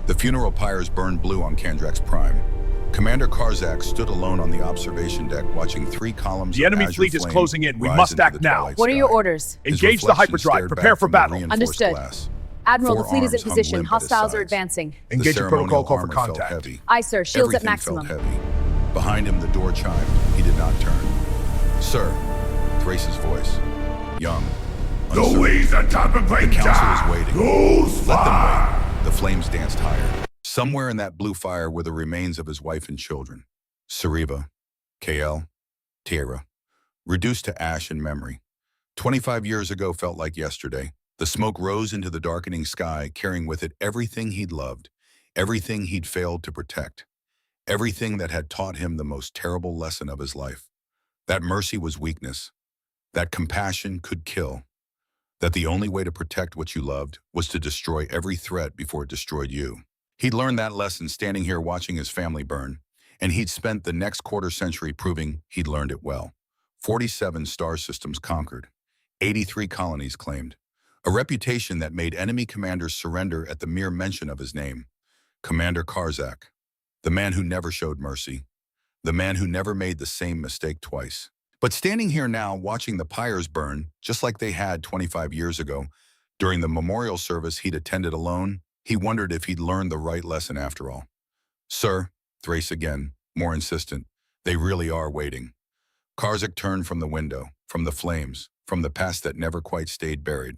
The funeral pyres burned blue on Kandrak's prime. Commander Karzak stood alone on the observation deck watching 3 columns The of enemy azure fleet is flame closing in. We rise must into act the now. twilight What are your sky. orders? His Engage the reflection hyperdrive. stared Prepare back for from the battle. reinforced Understood. glass. Admiral, 4 the fleet is in arms hung position. limp at his Hostiles are sides. advancing. The Engage the ceremonial protocol call for armor felt contact. heavy. Aye, sir. Shields at Everything maximum. felt heavy. Behind him, the door chimed. He did not turn. Sir, Thrace's voice. Young, The uncertain. ways that top of The council is waiting. Let them wait. The flames danced higher. Somewhere in that blue fire were the remains of his wife and children. Sariva, KL, Tierra, reduced to ash and memory. 25 years ago felt like yesterday. The smoke rose into the darkening sky, carrying with it everything he'd loved, everything he'd failed to protect, everything that had taught him the most terrible lesson of his life. That mercy was weakness, that compassion could kill, that the only way to protect what you loved was to destroy every threat before it destroyed you. He'd learned that lesson standing here watching his family burn, and he'd spent the next quarter century proving he'd learned it well. 47 star systems conquered, 83 colonies claimed, a reputation that made enemy commanders surrender at the mere mention of his name. Commander Karzak, the man who never showed mercy, the man who never made the same mistake twice. But standing here now watching the pyres burn, just like they had 25 years ago, during the memorial service he'd attended alone, he wondered if he'd learned the right lesson after all. Sir, Thrace again, more insistent, they really are waiting. Karzak turned from the window, from the flames, from the past that never quite stayed buried.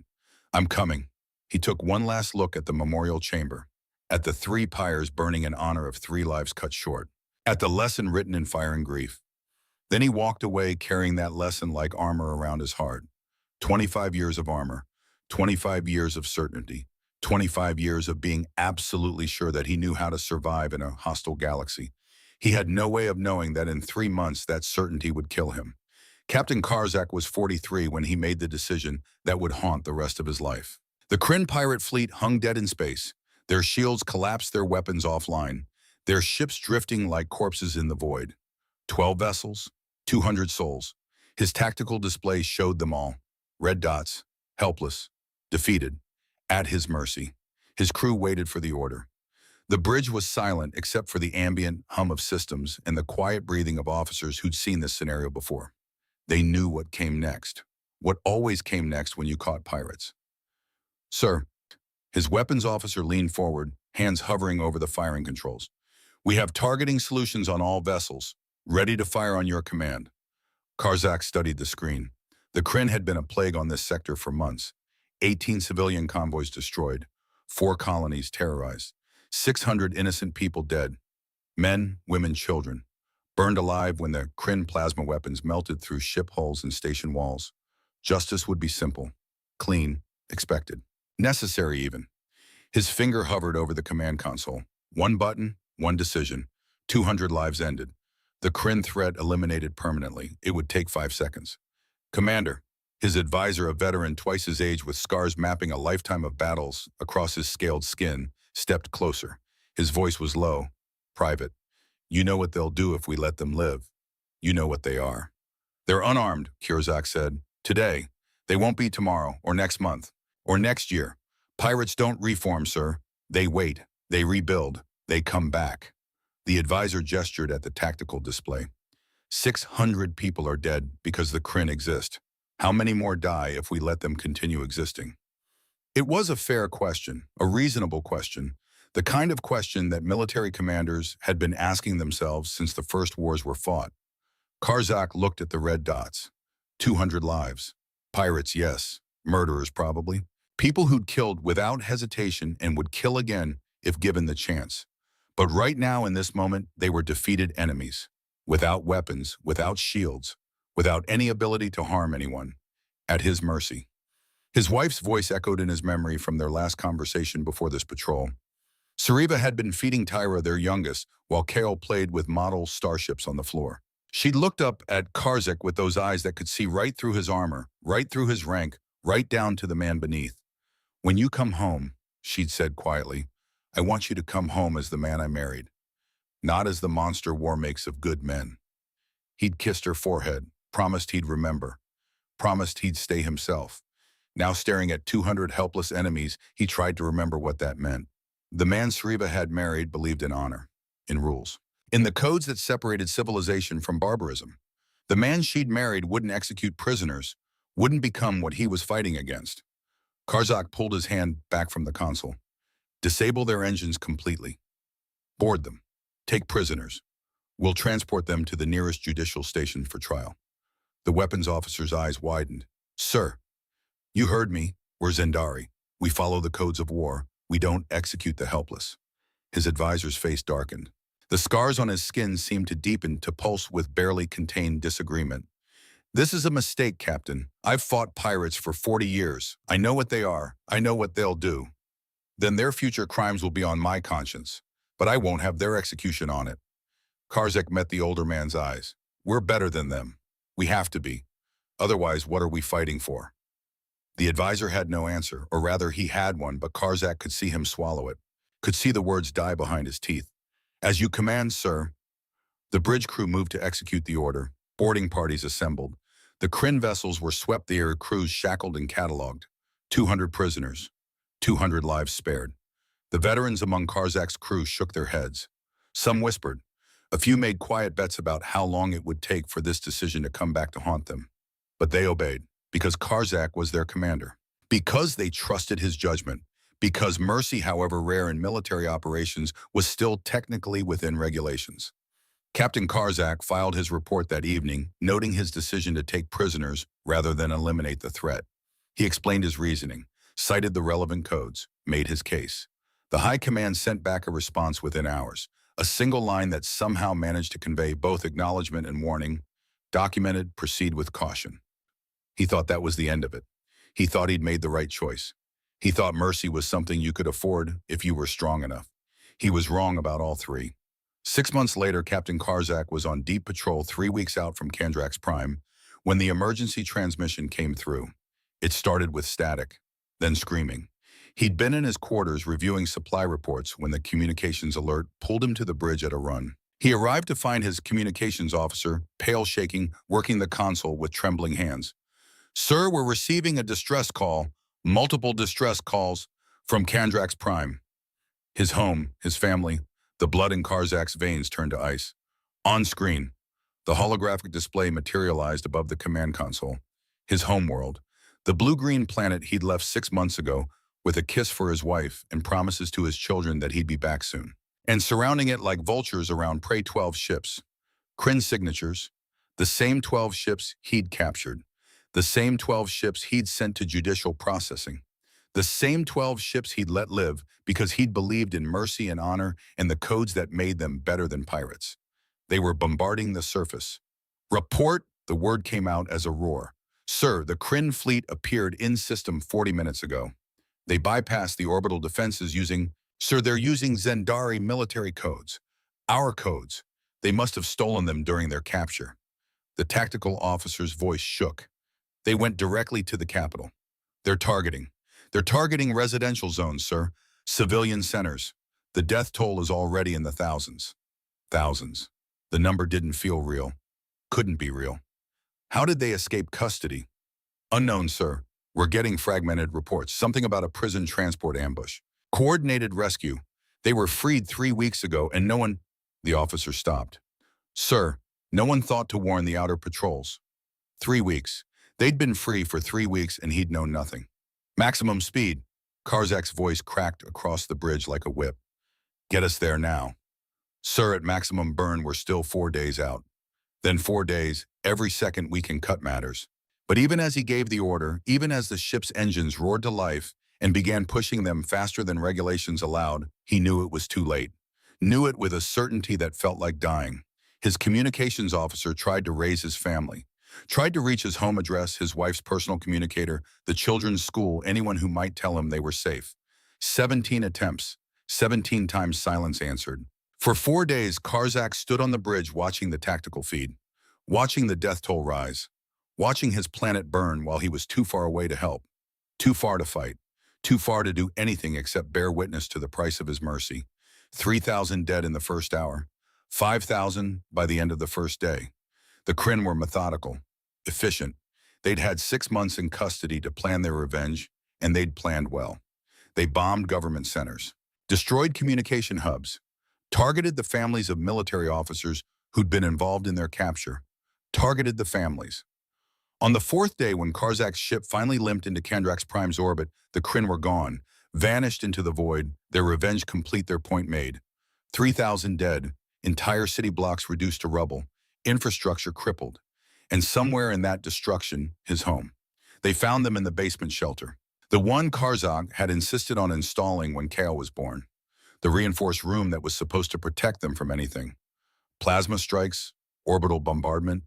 I'm coming. He took one last look at the memorial chamber, at the 3 pyres burning in honor of 3 lives cut short, at the lesson written in fire and grief. Then he walked away carrying that lesson like armor around his heart. 25 years of armor, 25 years of certainty, 25 years of being absolutely sure that he knew how to survive in a hostile galaxy. He had no way of knowing that in 3 months that certainty would kill him. Captain Karzak was 43 when he made the decision that would haunt the rest of his life. The Kryn pirate fleet hung dead in space. Their shields collapsed, their weapons offline, their ships drifting like corpses in the void. 12 vessels, 200 souls. His tactical display showed them all. Red dots, helpless, defeated, at his mercy. His crew waited for the order. The bridge was silent except for the ambient hum of systems and the quiet breathing of officers who'd seen this scenario before. They knew what came next, what always came next when you caught pirates. Sir, his weapons officer leaned forward, hands hovering over the firing controls. We have targeting solutions on all vessels, ready to fire on your command. Karzak studied the screen. The Kryn had been a plague on this sector for months. 18 civilian convoys destroyed, 4 colonies terrorized, 600 innocent people dead, men, women, children, burned alive when the Kryn plasma weapons melted through ship hulls and station walls. Justice would be simple, clean, expected, necessary even. His finger hovered over the command console. One button, one decision. 200 lives ended. The Kryn threat eliminated permanently. It would take 5 seconds. Commander, his advisor, a veteran twice his age with scars mapping a lifetime of battles across his scaled skin, stepped closer. His voice was low, private. You know what they'll do if we let them live. You know what they are. They're unarmed, Karzak said. Today. They won't be tomorrow, or next month, or next year. Pirates don't reform, sir. They wait. They rebuild. They come back. The advisor gestured at the tactical display. 600 people are dead because the Kryn exist. How many more die if we let them continue existing? It was a fair question, a reasonable question, the kind of question that military commanders had been asking themselves since the first wars were fought. Karzak looked at the red dots. 200 lives. Pirates, yes. Murderers, probably. People who'd killed without hesitation and would kill again if given the chance. But right now, in this moment, they were defeated enemies. Without weapons, without shields, without any ability to harm anyone. At his mercy. His wife's voice echoed in his memory from their last conversation before this patrol. Sariva had been feeding Tyra, their youngest, while Kale played with model starships on the floor. She'd looked up at Karzak with those eyes that could see right through his armor, right through his rank, right down to the man beneath. When you come home, she'd said quietly, I want you to come home as the man I married, not as the monster war makes of good men. He'd kissed her forehead, promised he'd remember, promised he'd stay himself. Now staring at 200 helpless enemies, he tried to remember what that meant. The man Sriva had married believed in honor, in rules, in the codes that separated civilization from barbarism. The man she'd married wouldn't execute prisoners, wouldn't become what he was fighting against. Karzak pulled his hand back from the console. Disable their engines completely. Board them. Take prisoners. We'll transport them to the nearest judicial station for trial. The weapons officer's eyes widened. Sir, you heard me. We're Zendari. We follow the codes of war. We don't execute the helpless. His advisor's face darkened. The scars on his skin seemed to deepen, to pulse with barely contained disagreement. This is a mistake, Captain. I've fought pirates for 40 years. I know what they are. I know what they'll do. Then their future crimes will be on my conscience, but I won't have their execution on it. Karzak met the older man's eyes. We're better than them. We have to be. Otherwise, what are we fighting for? The advisor had no answer, or rather he had one, but Karzak could see him swallow it, could see the words die behind his teeth. As you command, sir. The bridge crew moved to execute the order. Boarding parties assembled. The Kryn vessels were swept, the air crews shackled and catalogued. 200 prisoners. 200 lives spared. The veterans among Karzak's crew shook their heads. Some whispered. A few made quiet bets about how long it would take for this decision to come back to haunt them. But they obeyed, because Karzak was their commander. Because they trusted his judgment. Because mercy, however rare in military operations, was still technically within regulations. Captain Karzak filed his report that evening, noting his decision to take prisoners rather than eliminate the threat. He explained his reasoning, cited the relevant codes, made his case. The High Command sent back a response within hours, a single line that somehow managed to convey both acknowledgement and warning. Documented, proceed with caution. He thought that was the end of it. He thought he'd made the right choice. He thought mercy was something you could afford if you were strong enough. He was wrong about all three. 6 months later, Captain Karzak was on deep patrol 3 weeks out from Kandrax Prime when the emergency transmission came through. It started with static, then screaming. He'd been in his quarters reviewing supply reports when the communications alert pulled him to the bridge at a run. He arrived to find his communications officer, pale shaking, working the console with trembling hands. Sir, we're receiving a distress call, multiple distress calls, from Kandrax Prime. His home, his family, the blood in Karzak's veins turned to ice. On screen, the holographic display materialized above the command console. His homeworld, the blue-green planet he'd left 6 months ago, with a kiss for his wife and promises to his children that he'd be back soon. And surrounding it like vultures around prey 12 ships. Kryn signatures, the same 12 ships he'd captured. The same 12 ships he'd sent to judicial processing. The same 12 ships he'd let live because he'd believed in mercy and honor and the codes that made them better than pirates. They were bombarding the surface. Report, the word came out as a roar. Sir, the Kryn fleet appeared in system 40 minutes ago. They bypassed the orbital defenses using, sir, they're using Zendari military codes. Our codes. They must have stolen them during their capture. The tactical officer's voice shook. They went directly to the capital. They're targeting residential zones, sir. Civilian centers. The death toll is already in the thousands. Thousands. The number didn't feel real. Couldn't be real. How did they escape custody? Unknown, sir. We're getting fragmented reports. Something about a prison transport ambush. Coordinated rescue. They were freed 3 weeks ago and no one... The officer stopped. Sir, no one thought to warn the outer patrols. 3 weeks. They'd been free for 3 weeks and he'd known nothing. Maximum speed. Karzak's voice cracked across the bridge like a whip. Get us there now. Sir, at maximum burn, we're still 4 days out. Then 4 days, every second we can cut matters. But even as he gave the order, even as the ship's engines roared to life and began pushing them faster than regulations allowed, he knew it was too late. Knew it with a certainty that felt like dying. His communications officer tried to raise his family. Tried to reach his home address, his wife's personal communicator, the children's school, anyone who might tell him they were safe. 17 attempts, 17 times silence answered. For 4 days, Karzak stood on the bridge watching the tactical feed, watching the death toll rise, watching his planet burn while he was too far away to help, too far to fight, too far to do anything except bear witness to the price of his mercy. 3,000 dead in the first hour, 5,000 by the end of the first day. The Kryn were methodical, efficient. They'd had 6 months in custody to plan their revenge, and they'd planned well. They bombed government centers. destroyed communication hubs, targeted the families of military officers who'd been involved in their capture, targeted the families. On the fourth day, when Karzak's ship finally limped into Kandrak's Prime's orbit, the Kryn were gone, vanished into the void, their revenge complete, their point made. 3,000 dead, entire city blocks reduced to rubble, infrastructure crippled, and somewhere in that destruction, his home. They found them in the basement shelter. The one Karzak had insisted on installing when Kale was born. The reinforced room that was supposed to protect them from anything. Plasma strikes, orbital bombardment,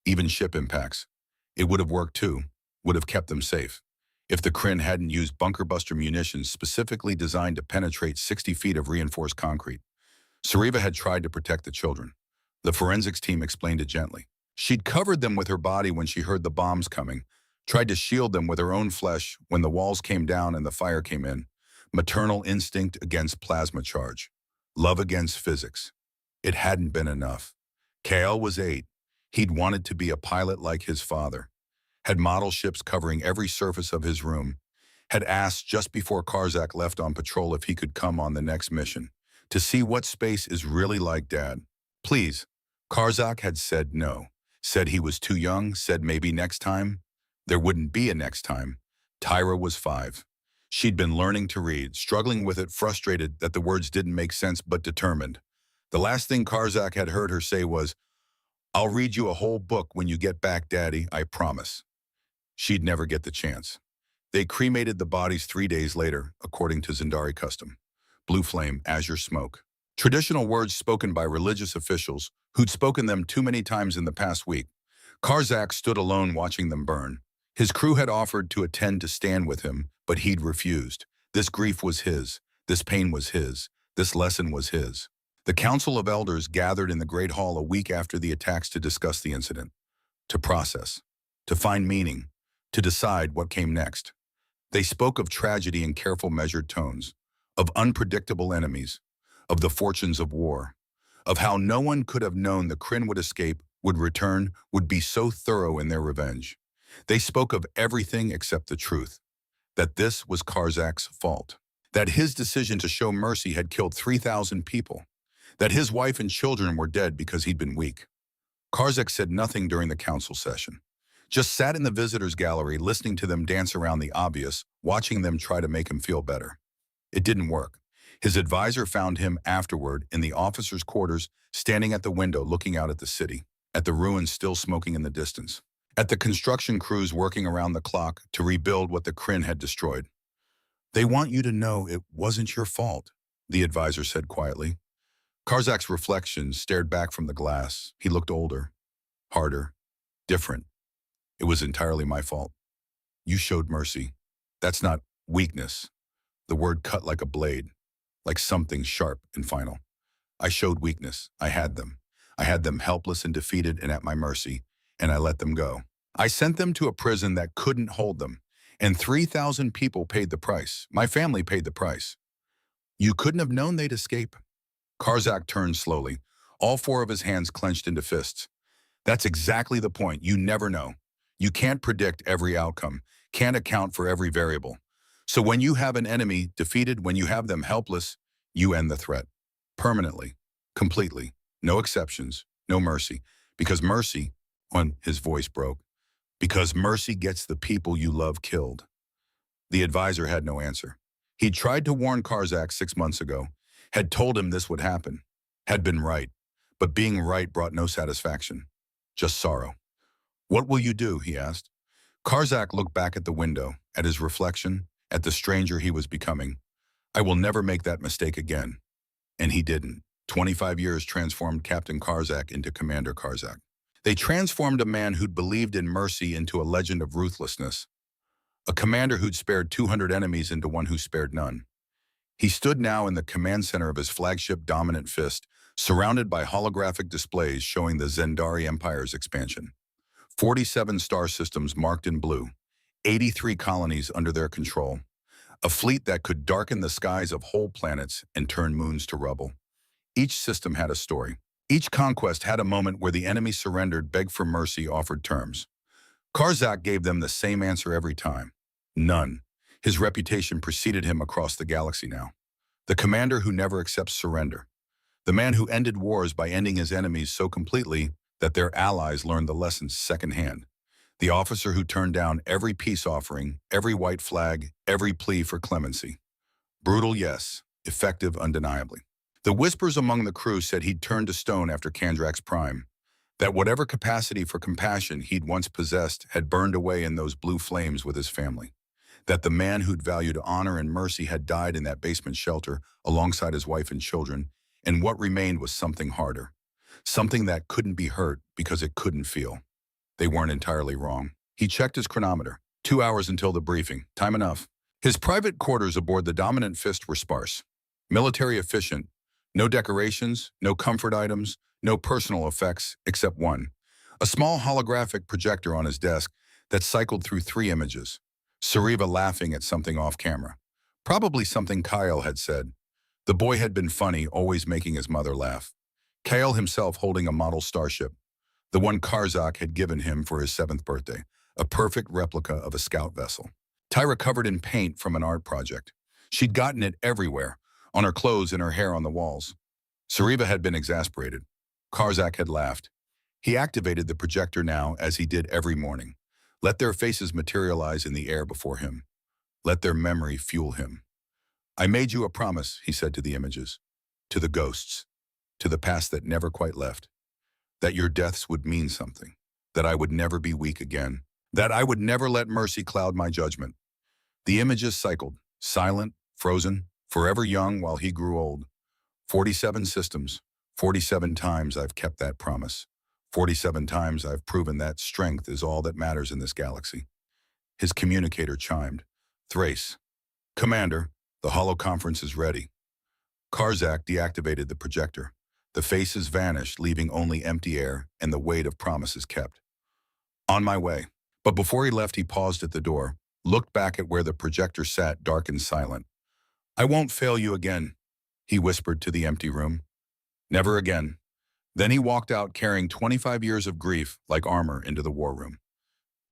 even ship impacts. It would have worked too, would have kept them safe, if the Kryn hadn't used bunker buster munitions specifically designed to penetrate 60 feet of reinforced concrete. Sariva had tried to protect the children. The forensics team explained it gently. She'd covered them with her body when she heard the bombs coming, tried to shield them with her own flesh when the walls came down and the fire came in. Maternal instinct against plasma charge. Love against physics. It hadn't been enough. Kale was 8. He'd wanted to be a pilot like his father. Had model ships covering every surface of his room. Had asked just before Karzak left on patrol if he could come on the next mission. To see what space is really like, Dad. Please. Karzak had said no. Said he was too young, said maybe next time. There wouldn't be a next time. Tyra was 5. She'd been learning to read, struggling with it, frustrated that the words didn't make sense, but determined. The last thing Karzak had heard her say was, "I'll read you a whole book when you get back, Daddy, I promise." She'd never get the chance. They cremated the bodies 3 days later, according to Zendari custom. Blue flame, azure smoke. Traditional words spoken by religious officials who'd spoken them too many times in the past week. Karzak stood alone watching them burn. His crew had offered to attend to stand with him, but he'd refused. This grief was his. This pain was his. This lesson was his. The Council of Elders gathered in the Great Hall a week after the attacks to discuss the incident, to process, to find meaning, to decide what came next. They spoke of tragedy in careful, measured tones, of unpredictable enemies, of the fortunes of war, of how no one could have known the Kryn would escape, would return, would be so thorough in their revenge. They spoke of everything except the truth, that this was Karzak's fault, that his decision to show mercy had killed 3,000 people, that his wife and children were dead because he'd been weak. Karzak said nothing during the council session, just sat in the visitors' gallery listening to them dance around the obvious, watching them try to make him feel better. It didn't work. His advisor found him afterward in the officers' quarters, standing at the window looking out at the city, at the ruins still smoking in the distance, at the construction crews working around the clock to rebuild what the Kryn had destroyed. "They want you to know it wasn't your fault," the advisor said quietly. Karzak's reflections stared back from the glass. He looked older, harder, different. "It was entirely my fault. You showed mercy. That's not weakness." The word cut like a blade, like something sharp and final. "I showed weakness. I had them. I had them helpless and defeated and at my mercy, and I let them go. I sent them to a prison that couldn't hold them, and 3,000 people paid the price. My family paid the price. You couldn't have known they'd escape." Karzak turned slowly, all 4 of his hands clenched into fists. "That's exactly the point. You never know. You can't predict every outcome, can't account for every variable. So when you have an enemy defeated, when you have them helpless, you end the threat. Permanently, completely, no exceptions, no mercy. Because mercy," when his voice broke, "because mercy gets the people you love killed." The advisor had no answer. He'd tried to warn Karzak 6 months ago, had told him this would happen, had been right, but being right brought no satisfaction, just sorrow. "What will you do?" he asked. Karzak looked back at the window, at his reflection, at the stranger he was becoming. "I will never make that mistake again." And he didn't. 25 years transformed Captain Karzak into Commander Karzak. They transformed a man who'd believed in mercy into a legend of ruthlessness, a commander who'd spared 200 enemies into one who spared none. He stood now in the command center of his flagship Dominant Fist, surrounded by holographic displays showing the Zendari Empire's expansion. 47 star systems marked in blue, 83 colonies under their control, a fleet that could darken the skies of whole planets and turn moons to rubble. Each system had a story. Each conquest had a moment where the enemy surrendered, begged for mercy, offered terms. Karzak gave them the same answer every time. None. His reputation preceded him across the galaxy now. The commander who never accepts surrender. The man who ended wars by ending his enemies so completely that their allies learned the lessons secondhand. The officer who turned down every peace offering, every white flag, every plea for clemency. Brutal, yes. Effective, undeniably. The whispers among the crew said he'd turned to stone after Kandrak's prime, that whatever capacity for compassion he'd once possessed had burned away in those blue flames with his family, that the man who'd valued honor and mercy had died in that basement shelter alongside his wife and children, and what remained was something harder, something that couldn't be hurt because it couldn't feel. They weren't entirely wrong. He checked his chronometer. 2 hours until the briefing. Time enough. His private quarters aboard the Dominant Fist were sparse. Military efficient. No decorations, no comfort items, no personal effects, except one. A small holographic projector on his desk that cycled through 3 images. Sariva laughing at something off camera. Probably something Kyle had said. The boy had been funny, always making his mother laugh. Kyle himself holding a model starship, the one Karzak had given him for his 7th birthday, a perfect replica of a scout vessel. Tyra covered in paint from an art project. She'd gotten it everywhere, on her clothes and her hair on the walls. Sariva had been exasperated. Karzak had laughed. He activated the projector now, as he did every morning. Let their faces materialize in the air before him. Let their memory fuel him. I made you a promise, he said to the images, to the ghosts, to the past that never quite left, that your deaths would mean something, that I would never be weak again, that I would never let mercy cloud my judgment. The images cycled, silent, frozen, forever young while he grew old. 47 systems, 47 times I've kept that promise. 47 times I've proven that strength is all that matters in this galaxy. His communicator chimed. Thrace. Commander, the holoconference is ready. Karzak deactivated the projector. The faces vanished, leaving only empty air and the weight of promises kept. On my way. But before he left, he paused at the door, looked back at where the projector sat, dark and silent. I won't fail you again, he whispered to the empty room. Never again. Then he walked out carrying 25 years of grief like armor into the war room.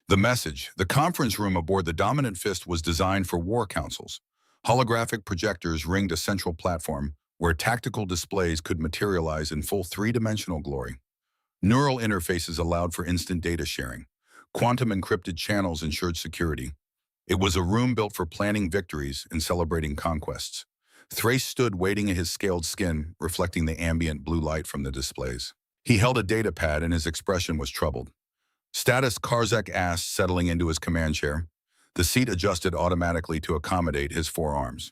The message, the conference room aboard the Dominant Fist was designed for war councils. Holographic projectors ringed a central platform where tactical displays could materialize in full 3-dimensional glory. Neural interfaces allowed for instant data sharing. Quantum encrypted channels ensured security. It was a room built for planning victories and celebrating conquests. Thrace stood waiting at his scaled skin, reflecting the ambient blue light from the displays. He held a data pad and his expression was troubled. Status, Karzak asked, settling into his command chair. The seat adjusted automatically to accommodate his forearms.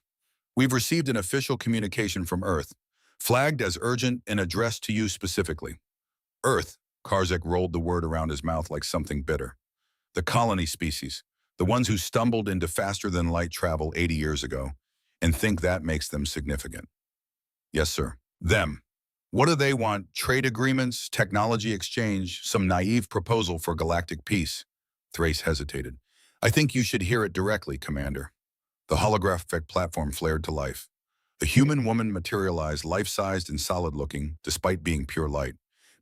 We've received an official communication from Earth, flagged as urgent and addressed to you specifically. Earth, Karzak rolled the word around his mouth like something bitter. The colony species, the ones who stumbled into faster-than-light travel 80 years ago, and think that makes them significant. Yes, sir. Them. What do they want? Trade agreements, technology exchange, some naive proposal for galactic peace? Thrace hesitated. I think you should hear it directly, Commander. The holographic platform flared to life. A human woman materialized, life-sized and solid-looking, despite being pure light.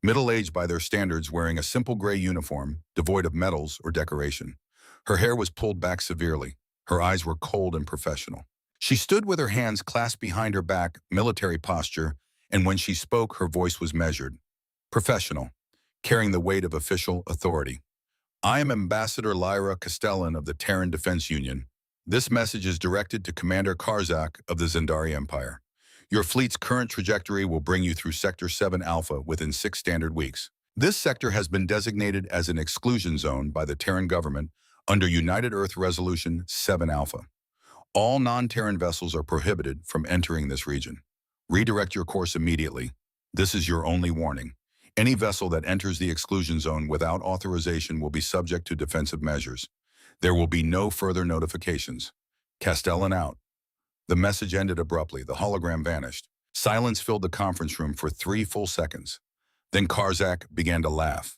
Middle-aged by their standards, wearing a simple gray uniform, devoid of medals or decoration. Her hair was pulled back severely. Her eyes were cold and professional. She stood with her hands clasped behind her back, military posture, and when she spoke, her voice was measured. Professional, carrying the weight of official authority. I am Ambassador Lyra Castellan of the Terran Defense Union. This message is directed to Commander Karzak of the Zendari Empire. Your fleet's current trajectory will bring you through Sector 7 Alpha within 6 standard weeks. This sector has been designated as an exclusion zone by the Terran government under United Earth Resolution 7 Alpha. All non-Terran vessels are prohibited from entering this region. Redirect your course immediately. This is your only warning. Any vessel that enters the exclusion zone without authorization will be subject to defensive measures. There will be no further notifications. Castellan out. The message ended abruptly. The hologram vanished. Silence filled the conference room for 3 full seconds. Then Karzak began to laugh.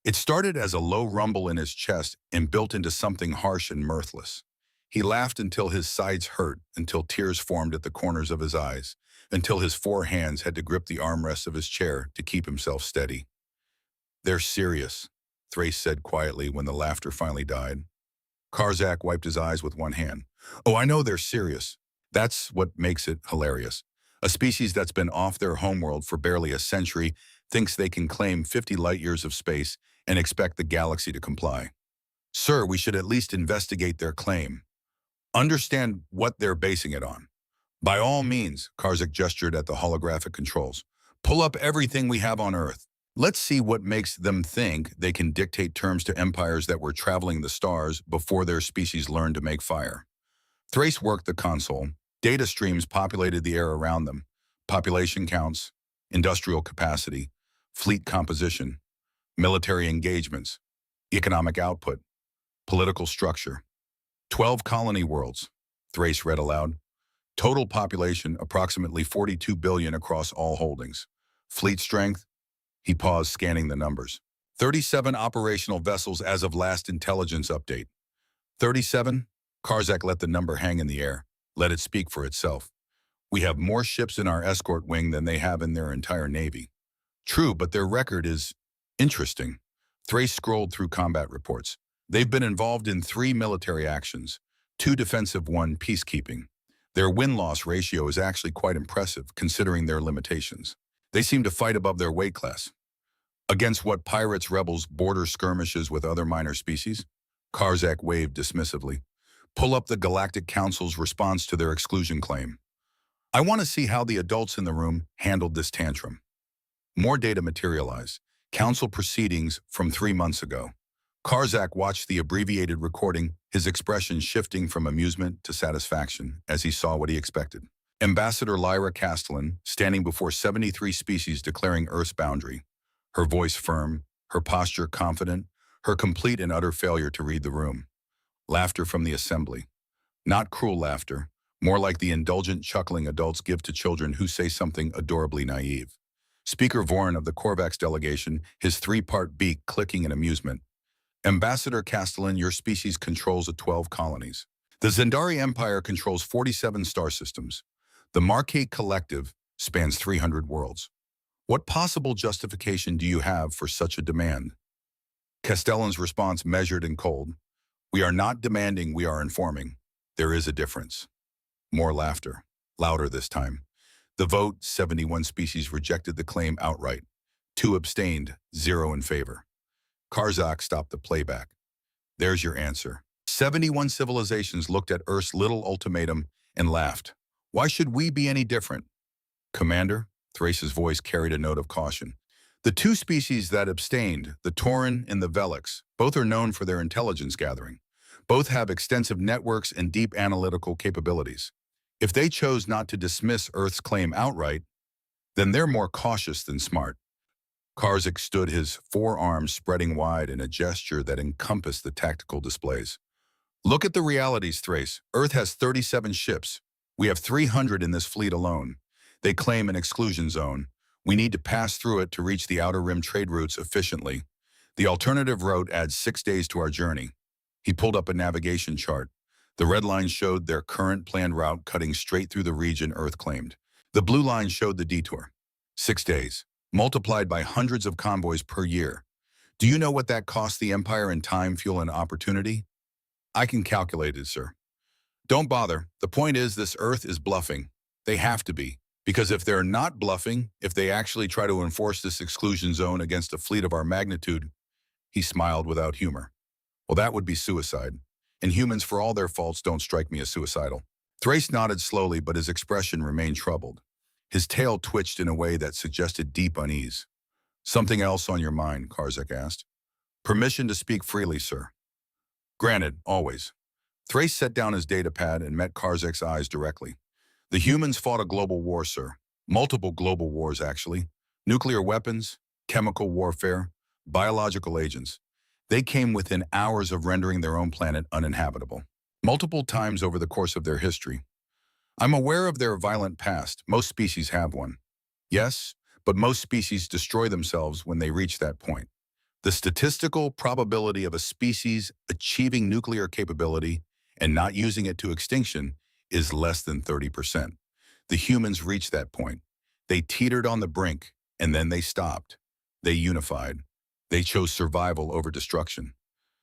It started as a low rumble in his chest and built into something harsh and mirthless. He laughed until his sides hurt, until tears formed at the corners of his eyes, until his 4 hands had to grip the armrests of his chair to keep himself steady. They're serious, Thrace said quietly when the laughter finally died. Karzak wiped his eyes with one hand. Oh, I know they're serious. That's what makes it hilarious. A species that's been off their homeworld for barely a century thinks they can claim 50 light years of space and expect the galaxy to comply. Sir, we should at least investigate their claim. Understand what they're basing it on. By all means, Karzik gestured at the holographic controls. Pull up everything we have on Earth. Let's see what makes them think they can dictate terms to empires that were traveling the stars before their species learned to make fire. Thrace worked the console. Data streams populated the air around them. Population counts, industrial capacity, fleet composition, military engagements, economic output, political structure. 12 colony worlds, Thrace read aloud. Total population approximately 42 billion across all holdings. Fleet strength, he paused, scanning the numbers. 37 operational vessels as of last intelligence update. 37? Karzak let the number hang in the air. Let it speak for itself. We have more ships in our escort wing than they have in their entire navy. True, but their record is interesting. Thrace scrolled through combat reports. They've been involved in 3 military actions, 2 defensive, 1 peacekeeping. Their win-loss ratio is actually quite impressive, considering their limitations. They seem to fight above their weight class. Against what, pirates, rebels, border skirmishes with other minor species? Karzak waved dismissively. Pull up the Galactic Council's response to their exclusion claim. I want to see how the adults in the room handled this tantrum. More data materialized. Council proceedings from 3 months ago. Karzak watched the abbreviated recording, his expression shifting from amusement to satisfaction as he saw what he expected. Ambassador Lyra Castellan, standing before 73 species declaring Earth's boundary. Her voice firm, her posture confident, her complete and utter failure to read the room. Laughter from the assembly. Not cruel laughter, more like the indulgent chuckling adults give to children who say something adorably naive. Speaker Vorin of the Korvax delegation, his 3-part beak clicking in amusement. Ambassador Castellan, your species controls 12 colonies. The Zendari Empire controls 47 star systems. The Marquet Collective spans 300 worlds. What possible justification do you have for such a demand? Castellan's response, measured and cold. We are not demanding, we are informing. There is a difference. More laughter, louder this time. The vote, 71 species rejected the claim outright. 2 abstained, 0 in favor. Karzak stopped the playback. There's your answer. 71 civilizations looked at Earth's little ultimatum and laughed. Why should we be any different? Commander, Thrace's voice carried a note of caution. The 2 species that abstained, the Tauran and the Velix, both are known for their intelligence gathering. Both have extensive networks and deep analytical capabilities. If they chose not to dismiss Earth's claim outright, then they're more cautious than smart. Karzak stood, his forearms spreading wide in a gesture that encompassed the tactical displays. Look at the realities, Thrace. Earth has 37 ships. We have 300 in this fleet alone. They claim an exclusion zone. We need to pass through it to reach the outer rim trade routes efficiently. The alternative route adds 6 days to our journey. He pulled up a navigation chart. The red line showed their current planned route cutting straight through the region Earth claimed. The blue line showed the detour. 6 days, multiplied by hundreds of convoys per year. Do you know what that costs the Empire in time, fuel, and opportunity? I can calculate it, sir. Don't bother. The point is, this Earth is bluffing. They have to be. Because if they're not bluffing, if they actually try to enforce this exclusion zone against a fleet of our magnitude, he smiled without humor. Well, that would be suicide. And humans, for all their faults, don't strike me as suicidal. Thrace nodded slowly, but his expression remained troubled. His tail twitched in a way that suggested deep unease. Something else on your mind, Karzak asked. Permission to speak freely, sir. Granted, always. Thrace set down his datapad and met Karzak's eyes directly. The humans fought a global war, sir. Multiple global wars, actually. Nuclear weapons, chemical warfare, biological agents. They came within hours of rendering their own planet uninhabitable. Multiple times over the course of their history. I'm aware of their violent past. Most species have one. Yes, but most species destroy themselves when they reach that point. The statistical probability of a species achieving nuclear capability and not using it to extinction is less than 30%. The humans reached that point. They teetered on the brink, and then they stopped. They unified. They chose survival over destruction.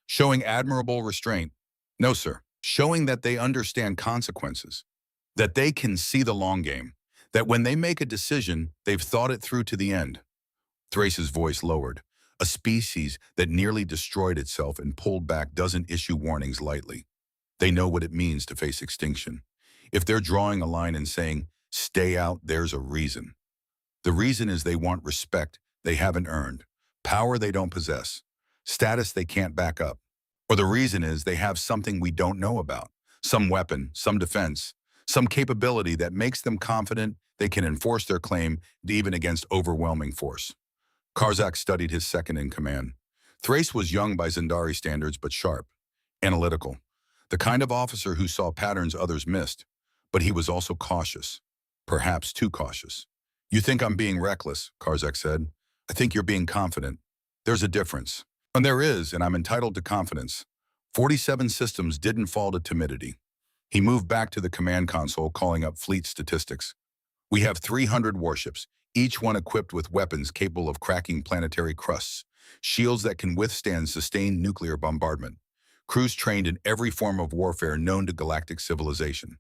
Showing admirable restraint. No, sir. Showing that they understand consequences. that they can see the long game, that when they make a decision, they've thought it through to the end. Thrace's voice lowered. A species that nearly destroyed itself and pulled back doesn't issue warnings lightly. They know what it means to face extinction. If they're drawing a line and saying, stay out, there's a reason. The reason is they want respect they haven't earned, power they don't possess, status they can't back up. Or the reason is they have something we don't know about, some weapon, some defense, some capability that makes them confident they can enforce their claim even against overwhelming force. Karzak studied his second in command. Thrace was young by Zendari standards, but sharp, analytical, the kind of officer who saw patterns others missed. But he was also cautious, perhaps too cautious. You think I'm being reckless, Karzak said. I think you're being confident. There's a difference. And there is, and I'm entitled to confidence. 47 systems didn't fall to timidity. He moved back to the command console, calling up fleet statistics. We have 300 warships, each one equipped with weapons capable of cracking planetary crusts, shields that can withstand sustained nuclear bombardment, crews trained in every form of warfare known to galactic civilization.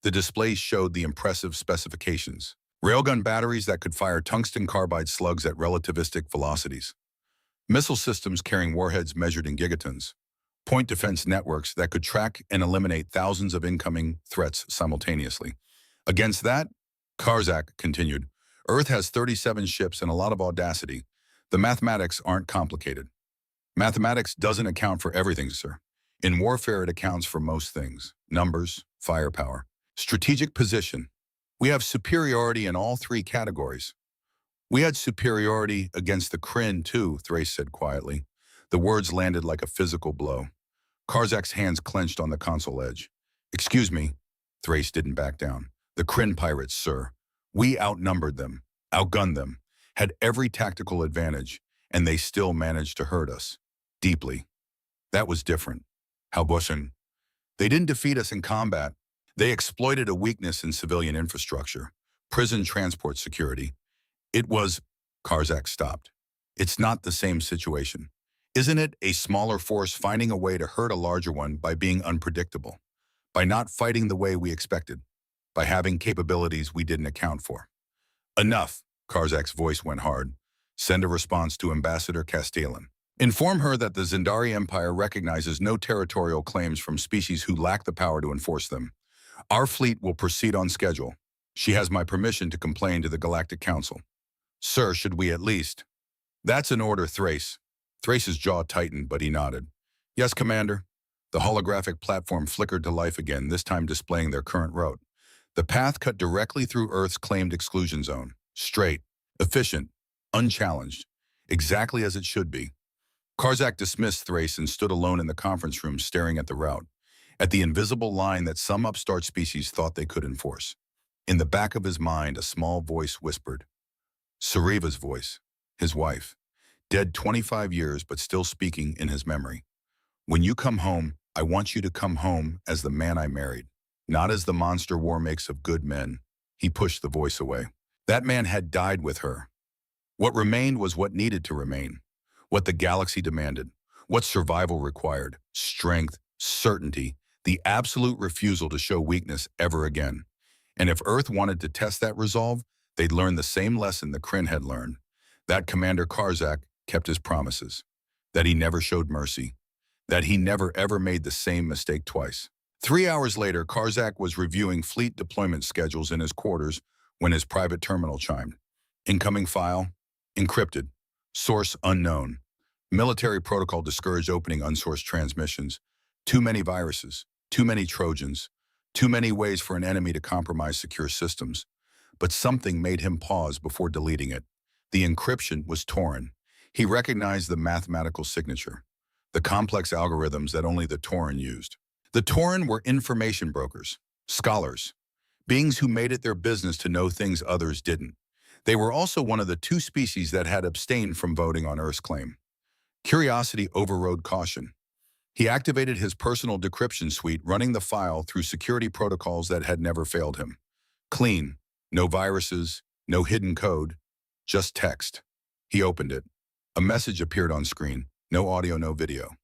The displays showed the impressive specifications. Railgun batteries that could fire tungsten carbide slugs at relativistic velocities. Missile systems carrying warheads measured in gigatons. Point defense networks that could track and eliminate thousands of incoming threats simultaneously. Against that, Karzak continued, Earth has 37 ships and a lot of audacity. The mathematics aren't complicated. Mathematics doesn't account for everything, sir. In warfare, it accounts for most things. Numbers, firepower, strategic position. We have superiority in all three categories. We had superiority against the Kryn, too, Thrace said quietly. The words landed like a physical blow. Karzak's hands clenched on the console edge. Excuse me. Thrace didn't back down. The Kryn pirates, sir. We outnumbered them, outgunned them, had every tactical advantage, and they still managed to hurt us. Deeply. That was different. How Bushin? They didn't defeat us in combat. They exploited a weakness in civilian infrastructure, prison transport security. It was, Karzak stopped. It's not the same situation. Isn't it a smaller force finding a way to hurt a larger one by being unpredictable, by not fighting the way we expected, by having capabilities we didn't account for? Enough, Karzak's voice went hard. Send a response to Ambassador Castellan. Inform her that the Zendari Empire recognizes no territorial claims from species who lack the power to enforce them. Our fleet will proceed on schedule. She has my permission to complain to the Galactic Council. Sir, should we at least? That's an order, Thrace. Thrace's jaw tightened, but he nodded. Yes, Commander. The holographic platform flickered to life again, this time displaying their current route. The path cut directly through Earth's claimed exclusion zone. Straight, efficient, unchallenged. Exactly as it should be. Karzak dismissed Thrace and stood alone in the conference room staring at the route, at the invisible line that some upstart species thought they could enforce. In the back of his mind, a small voice whispered. Sariva's voice, his wife, dead 25 years but still speaking in his memory. When you come home, I want you to come home as the man I married, not as the monster war makes of good men. He pushed the voice away. That man had died with her. What remained was what needed to remain, what the galaxy demanded, what survival required, strength, certainty, the absolute refusal to show weakness ever again. And if Earth wanted to test that resolve, they'd learn the same lesson the Kryn had learned, that Commander Karzak kept his promises, that he never showed mercy, that he never ever made the same mistake twice. 3 hours later, Karzak was reviewing fleet deployment schedules in his quarters when his private terminal chimed. Incoming file, encrypted, source unknown. Military protocol discouraged opening unsourced transmissions. Too many viruses, too many Trojans, too many ways for an enemy to compromise secure systems. But something made him pause before deleting it. The encryption was Tauren. He recognized the mathematical signature, the complex algorithms that only the Tauren used. The Tauren were information brokers, scholars, beings who made it their business to know things others didn't. They were also one of the two species that had abstained from voting on Earth's claim. Curiosity overrode caution. He activated his personal decryption suite, running the file through security protocols that had never failed him. Clean, no viruses, no hidden code, just text. He opened it. A message appeared on screen. No audio, no video.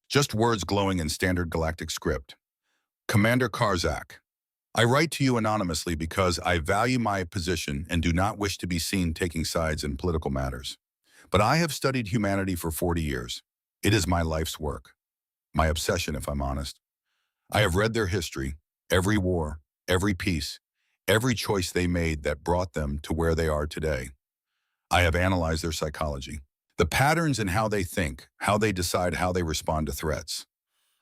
Just words glowing in standard galactic script. Commander Karzak, I write to you anonymously because I value my position and do not wish to be seen taking sides in political matters. But I have studied humanity for 40 years. It is my life's work, my obsession if I'm honest. I have read their history, every war, every peace, every choice they made that brought them to where they are today. I have analyzed their psychology, the patterns in how they think, how they decide, how they respond to threats.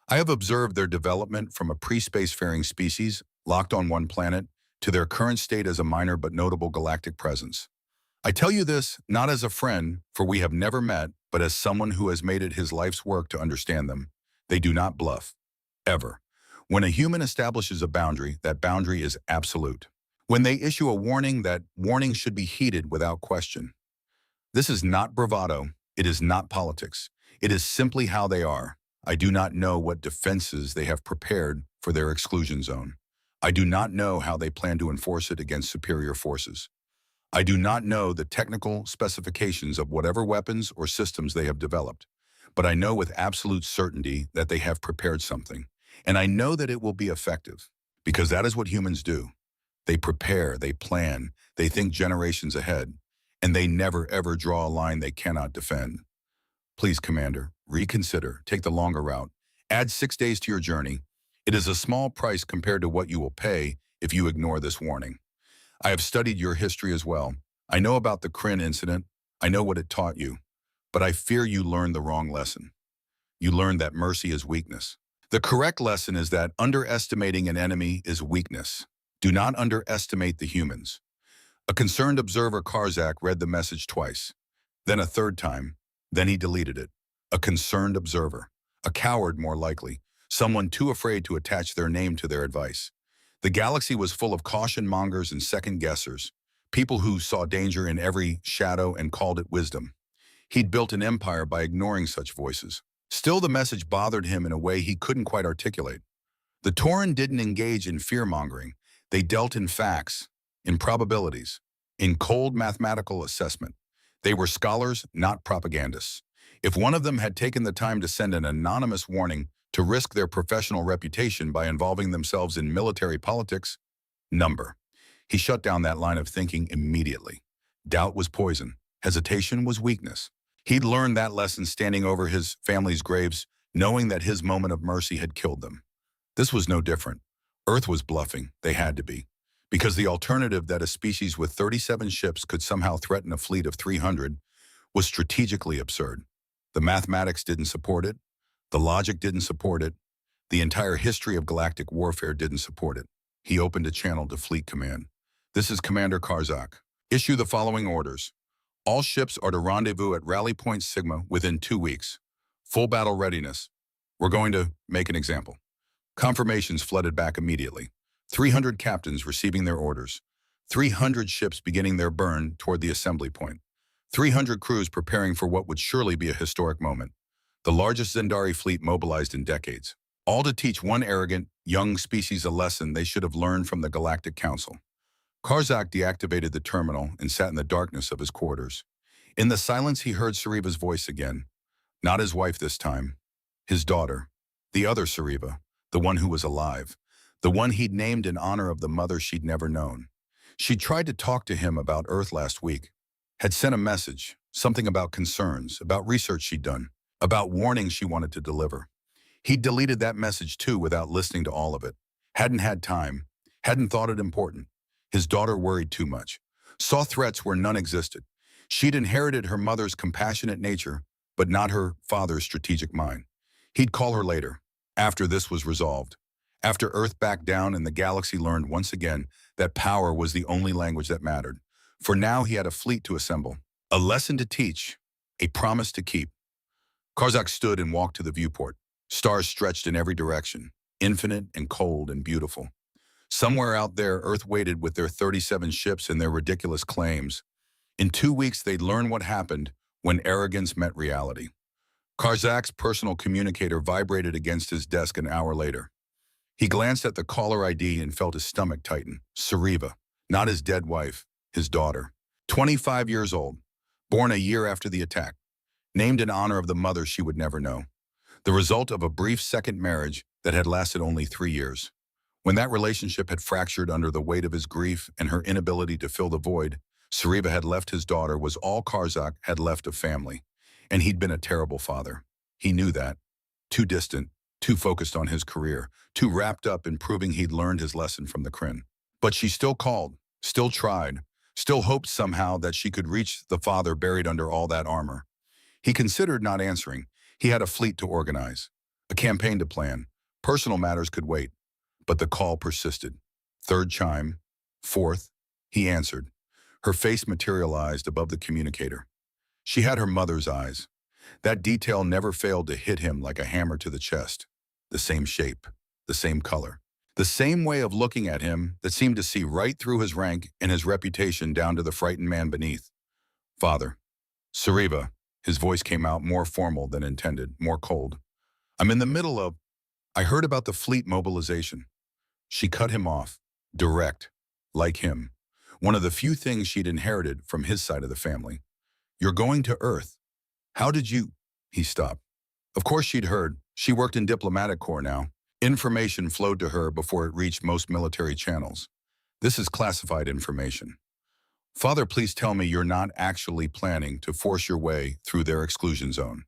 I have observed their development from a pre-spacefaring species locked on one planet to their current state as a minor but notable galactic presence. I tell you this not as a friend, for we have never met, but as someone who has made it his life's work to understand them. They do not bluff, ever. When a human establishes a boundary, that boundary is absolute. When they issue a warning, that warning should be heeded without question. This is not bravado. It is not politics. It is simply how they are. I do not know what defenses they have prepared for their exclusion zone. I do not know how they plan to enforce it against superior forces. I do not know the technical specifications of whatever weapons or systems they have developed, but I know with absolute certainty that they have prepared something, and I know that it will be effective, because that is what humans do. They prepare, they plan, they think generations ahead, and they never ever draw a line they cannot defend. Please, Commander, reconsider, take the longer route, add 6 days to your journey. It is a small price compared to what you will pay if you ignore this warning. I have studied your history as well. I know about the Kryn incident. I know what it taught you. But I fear you learned the wrong lesson. You learned that mercy is weakness. The correct lesson is that underestimating an enemy is weakness. Do not underestimate the humans. A concerned observer, Karzak, read the message twice, then a third time, then he deleted it. A concerned observer. A coward, more likely. Someone too afraid to attach their name to their advice. The galaxy was full of caution mongers and second-guessers, people who saw danger in every shadow and called it wisdom. He'd built an empire by ignoring such voices. Still, the message bothered him in a way he couldn't quite articulate. The Tauren didn't engage in fear-mongering. They dealt in facts, in probabilities, in cold mathematical assessment. They were scholars, not propagandists. If one of them had taken the time to send an anonymous warning to risk their professional reputation by involving themselves in military politics, he shut down that line of thinking immediately. Doubt was poison. Hesitation was weakness. He'd learned that lesson standing over his family's graves, knowing that his moment of mercy had killed them. This was no different. Earth was bluffing. They had to be. Because the alternative that a species with 37 ships could somehow threaten a fleet of 300 was strategically absurd. The mathematics didn't support it. The logic didn't support it. The entire history of galactic warfare didn't support it. He opened a channel to Fleet Command. This is Commander Karzak. Issue the following orders. All ships are to rendezvous at Rally Point Sigma within 2 weeks. Full battle readiness. We're going to make an example. Confirmations flooded back immediately. 300 captains receiving their orders. 300 ships beginning their burn toward the assembly point. 300 crews preparing for what would surely be a historic moment. The largest Zendari fleet mobilized in decades. All to teach one arrogant, young species a lesson they should have learned from the Galactic Council. Karzak deactivated the terminal and sat in the darkness of his quarters. In the silence, he heard Sariva's voice again. Not his wife this time. His daughter. The other Sariva. The one who was alive. The one he'd named in honor of the mother she'd never known. She'd tried to talk to him about Earth last week. Had sent a message. Something about concerns. About research she'd done. About warnings she wanted to deliver. He'd deleted that message too without listening to all of it. Hadn't had time. Hadn't thought it important. His daughter worried too much. Saw threats where none existed. She'd inherited her mother's compassionate nature, but not her father's strategic mind. He'd call her later, after this was resolved. After Earth backed down and the galaxy learned once again that power was the only language that mattered. For now he had a fleet to assemble. A lesson to teach. A promise to keep. Karzak stood and walked to the viewport. Stars stretched in every direction, infinite and cold and beautiful. Somewhere out there, Earth waited with their 37 ships and their ridiculous claims. In 2 weeks, they'd learn what happened when arrogance met reality. Karzak's personal communicator vibrated against his desk an hour later. He glanced at the caller ID and felt his stomach tighten. Sariva, not his dead wife, his daughter. 25 years old, born a year after the attack. Named in honor of the mother she would never know. The result of a brief second marriage that had lasted only 3 years. When that relationship had fractured under the weight of his grief and her inability to fill the void, Sariva had left his daughter was all Karzak had left of family. And he'd been a terrible father. He knew that. Too distant, too focused on his career, too wrapped up in proving he'd learned his lesson from the Kryn. But she still called, still tried, still hoped somehow that she could reach the father buried under all that armor. He considered not answering. He had a fleet to organize, a campaign to plan. Personal matters could wait. But the call persisted. Third chime, fourth, he answered. Her face materialized above the communicator. She had her mother's eyes. That detail never failed to hit him like a hammer to the chest. The same shape, the same color, the same way of looking at him that seemed to see right through his rank and his reputation down to the frightened man beneath. Father. Sariva. His voice came out more formal than intended, more cold. I'm in the middle of... I heard about the fleet mobilization. She cut him off, direct, like him. One of the few things she'd inherited from his side of the family. You're going to Earth. How did you... He stopped. Of course she'd heard. She worked in diplomatic corps now. Information flowed to her before it reached most military channels. This is classified information. Father, please tell me you're not actually planning to force your way through their exclusion zone.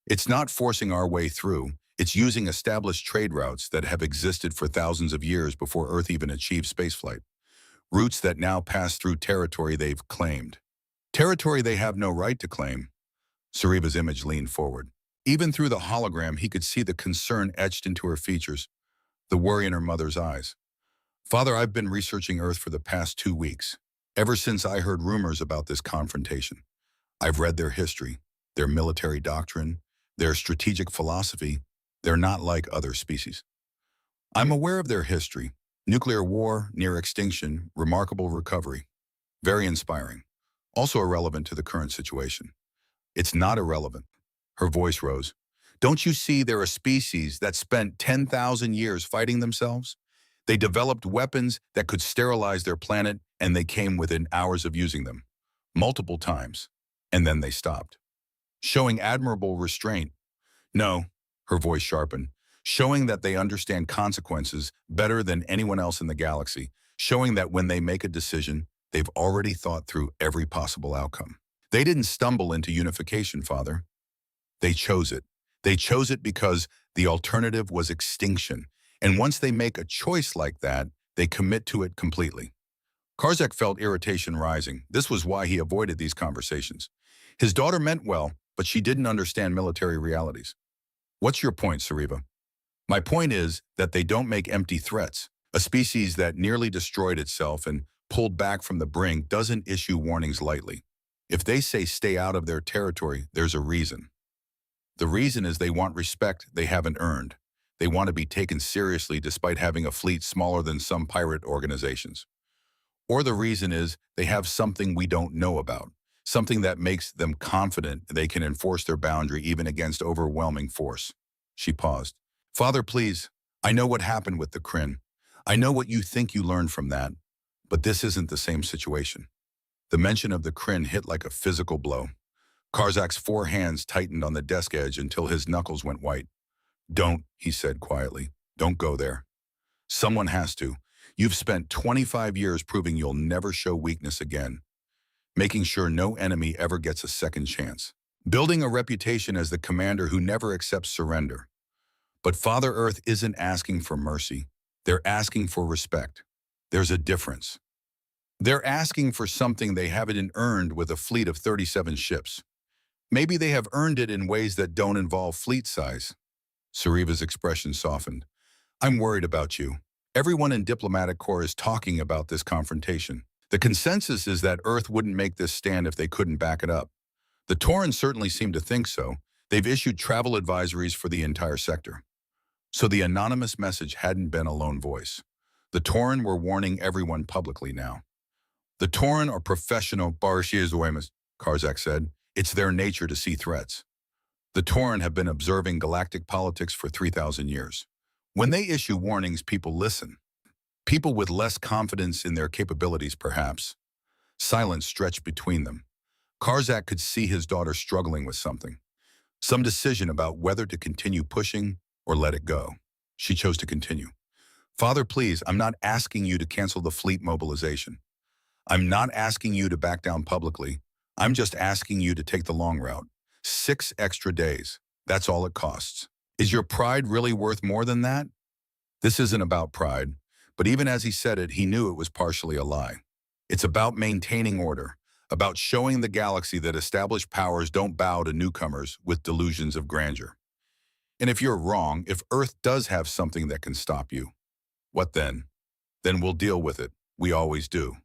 It's not forcing our way through. It's using established trade routes that have existed for thousands of years before Earth even achieved spaceflight. Routes that now pass through territory they've claimed. Territory they have no right to claim. Sariva's image leaned forward. Even through the hologram, he could see the concern etched into her features, the worry in her mother's eyes. Father, I've been researching Earth for the past 2 weeks, ever since I heard rumors about this confrontation. I've read their history, their military doctrine, their strategic philosophy. They're not like other species. I'm aware of their history. Nuclear war, near extinction, remarkable recovery. Very inspiring. Also irrelevant to the current situation. It's not irrelevant. Her voice rose. Don't you see they're a species that spent 10,000 years fighting themselves? They developed weapons that could sterilize their planet, and they came within hours of using them. Multiple times. And then they stopped. Showing admirable restraint. No, her voice sharpened. Showing that they understand consequences better than anyone else in the galaxy. Showing that when they make a decision, they've already thought through every possible outcome. They didn't stumble into unification, Father. They chose it. They chose it because the alternative was extinction. And once they make a choice like that, they commit to it completely. Karzak felt irritation rising. This was why he avoided these conversations. His daughter meant well, but she didn't understand military realities. What's your point, Sariva? My point is that they don't make empty threats. A species that nearly destroyed itself and pulled back from the brink doesn't issue warnings lightly. If they say stay out of their territory, there's a reason. The reason is they want respect they haven't earned. They want to be taken seriously despite having a fleet smaller than some pirate organizations. Or the reason is they have something we don't know about, something that makes them confident they can enforce their boundary even against overwhelming force. She paused. Father, please, I know what happened with the Kryn. I know what you think you learned from that, but this isn't the same situation. The mention of the Kryn hit like a physical blow. Karzak's 4 hands tightened on the desk edge until his knuckles went white. Don't, he said quietly. Don't go there. Someone has to. You've spent 25 years proving you'll never show weakness again. Making sure no enemy ever gets a second chance. Building a reputation as the commander who never accepts surrender. But Father Earth isn't asking for mercy. They're asking for respect. There's a difference. They're asking for something they haven't earned with a fleet of 37 ships. Maybe they have earned it in ways that don't involve fleet size. Sariva's expression softened. I'm worried about you. Everyone in diplomatic corps is talking about this confrontation. The consensus is that Earth wouldn't make this stand if they couldn't back it up. The Tauren certainly seem to think so. They've issued travel advisories for the entire sector. So the anonymous message hadn't been a lone voice. The Tauren were warning everyone publicly now. The Tauren are professional Barishiazuemas, Karzak said. It's their nature to see threats. The Tauren have been observing galactic politics for 3,000 years. When they issue warnings, people listen. People with less confidence in their capabilities, perhaps. Silence stretched between them. Karzak could see his daughter struggling with something. Some decision about whether to continue pushing or let it go. She chose to continue. Father, please, I'm not asking you to cancel the fleet mobilization. I'm not asking you to back down publicly. I'm just asking you to take the long route. 6 extra days. That's all it costs. Is your pride really worth more than that? This isn't about pride, but even as he said it, he knew it was partially a lie. It's about maintaining order, about showing the galaxy that established powers don't bow to newcomers with delusions of grandeur. And if you're wrong, if Earth does have something that can stop you, what then? Then we'll deal with it. We always do.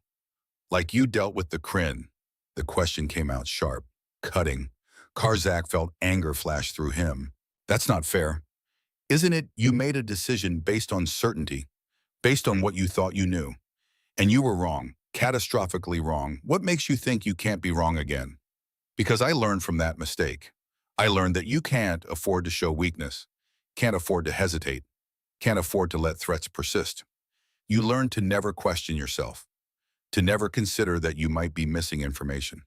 Like you dealt with the Kryn. The question came out sharp, cutting. Karzak felt anger flash through him. That's not fair. Isn't it you made a decision based on certainty, based on what you thought you knew? And you were wrong, catastrophically wrong. What makes you think you can't be wrong again? Because I learned from that mistake. I learned that you can't afford to show weakness, can't afford to hesitate, can't afford to let threats persist. You learn to never question yourself, to never consider that you might be missing information,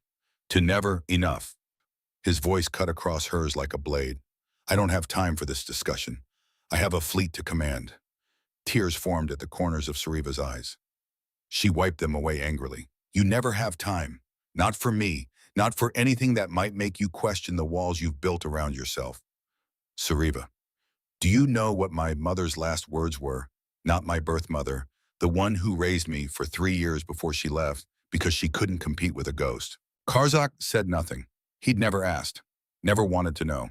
to never enough. His voice cut across hers like a blade. I don't have time for this discussion. I have a fleet to command. Tears formed at the corners of Sariva's eyes. She wiped them away angrily. You never have time. Not for me, not for anything that might make you question the walls you've built around yourself. Sariva, do you know what my mother's last words were? Not my birth mother, the one who raised me for 3 years before she left because she couldn't compete with a ghost. Karzak said nothing. He'd never asked, never wanted to know.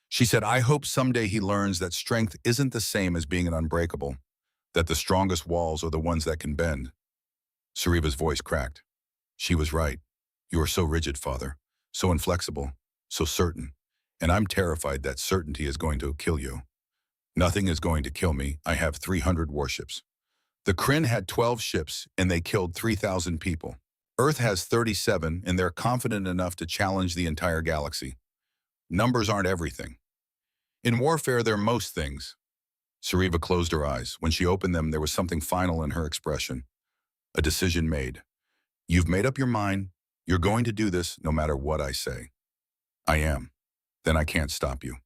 She said, I hope someday he learns that strength isn't the same as being an unbreakable, that the strongest walls are the ones that can bend. Sariva's voice cracked. She was right. You are so rigid, Father, so inflexible, so certain, and I'm terrified that certainty is going to kill you. Nothing is going to kill me. I have 300 warships. The Kryn had 12 ships, and they killed 3,000 people. Earth has 37, and they're confident enough to challenge the entire galaxy. Numbers aren't everything. In warfare, they're most things. Sariva closed her eyes. When she opened them, there was something final in her expression. A decision made. You've made up your mind. You're going to do this no matter what I say. I am. Then I can't stop you.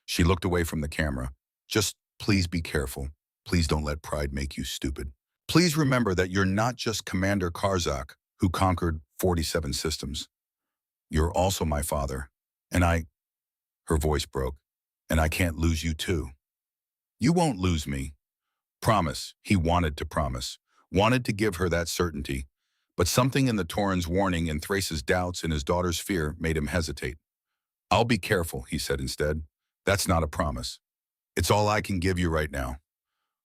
She looked away from the camera. Just please be careful. Please don't let pride make you stupid. Please remember that you're not just Commander Karzak, who conquered 47 systems. You're also my father. And her voice broke, and I can't lose you too. You won't lose me. Promise. He wanted to promise, wanted to give her that certainty. But something in the Tauren's warning and Thrace's doubts and his daughter's fear made him hesitate. I'll be careful, he said instead. That's not a promise. It's all I can give you right now.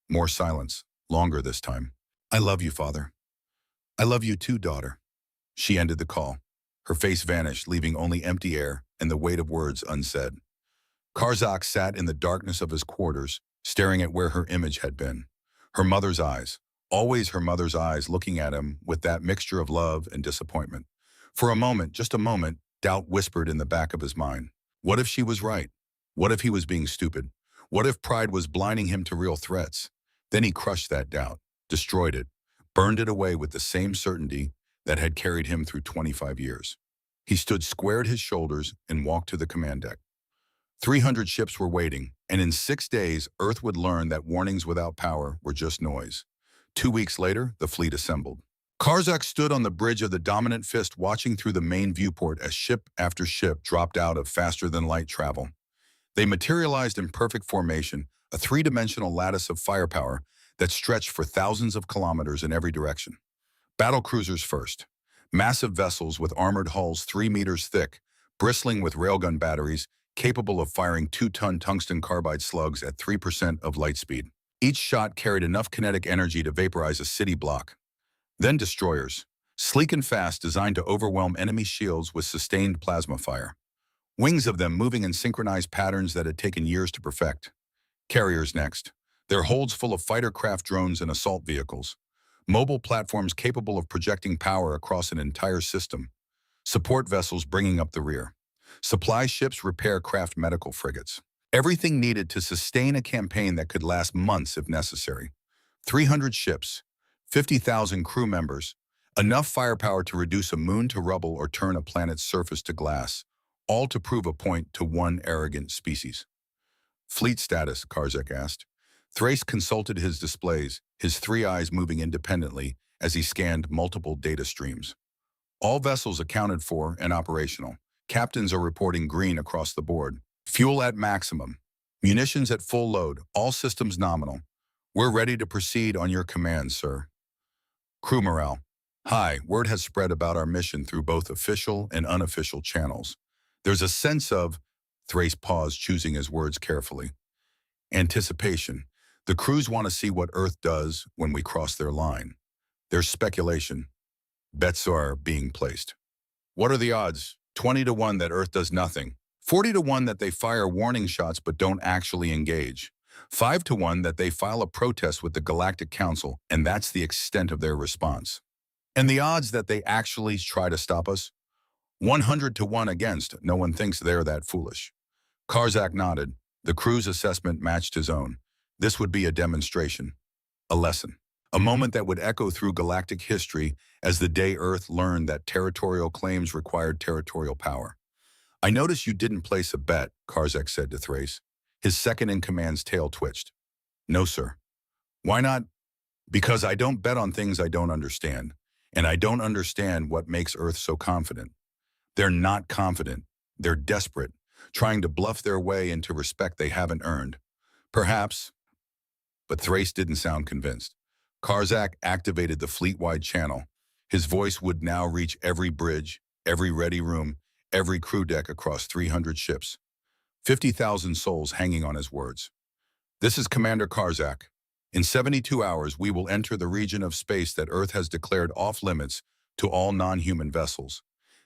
More silence, longer this time. I love you, Father. I love you too, daughter. She ended the call. Her face vanished, leaving only empty air and the weight of words unsaid. Karzak sat in the darkness of his quarters, staring at where her image had been. Her mother's eyes, always her mother's eyes, looking at him with that mixture of love and disappointment. For a moment, just a moment, doubt whispered in the back of his mind. What if she was right? What if he was being stupid? What if pride was blinding him to real threats? Then he crushed that doubt, destroyed it, burned it away with the same certainty that had carried him through 25 years. He stood, squared his shoulders, and walked to the command deck. 300 ships were waiting, and in 6 days, Earth would learn that warnings without power were just noise. 2 weeks later, the fleet assembled. Karzak stood on the bridge of the Dominant Fist, watching through the main viewport as ship after ship dropped out of faster-than-light travel. They materialized in perfect formation, a three-dimensional lattice of firepower that stretched for thousands of kilometers in every direction. Battle cruisers first. Massive vessels with armored hulls 3 meters thick, bristling with railgun batteries, capable of firing 2-ton tungsten carbide slugs at 3% of light speed. Each shot carried enough kinetic energy to vaporize a city block. Then destroyers, sleek and fast, designed to overwhelm enemy shields with sustained plasma fire. Wings of them moving in synchronized patterns that had taken years to perfect. Carriers next, their holds full of fighter craft drones and assault vehicles. Mobile platforms capable of projecting power across an entire system. Support vessels bringing up the rear. Supply ships, repair craft, medical frigates. Everything needed to sustain a campaign that could last months if necessary. 300 ships, 50,000 crew members, enough firepower to reduce a moon to rubble or turn a planet's surface to glass, all to prove a point to one arrogant species. Fleet status, Karzak asked. Thrace consulted his displays, his three eyes moving independently as he scanned multiple data streams. All vessels accounted for and operational. Captains are reporting green across the board. Fuel at maximum. Munitions at full load. All systems nominal. We're ready to proceed on your command, sir. Crew morale. High. Word has spread about our mission through both official and unofficial channels. There's a sense of, Thrace paused, choosing his words carefully, anticipation. The crews want to see what Earth does when we cross their line. There's speculation. Bets are being placed. What are the odds? 20 to 1 that Earth does nothing. 40 to 1 that they fire warning shots but don't actually engage. 5 to 1 that they file a protest with the Galactic Council, and that's the extent of their response. And the odds that they actually try to stop us? 100 to 1 against. No one thinks they're that foolish. Karzak nodded. The crew's assessment matched his own. This would be a demonstration, a lesson, a moment that would echo through galactic history as the day Earth learned that territorial claims required territorial power. I notice you didn't place a bet, Karzak said to Thrace. His second-in-command's tail twitched. No, sir. Why not? Because I don't bet on things I don't understand, and I don't understand what makes Earth so confident. They're not confident. They're desperate, trying to bluff their way into respect they haven't earned. Perhaps, but Thrace didn't sound convinced. Karzak activated the fleet-wide channel. His voice would now reach every bridge, every ready room, every crew deck across 300 ships. 50,000 souls hanging on his words. This is Commander Karzak. In 72 hours, we will enter the region of space that Earth has declared off-limits to all non-human vessels.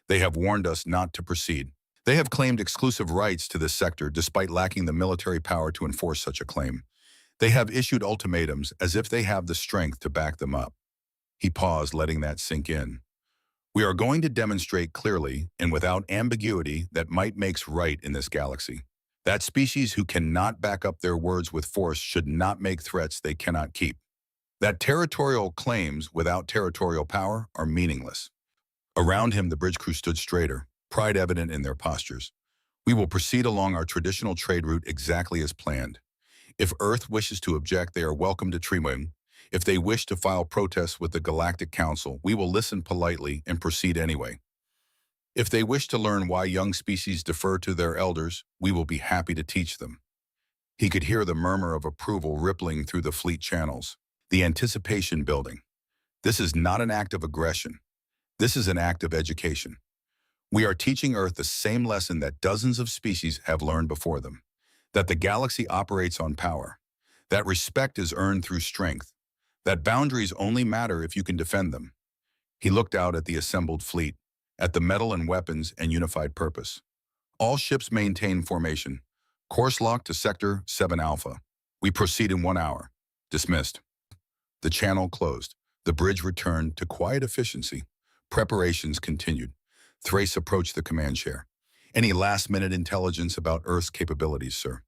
They have warned us not to proceed. They have claimed exclusive rights to this sector despite lacking the military power to enforce such a claim. They have issued ultimatums as if they have the strength to back them up. He paused, letting that sink in. We are going to demonstrate clearly and without ambiguity that might makes right in this galaxy. That species who cannot back up their words with force should not make threats they cannot keep. That territorial claims without territorial power are meaningless. Around him, the bridge crew stood straighter, pride evident in their postures. We will proceed along our traditional trade route exactly as planned. If Earth wishes to object, they are welcome to Trimwing. If they wish to file protests with the Galactic Council, we will listen politely and proceed anyway. If they wish to learn why young species defer to their elders, we will be happy to teach them. He could hear the murmur of approval rippling through the fleet channels, the anticipation building. This is not an act of aggression. This is an act of education. We are teaching Earth the same lesson that dozens of species have learned before them. That the galaxy operates on power, that respect is earned through strength, that boundaries only matter if you can defend them. He looked out at the assembled fleet, at the metal and weapons and unified purpose. All ships maintain formation. Course locked to Sector 7 Alpha. We proceed in 1 hour. Dismissed. The channel closed. The bridge returned to quiet efficiency. Preparations continued. Thrace approached the command chair. Any last-minute intelligence about Earth's capabilities, sir?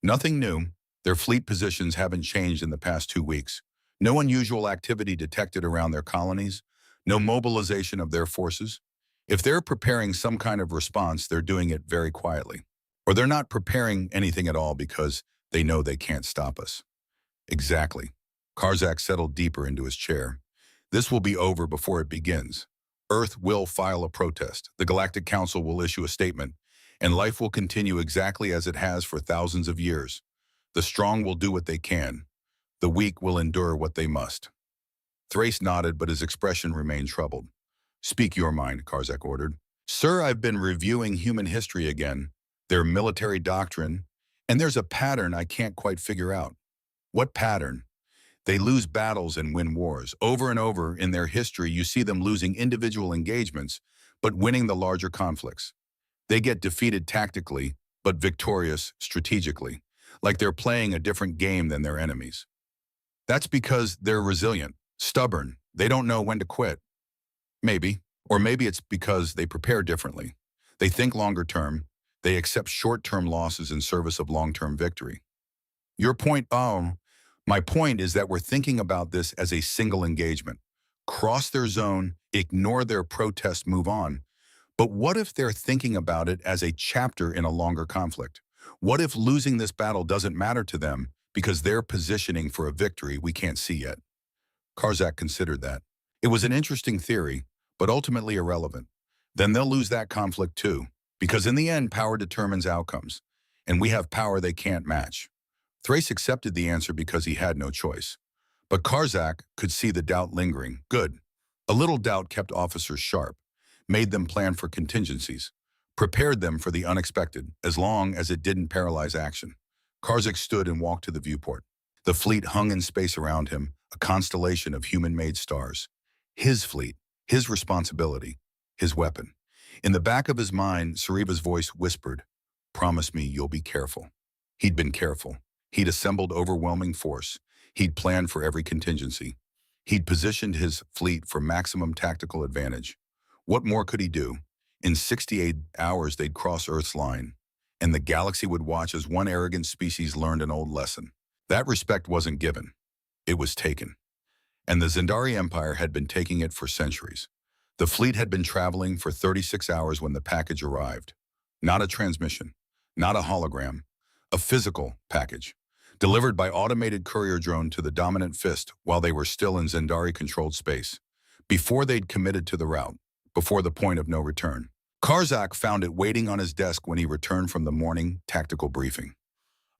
Nothing new. Their fleet positions haven't changed in the past 2 weeks. No unusual activity detected around their colonies. No mobilization of their forces. If they're preparing some kind of response, they're doing it very quietly. Or they're not preparing anything at all because they know they can't stop us. Exactly. Karzak settled deeper into his chair. This will be over before it begins. Earth will file a protest, the Galactic Council will issue a statement, and life will continue exactly as it has for thousands of years. The strong will do what they can. The weak will endure what they must. Thrace nodded, but his expression remained troubled. Speak your mind, Karzak ordered. Sir, I've been reviewing human history again, their military doctrine, and there's a pattern I can't quite figure out. What pattern? They lose battles and win wars. Over and over in their history, you see them losing individual engagements, but winning the larger conflicts. They get defeated tactically, but victorious strategically, like they're playing a different game than their enemies. That's because they're resilient, stubborn. They don't know when to quit. Maybe. Or maybe it's because they prepare differently. They think longer term. They accept short-term losses in service of long-term victory. Your point, my point is that we're thinking about this as a single engagement. Cross their zone, ignore their protest, move on. But what if they're thinking about it as a chapter in a longer conflict? What if losing this battle doesn't matter to them because they're positioning for a victory we can't see yet. Karzak considered that. It was an interesting theory, but ultimately irrelevant. Then they'll lose that conflict too, because in the end, power determines outcomes, and we have power they can't match. Thrace accepted the answer because he had no choice. But Karzak could see the doubt lingering. Good. A little doubt kept officers sharp, made them plan for contingencies, prepared them for the unexpected, as long as it didn't paralyze action. Karzak stood and walked to the viewport. The fleet hung in space around him, a constellation of human-made stars. His fleet, his responsibility, his weapon. In the back of his mind, Sariva's voice whispered, "Promise me you'll be careful." He'd been careful. He'd assembled overwhelming force. He'd planned for every contingency. He'd positioned his fleet for maximum tactical advantage. What more could he do? In 68 hours, they'd cross Earth's line, and the galaxy would watch as one arrogant species learned an old lesson. That respect wasn't given. It was taken. And the Zendari Empire had been taking it for centuries. The fleet had been traveling for 36 hours when the package arrived. Not a transmission, not a hologram, a physical package, delivered by automated courier drone to the dominant fist while they were still in Zendari-controlled space, before they'd committed to the route, before the point of no return. Karzak found it waiting on his desk when he returned from the morning tactical briefing.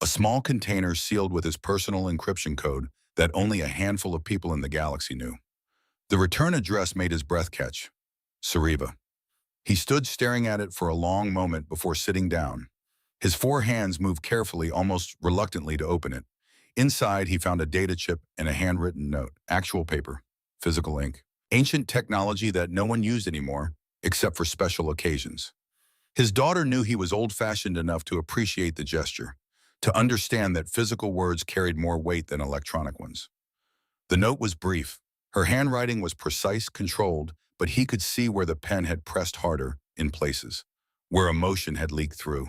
A small container sealed with his personal encryption code that only a handful of people in the galaxy knew. The return address made his breath catch. Sariva. He stood staring at it for a long moment before sitting down. His 4 hands moved carefully, almost reluctantly, to open it. Inside, he found a data chip and a handwritten note. Actual paper. Physical ink. Ancient technology that no one used anymore, except for special occasions. His daughter knew he was old-fashioned enough to appreciate the gesture, to understand that physical words carried more weight than electronic ones. The note was brief. Her handwriting was precise, controlled, but he could see where the pen had pressed harder in places, where emotion had leaked through.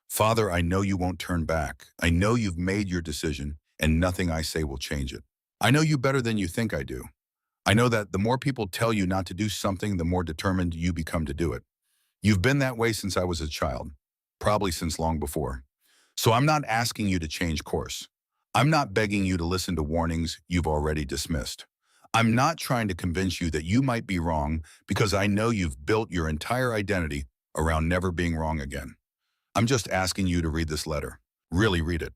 "Father, I know you won't turn back. I know you've made your decision, and nothing I say will change it. I know you better than you think I do. I know that the more people tell you not to do something, the more determined you become to do it. You've been that way since I was a child, probably since long before. So I'm not asking you to change course. I'm not begging you to listen to warnings you've already dismissed. I'm not trying to convince you that you might be wrong, because I know you've built your entire identity around never being wrong again. I'm just asking you to read this letter. Really read it.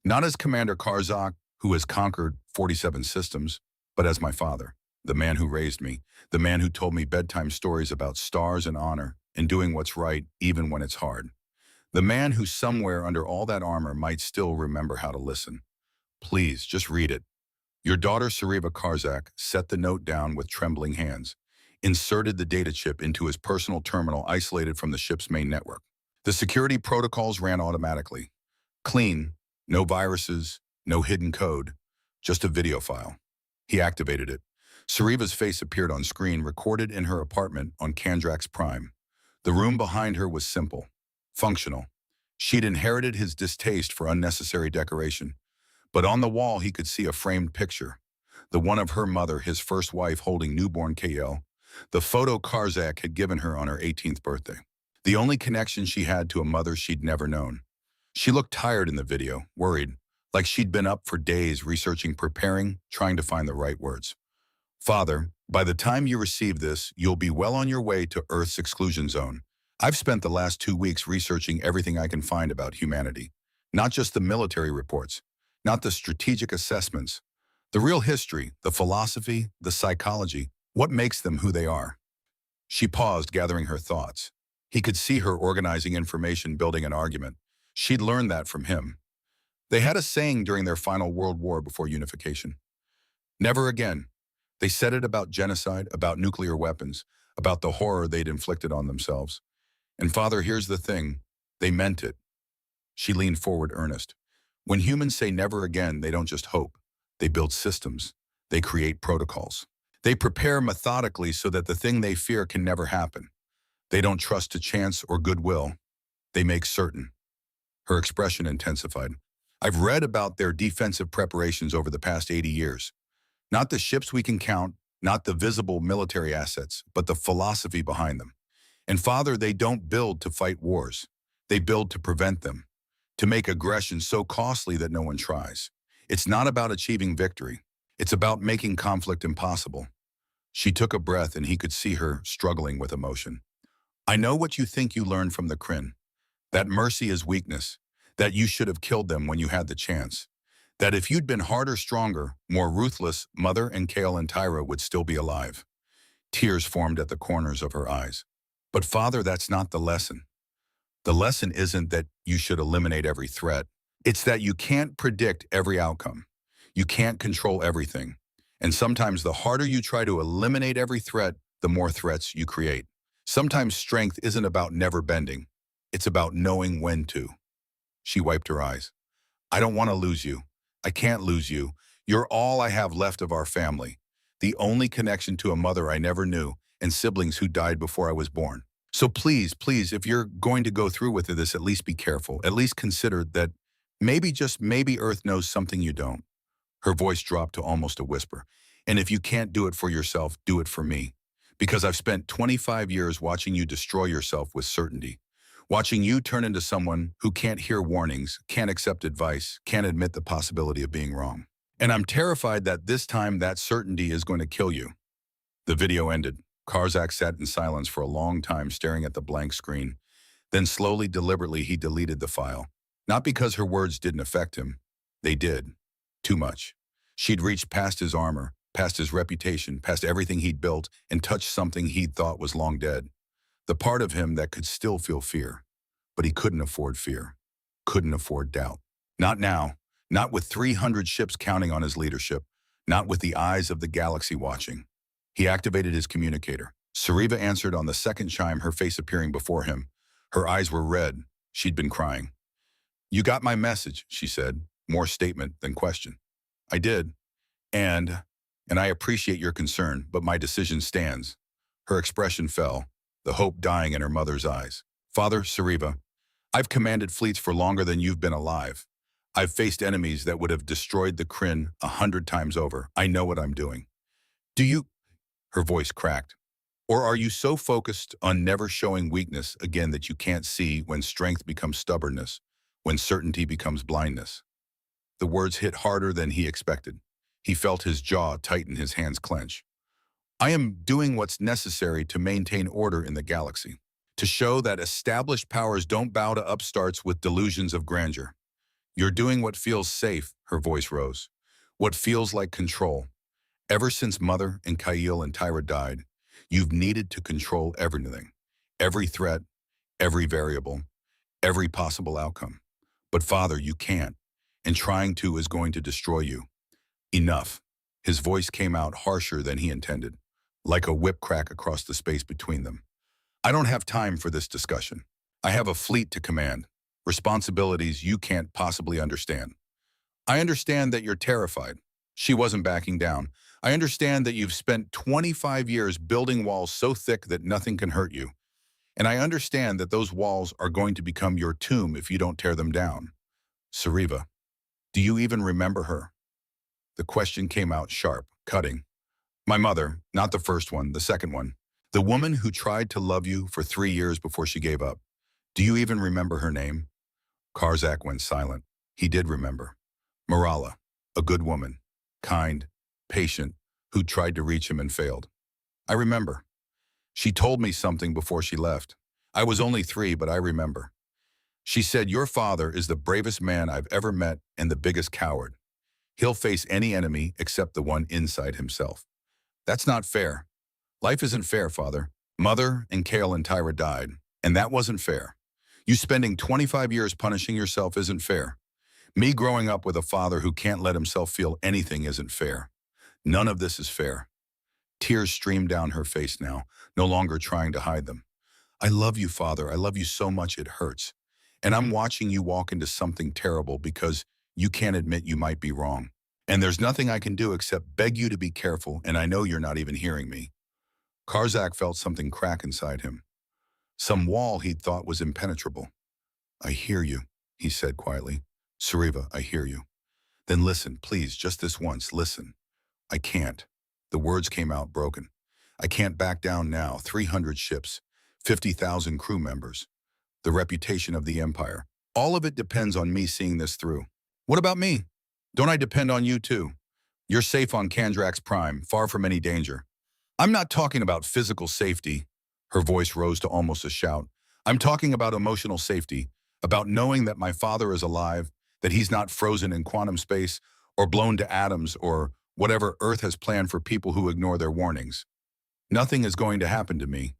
Not as Commander Karzak, who has conquered 47 systems, but as my father, the man who raised me, the man who told me bedtime stories about stars and honor and doing what's right even when it's hard. The man who somewhere under all that armor might still remember how to listen. Please, just read it." Your daughter, Sariva Karzak, set the note down with trembling hands, inserted the data chip into his personal terminal isolated from the ship's main network. The security protocols ran automatically. Clean, no viruses, no hidden code, just a video file. He activated it. Sariva's face appeared on screen, recorded in her apartment on Kandrax Prime. The room behind her was simple, functional. She'd inherited his distaste for unnecessary decoration. But on the wall, he could see a framed picture, the one of her mother, his first wife, holding newborn KL, the photo Karzak had given her on her 18th birthday. The only connection she had to a mother she'd never known. She looked tired in the video, worried, like she'd been up for days researching, preparing, trying to find the right words. "Father, by the time you receive this, you'll be well on your way to Earth's exclusion zone. I've spent the last 2 weeks researching everything I can find about humanity, not just the military reports, not the strategic assessments, the real history, the philosophy, the psychology, what makes them who they are." She paused, gathering her thoughts. He could see her organizing information, building an argument. She'd learned that from him. They had a saying during their final World War before unification. Never again. They said it about genocide, about nuclear weapons, about the horror they'd inflicted on themselves. And Father, here's the thing. They meant it. She leaned forward, earnest. When humans say never again, they don't just hope. They build systems. They create protocols. They prepare methodically so that the thing they fear can never happen. They don't trust to chance or goodwill. They make certain. Her expression intensified. I've read about their defensive preparations over the past 80 years. Not the ships we can count, not the visible military assets, but the philosophy behind them. And Father, they don't build to fight wars. They build to prevent them, to make aggression so costly that no one tries. It's not about achieving victory. It's about making conflict impossible. She took a breath and he could see her struggling with emotion. I know what you think you learned from the Kryn. That mercy is weakness. That you should have killed them when you had the chance. That if you'd been harder, stronger, more ruthless, Mother and Kale and Tyra would still be alive. Tears formed at the corners of her eyes. But Father, that's not the lesson. The lesson isn't that you should eliminate every threat. It's that you can't predict every outcome. You can't control everything. And sometimes the harder you try to eliminate every threat, the more threats you create. Sometimes strength isn't about never bending. It's about knowing when to. She wiped her eyes. I don't want to lose you. I can't lose you. You're all I have left of our family. The only connection to a mother I never knew and siblings who died before I was born. So please, please, if you're going to go through with this, at least be careful. At least consider that maybe, just maybe, Earth knows something you don't. Her voice dropped to almost a whisper. And if you can't do it for yourself, do it for me. Because I've spent 25 years watching you destroy yourself with certainty. Watching you turn into someone who can't hear warnings, can't accept advice, can't admit the possibility of being wrong. And I'm terrified that this time that certainty is going to kill you. The video ended. Karzak sat in silence for a long time staring at the blank screen. Then slowly, deliberately, he deleted the file. Not because her words didn't affect him. They did. Too much. She'd reached past his armor, past his reputation, past everything he'd built, and touched something he'd thought was long dead. The part of him that could still feel fear. But he couldn't afford fear. Couldn't afford doubt. Not now. Not with 300 ships counting on his leadership. Not with the eyes of the galaxy watching. He activated his communicator. Sariva answered on the second chime, her face appearing before him. Her eyes were red. She'd been crying. You got my message, she said, more statement than question. I did. And I appreciate your concern, but my decision stands. Her expression fell, the hope dying in her mother's eyes. Father, Sariva, I've commanded fleets for longer than you've been alive. I've faced enemies that would have destroyed the Kryn 100 times over. I know what I'm doing. Do you... Her voice cracked. Or are you so focused on never showing weakness again that you can't see when strength becomes stubbornness, when certainty becomes blindness? The words hit harder than he expected. He felt his jaw tighten, his hands clench. I am doing what's necessary to maintain order in the galaxy, to show that established powers don't bow to upstarts with delusions of grandeur. You're doing what feels safe, her voice rose. What feels like control. Ever since Mother and Kyle and Tyra died, you've needed to control everything. Every threat, every variable, every possible outcome. But Father, you can't, and trying to is going to destroy you. Enough. His voice came out harsher than he intended, like a whip crack across the space between them. I don't have time for this discussion. I have a fleet to command, responsibilities you can't possibly understand. I understand that you're terrified. She wasn't backing down. I understand that you've spent 25 years building walls so thick that nothing can hurt you. And I understand that those walls are going to become your tomb if you don't tear them down. Sariva, do you even remember her? The question came out sharp, cutting. My mother, not the first one, the second one. The woman who tried to love you for 3 years before she gave up. Do you even remember her name? Karzak went silent. He did remember. Marala, a good woman, kind, patient, who tried to reach him and failed. I remember. She told me something before she left. I was only 3, but I remember. She said, your father is the bravest man I've ever met and the biggest coward. He'll face any enemy except the one inside himself. That's not fair. Life isn't fair, Father. Mother and Kale and Tyra died, and that wasn't fair. You spending 25 years punishing yourself isn't fair. Me growing up with a father who can't let himself feel anything isn't fair. None of this is fair. Tears streamed down her face now, no longer trying to hide them. I love you, Father. I love you so much it hurts. And I'm watching you walk into something terrible because you can't admit you might be wrong. And there's nothing I can do except beg you to be careful, and I know you're not even hearing me. Karzak felt something crack inside him. Some wall he'd thought was impenetrable. I hear you, he said quietly. Sariva, I hear you. Then listen, please, just this once, listen. I can't. The words came out broken. I can't back down now. 300 ships, 50,000 crew members. The reputation of the Empire. All of it depends on me seeing this through. What about me? Don't I depend on you too? You're safe on Kandrax Prime, far from any danger. I'm not talking about physical safety. Her voice rose to almost a shout. I'm talking about emotional safety, about knowing that my father is alive, that he's not frozen in quantum space or blown to atoms or whatever Earth has planned for people who ignore their warnings. Nothing is going to happen to me.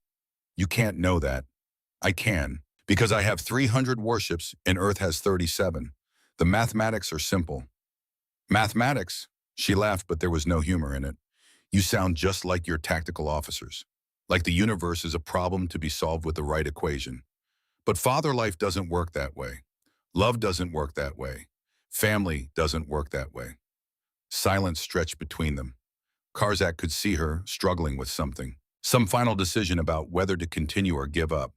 You can't know that. I can, because I have 300 warships and Earth has 37. The mathematics are simple. Mathematics? She laughed, but there was no humor in it. You sound just like your tactical officers. Like the universe is a problem to be solved with the right equation. But father life doesn't work that way. Love doesn't work that way. Family doesn't work that way. Silence stretched between them. Karzak could see her struggling with something. Some final decision about whether to continue or give up.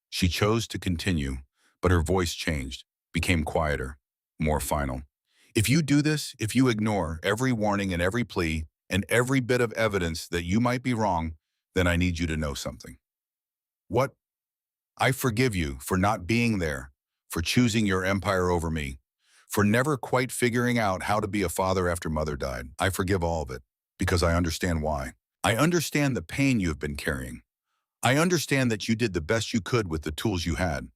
She chose to continue, but her voice changed, became quieter, more final. If you do this, if you ignore every warning and every plea and every bit of evidence that you might be wrong, then I need you to know something. What? I forgive you for not being there, for choosing your empire over me, for never quite figuring out how to be a father after mother died. I forgive all of it, because I understand why. I understand the pain you have been carrying. I understand that you did the best you could with the tools you had.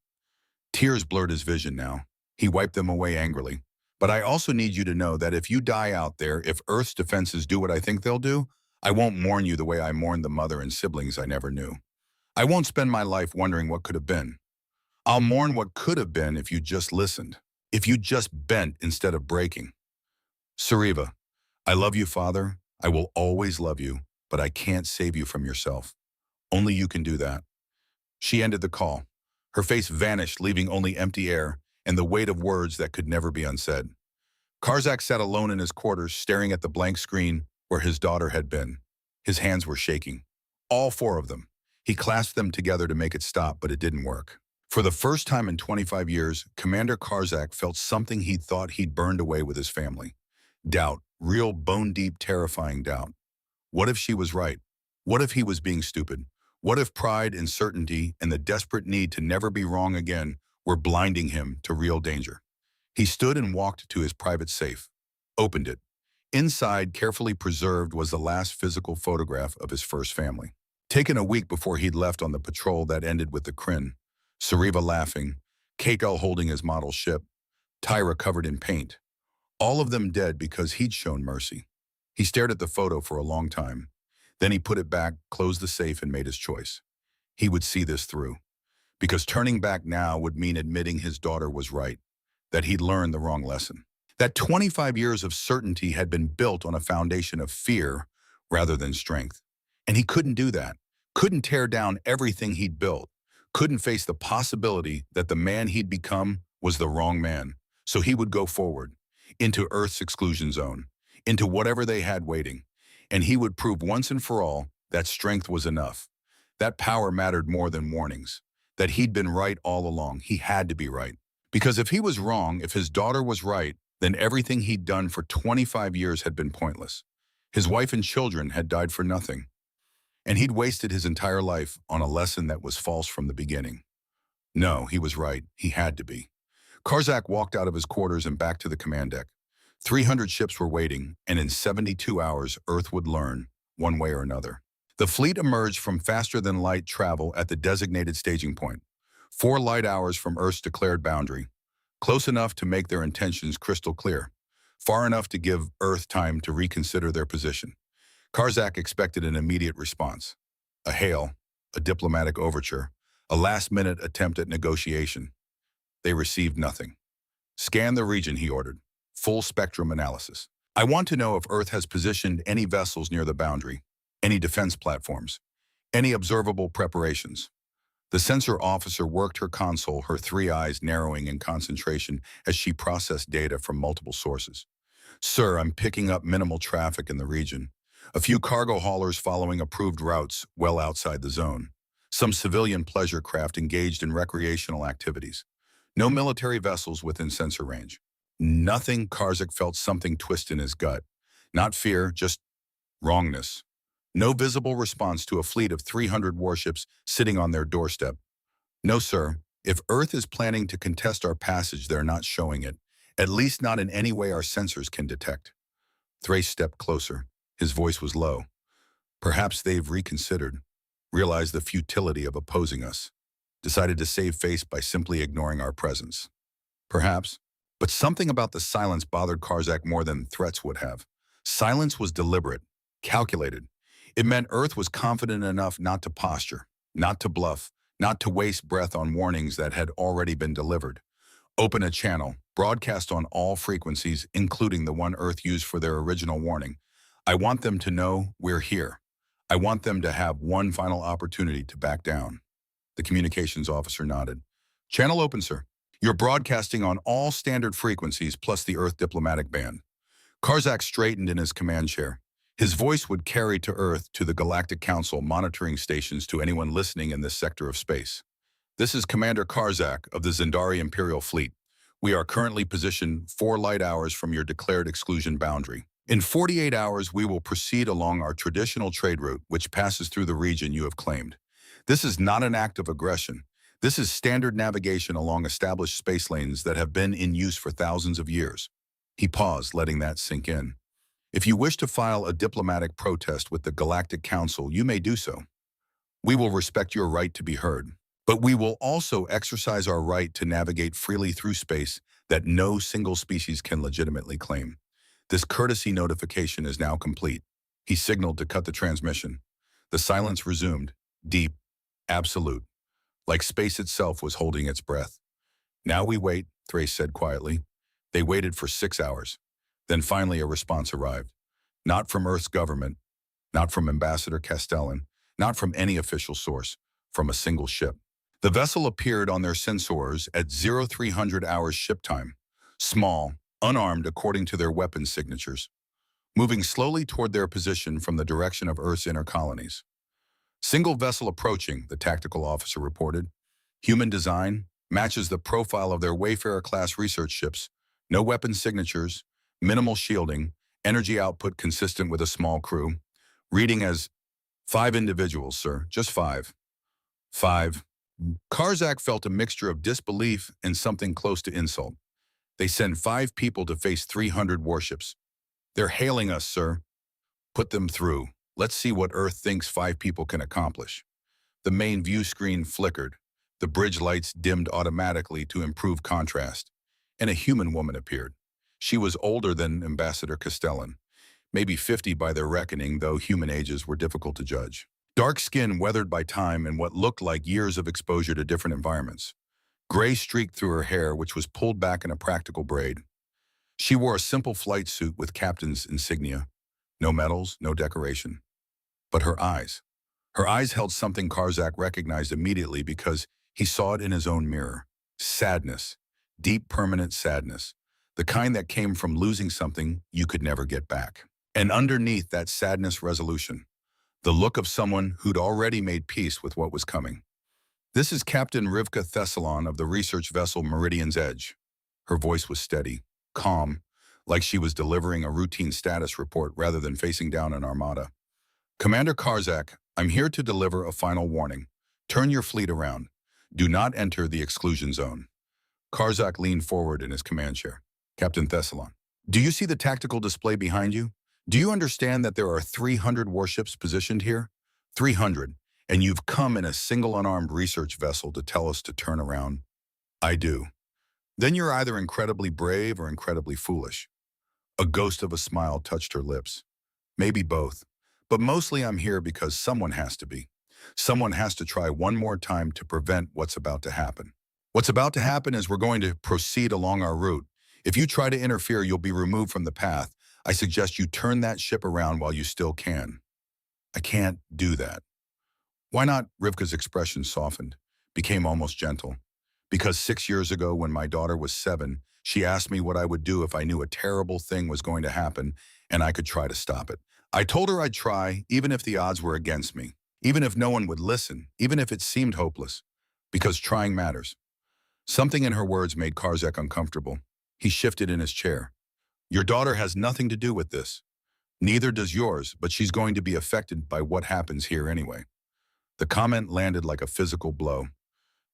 Tears blurred his vision now. He wiped them away angrily. But I also need you to know that if you die out there, if Earth's defenses do what I think they'll do, I won't mourn you the way I mourned the mother and siblings I never knew. I won't spend my life wondering what could have been. I'll mourn what could have been if you just listened, if you just bent instead of breaking. Sariva, I love you, Father. I will always love you, but I can't save you from yourself. Only you can do that. She ended the call. Her face vanished, leaving only empty air and the weight of words that could never be unsaid. Karzak sat alone in his quarters, staring at the blank screen where his daughter had been. His hands were shaking. All four of them. He clasped them together to make it stop, but it didn't work. For the first time in 25 years, Commander Karzak felt something he thought he'd burned away with his family. Doubt, real bone-deep, terrifying doubt. What if she was right? What if he was being stupid? What if pride, uncertainty, and the desperate need to never be wrong again were blinding him to real danger? He stood and walked to his private safe, opened it. Inside, carefully preserved, was the last physical photograph of his first family. Taken a week before he'd left on the patrol that ended with the Kryn. Sariva laughing, Kekel holding his model ship, Tyra covered in paint. All of them dead because he'd shown mercy. He stared at the photo for a long time. Then he put it back, closed the safe, and made his choice. He would see this through. Because turning back now would mean admitting his daughter was right, that he'd learned the wrong lesson. That 25 years of certainty had been built on a foundation of fear rather than strength. And he couldn't do that, couldn't tear down everything he'd built, couldn't face the possibility that the man he'd become was the wrong man. So he would go forward, into Earth's exclusion zone, into whatever they had waiting. And he would prove once and for all that strength was enough, that power mattered more than warnings, that he'd been right all along. He had to be right. Because if he was wrong, if his daughter was right, then everything he'd done for 25 years had been pointless. His wife and children had died for nothing. And he'd wasted his entire life on a lesson that was false from the beginning. No, he was right. He had to be. Karzak walked out of his quarters and back to the command deck. 300 ships were waiting, and in 72 hours, Earth would learn, one way or another. The fleet emerged from faster-than-light travel at the designated staging point, 4 light hours from Earth's declared boundary, close enough to make their intentions crystal clear, far enough to give Earth time to reconsider their position. Karzak expected an immediate response, a hail, a diplomatic overture, a last-minute attempt at negotiation. They received nothing. Scan the region, he ordered. Full spectrum analysis. I want to know if Earth has positioned any vessels near the boundary, any defense platforms, any observable preparations. The sensor officer worked her console, her 3 eyes narrowing in concentration as she processed data from multiple sources. Sir, I'm picking up minimal traffic in the region. A few cargo haulers following approved routes well outside the zone. Some civilian pleasure craft engaged in recreational activities. No military vessels within sensor range. Nothing. Karzak felt something twist in his gut. Not fear, just wrongness. No visible response to a fleet of 300 warships sitting on their doorstep. No, sir. If Earth is planning to contest our passage, they're not showing it, at least not in any way our sensors can detect. Thrace stepped closer. His voice was low. Perhaps they've reconsidered, realized the futility of opposing us, decided to save face by simply ignoring our presence. Perhaps. But something about the silence bothered Karzak more than threats would have. Silence was deliberate, calculated. It meant Earth was confident enough not to posture, not to bluff, not to waste breath on warnings that had already been delivered. Open a channel, broadcast on all frequencies, including the one Earth used for their original warning. I want them to know we're here. I want them to have one final opportunity to back down. The communications officer nodded. Channel open, sir. You're broadcasting on all standard frequencies plus the Earth diplomatic band. Karzak straightened in his command chair. His voice would carry to Earth, to the Galactic Council monitoring stations, to anyone listening in this sector of space. This is Commander Karzak of the Zendari Imperial Fleet. We are currently positioned 4 light hours from your declared exclusion boundary. In 48 hours, we will proceed along our traditional trade route, which passes through the region you have claimed. This is not an act of aggression. This is standard navigation along established space lanes that have been in use for thousands of years. He paused, letting that sink in. If you wish to file a diplomatic protest with the Galactic Council, you may do so. We will respect your right to be heard. But we will also exercise our right to navigate freely through space that no single species can legitimately claim. This courtesy notification is now complete. He signaled to cut the transmission. The silence resumed, deep, absolute, like space itself was holding its breath. Now we wait, Thrace said quietly. They waited for 6 hours. Then finally a response arrived. Not from Earth's government, not from Ambassador Castellan, not from any official source, from a single ship. The vessel appeared on their sensors at 0300 hours ship time, small, unarmed according to their weapon signatures, moving slowly toward their position from the direction of Earth's inner colonies. Single vessel approaching, the tactical officer reported. Human design, matches the profile of their Wayfarer-class research ships, no weapon signatures, minimal shielding, energy output consistent with a small crew. Reading as 5 individuals, sir, just 5. 5. Karzak felt a mixture of disbelief and something close to insult. They send 5 people to face 300 warships. They're hailing us, sir. Put them through. Let's see what Earth thinks 5 people can accomplish. The main view screen flickered. The bridge lights dimmed automatically to improve contrast. And a human woman appeared. She was older than Ambassador Castellan, maybe 50 by their reckoning, though human ages were difficult to judge. Dark skin weathered by time and what looked like years of exposure to different environments. Gray streaked through her hair, which was pulled back in a practical braid. She wore a simple flight suit with captain's insignia. No medals, no decoration. But her eyes held something Karzak recognized immediately because he saw it in his own mirror. Sadness. Deep, permanent sadness. The kind that came from losing something you could never get back. And underneath that sadness, resolution. The look of someone who'd already made peace with what was coming. This is Captain Rivka Thessalon of the research vessel Meridian's Edge. Her voice was steady, calm, like she was delivering a routine status report rather than facing down an armada. Commander Karzak, I'm here to deliver a final warning. Turn your fleet around. Do not enter the exclusion zone. Karzak leaned forward in his command chair. Captain Thessalon, do you see the tactical display behind you? Do you understand that there are 300 warships positioned here? 300, and you've come in a single unarmed research vessel to tell us to turn around? I do. Then you're either incredibly brave or incredibly foolish. A ghost of a smile touched her lips. Maybe both. But mostly I'm here because someone has to be. Someone has to try one more time to prevent what's about to happen. What's about to happen is we're going to proceed along our route. If you try to interfere, you'll be removed from the path. I suggest you turn that ship around while you still can. I can't do that. Why not? Rivka's expression softened, became almost gentle. Because 6 years ago, when my daughter was 7, she asked me what I would do if I knew a terrible thing was going to happen and I could try to stop it. I told her I'd try, even if the odds were against me, even if no one would listen, even if it seemed hopeless, because trying matters. Something in her words made Karzak uncomfortable. He shifted in his chair. Your daughter has nothing to do with this. Neither does yours, but she's going to be affected by what happens here anyway. The comment landed like a physical blow.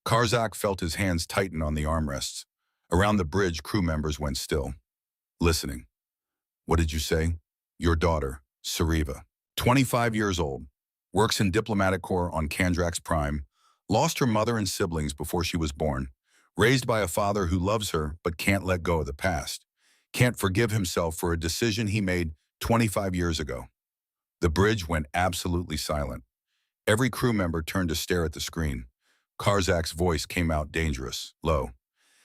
Karzak felt his hands tighten on the armrests. Around the bridge, crew members went still, listening. What did you say? Your daughter, Sariva, 25 years old, works in diplomatic corps on Kandrax Prime, lost her mother and siblings before she was born, raised by a father who loves her but can't let go of the past, can't forgive himself for a decision he made 25 years ago. The bridge went absolutely silent. Every crew member turned to stare at the screen. Karzak's voice came out dangerous, low.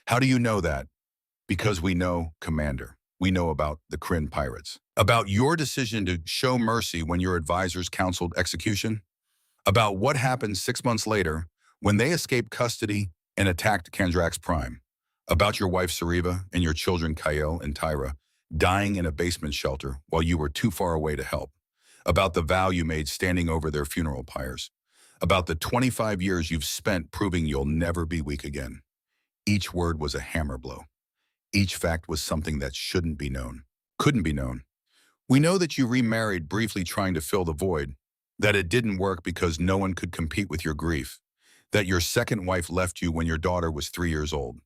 How do you know that? Because we know, Commander. We know about the Kryn pirates. About your decision to show mercy when your advisors counseled execution. About what happened 6 months later when they escaped custody and attacked Kandrax Prime. About your wife Sariva and your children Kael and Tyra dying in a basement shelter while you were too far away to help. About the vow you made standing over their funeral pyres. About the 25 years you've spent proving you'll never be weak again. Each word was a hammer blow. Each fact was something that shouldn't be known, couldn't be known. We know that you remarried briefly trying to fill the void, that it didn't work because no one could compete with your grief, that your second wife left you when your daughter was 3 years old,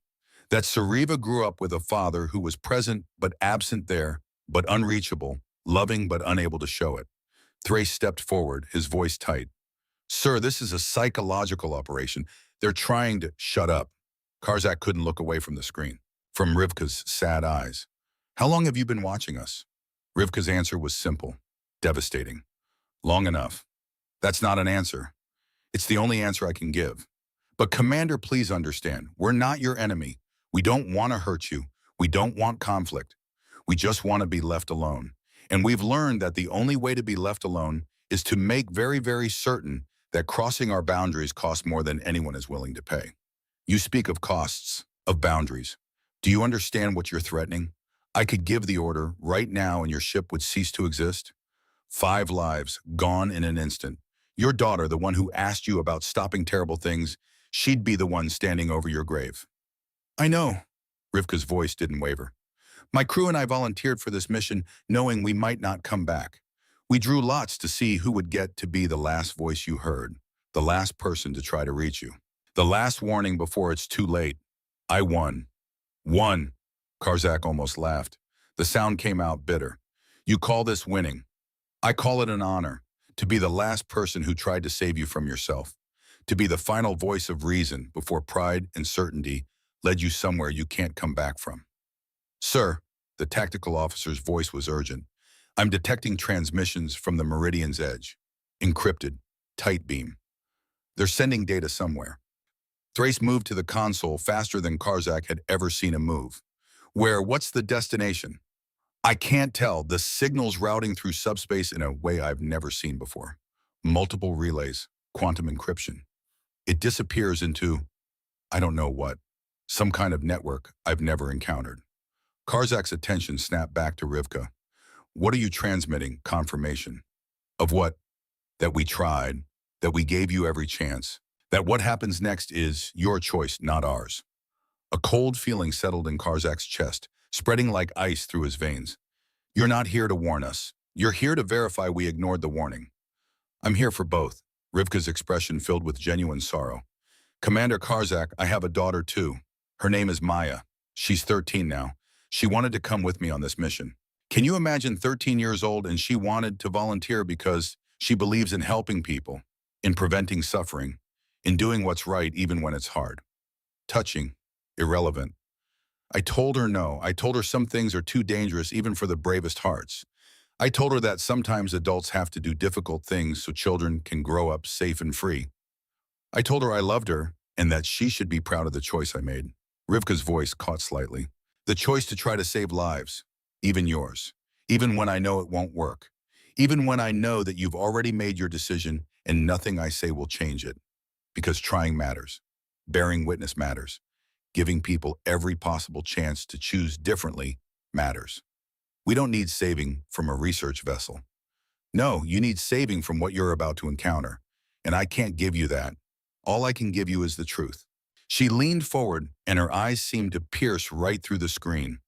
that Sariva grew up with a father who was present but absent there, but unreachable, loving but unable to show it. Thrace stepped forward, his voice tight. Sir, this is a psychological operation. They're trying to shut up. Karzak couldn't look away from the screen, from Rivka's sad eyes. How long have you been watching us? Rivka's answer was simple, devastating. Long enough. That's not an answer. It's the only answer I can give. But Commander, please understand, we're not your enemy. We don't want to hurt you. We don't want conflict. We just want to be left alone. And we've learned that the only way to be left alone is to make very, very certain that crossing our boundaries costs more than anyone is willing to pay. You speak of costs, of boundaries. Do you understand what you're threatening? I could give the order right now and your ship would cease to exist. 5 lives, gone in an instant. Your daughter, the one who asked you about stopping terrible things, she'd be the one standing over your grave. I know. Rivka's voice didn't waver. My crew and I volunteered for this mission knowing we might not come back. We drew lots to see who would get to be the last voice you heard, the last person to try to reach you. The last warning before it's too late. I won. Won. Karzak almost laughed. The sound came out bitter. You call this winning. I call it an honor, to be the last person who tried to save you from yourself, to be the final voice of reason before pride and certainty led you somewhere you can't come back from. Sir, the tactical officer's voice was urgent. I'm detecting transmissions from the Meridian's edge. Encrypted. Tight beam. They're sending data somewhere. Thrace moved to the console faster than Karzak had ever seen him move. What's the destination? I can't tell. The signal's routing through subspace in a way I've never seen before. Multiple relays, quantum encryption. It disappears into, I don't know what, some kind of network I've never encountered. Karzak's attention snapped back to Rivka. What are you transmitting? Confirmation. Of what? That we tried, that we gave you every chance, that what happens next is your choice, not ours. A cold feeling settled in Karzak's chest, spreading like ice through his veins. You're not here to warn us. You're here to verify we ignored the warning. I'm here for both. Rivka's expression filled with genuine sorrow. Commander Karzak, I have a daughter too. Her name is Maya. She's 13 now. She wanted to come with me on this mission. Can you imagine 13 years old and she wanted to volunteer because she believes in helping people, in preventing suffering, in doing what's right even when it's hard. Touching, irrelevant. I told her no. I told her some things are too dangerous even for the bravest hearts. I told her that sometimes adults have to do difficult things so children can grow up safe and free. I told her I loved her and that she should be proud of the choice I made. Rivka's voice caught slightly. The choice to try to save lives, even yours, even when I know it won't work, even when I know that you've already made your decision and nothing I say will change it. Because trying matters, bearing witness matters, giving people every possible chance to choose differently matters. We don't need saving from a research vessel. No, you need saving from what you're about to encounter, and I can't give you that. All I can give you is the truth. She leaned forward, and her eyes seemed to pierce right through the screen,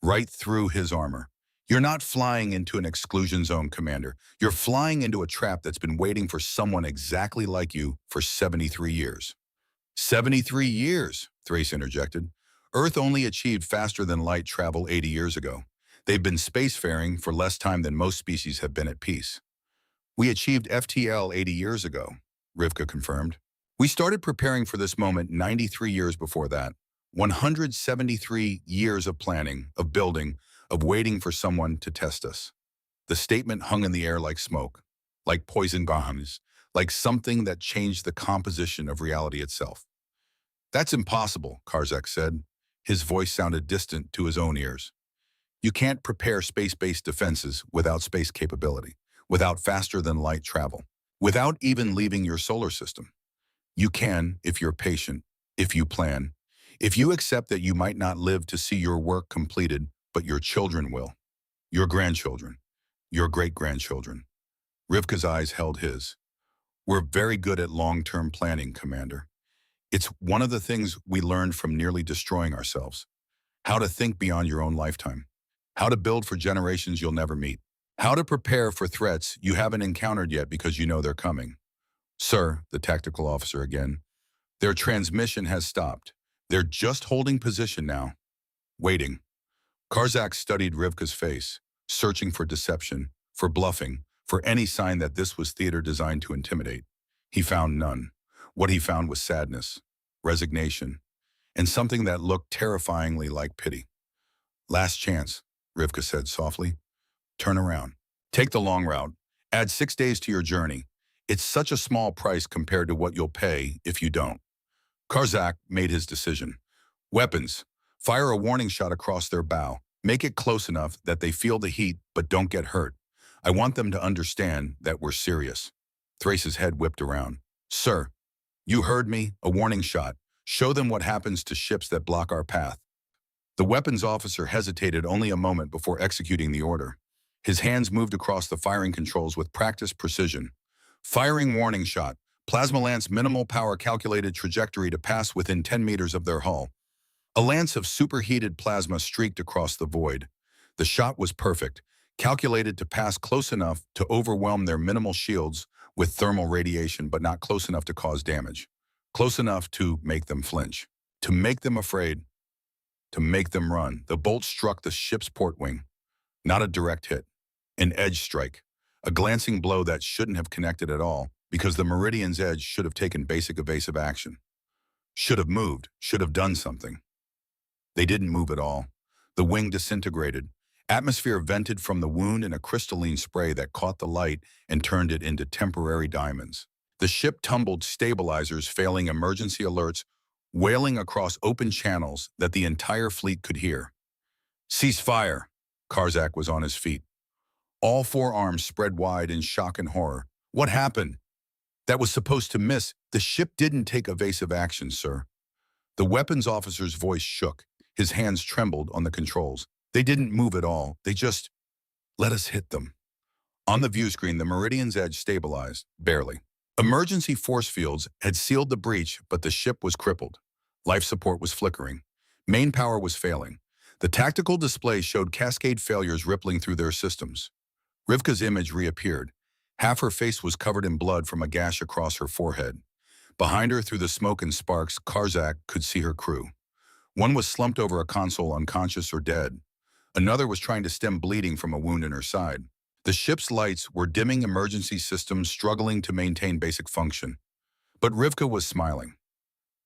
right through his armor. You're not flying into an exclusion zone, Commander. You're flying into a trap that's been waiting for someone exactly like you for 73 years. 73 years, Thrace interjected. Earth only achieved faster than light travel 80 years ago. They've been spacefaring for less time than most species have been at peace. We achieved FTL 80 years ago, Rivka confirmed. We started preparing for this moment 93 years before that. 173 years of planning, of building, of waiting for someone to test us. The statement hung in the air like smoke, like poison bombs, like something that changed the composition of reality itself. That's impossible, Karzak said. His voice sounded distant to his own ears. You can't prepare space-based defenses without space capability, without faster-than-light travel, without even leaving your solar system. You can if you're patient, if you plan, if you accept that you might not live to see your work completed, but your children will, your grandchildren, your great-grandchildren. Rivka's eyes held his. We're very good at long-term planning, Commander. It's one of the things we learned from nearly destroying ourselves. How to think beyond your own lifetime. How to build for generations you'll never meet. How to prepare for threats you haven't encountered yet because you know they're coming. Sir, the tactical officer again, their transmission has stopped. They're just holding position now. Waiting. Karzak studied Rivka's face, searching for deception, for bluffing, for any sign that this was theater designed to intimidate. He found none. What he found was sadness, resignation, and something that looked terrifyingly like pity. Last chance, Rivka said softly. Turn around. Take the long route. Add 6 days to your journey. It's such a small price compared to what you'll pay if you don't. Karzak made his decision. Weapons. Fire a warning shot across their bow. Make it close enough that they feel the heat but don't get hurt. I want them to understand that we're serious. Thrace's head whipped around. Sir, you heard me. A warning shot. Show them what happens to ships that block our path. The weapons officer hesitated only a moment before executing the order. His hands moved across the firing controls with practiced precision. Firing warning shot. Plasma lance minimal power calculated trajectory to pass within 10 meters of their hull. A lance of superheated plasma streaked across the void. The shot was perfect, calculated to pass close enough to overwhelm their minimal shields with thermal radiation, but not close enough to cause damage. Close enough to make them flinch, to make them afraid, to make them run. The bolt struck the ship's port wing. Not a direct hit. An edge strike. A glancing blow that shouldn't have connected at all, because the Meridian's edge should have taken basic evasive action. Should have moved, should have done something. They didn't move at all. The wing disintegrated. Atmosphere vented from the wound in a crystalline spray that caught the light and turned it into temporary diamonds. The ship tumbled, stabilizers failing, emergency alerts wailing across open channels that the entire fleet could hear. Cease fire. Karzak was on his feet. All four arms spread wide in shock and horror. What happened? That was supposed to miss. The ship didn't take evasive action, sir. The weapons officer's voice shook. His hands trembled on the controls. They didn't move at all. They just let us hit them. On the view screen, the Meridian's edge stabilized, barely. Emergency force fields had sealed the breach, but the ship was crippled. Life support was flickering. Main power was failing. The tactical display showed cascade failures rippling through their systems. Rivka's image reappeared. Half her face was covered in blood from a gash across her forehead. Behind her, through the smoke and sparks, Karzak could see her crew. One was slumped over a console, unconscious or dead. Another was trying to stem bleeding from a wound in her side. The ship's lights were dimming, emergency systems struggling to maintain basic function. But Rivka was smiling.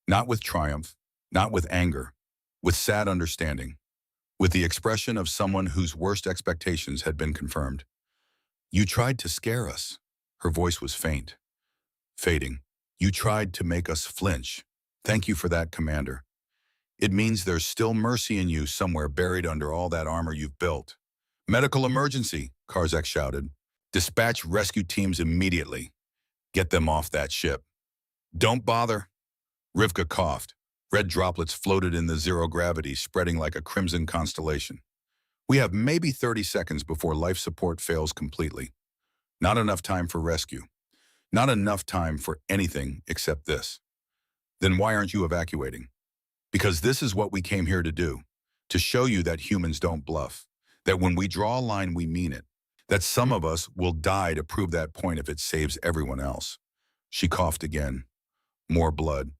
Not with triumph, not with anger, with sad understanding, with the expression of someone whose worst expectations had been confirmed. You tried to scare us. Her voice was faint, fading. You tried to make us flinch. Thank you for that, Commander. It means there's still mercy in you somewhere buried under all that armor you've built. Medical emergency, Karzak shouted. Dispatch rescue teams immediately. Get them off that ship. Don't bother. Rivka coughed. Red droplets floated in the zero gravity, spreading like a crimson constellation. We have maybe 30 seconds before life support fails completely. Not enough time for rescue. Not enough time for anything except this. Then why aren't you evacuating? Because this is what we came here to do. To show you that humans don't bluff. That when we draw a line, we mean it. That some of us will die to prove that point if it saves everyone else. She coughed again. More blood.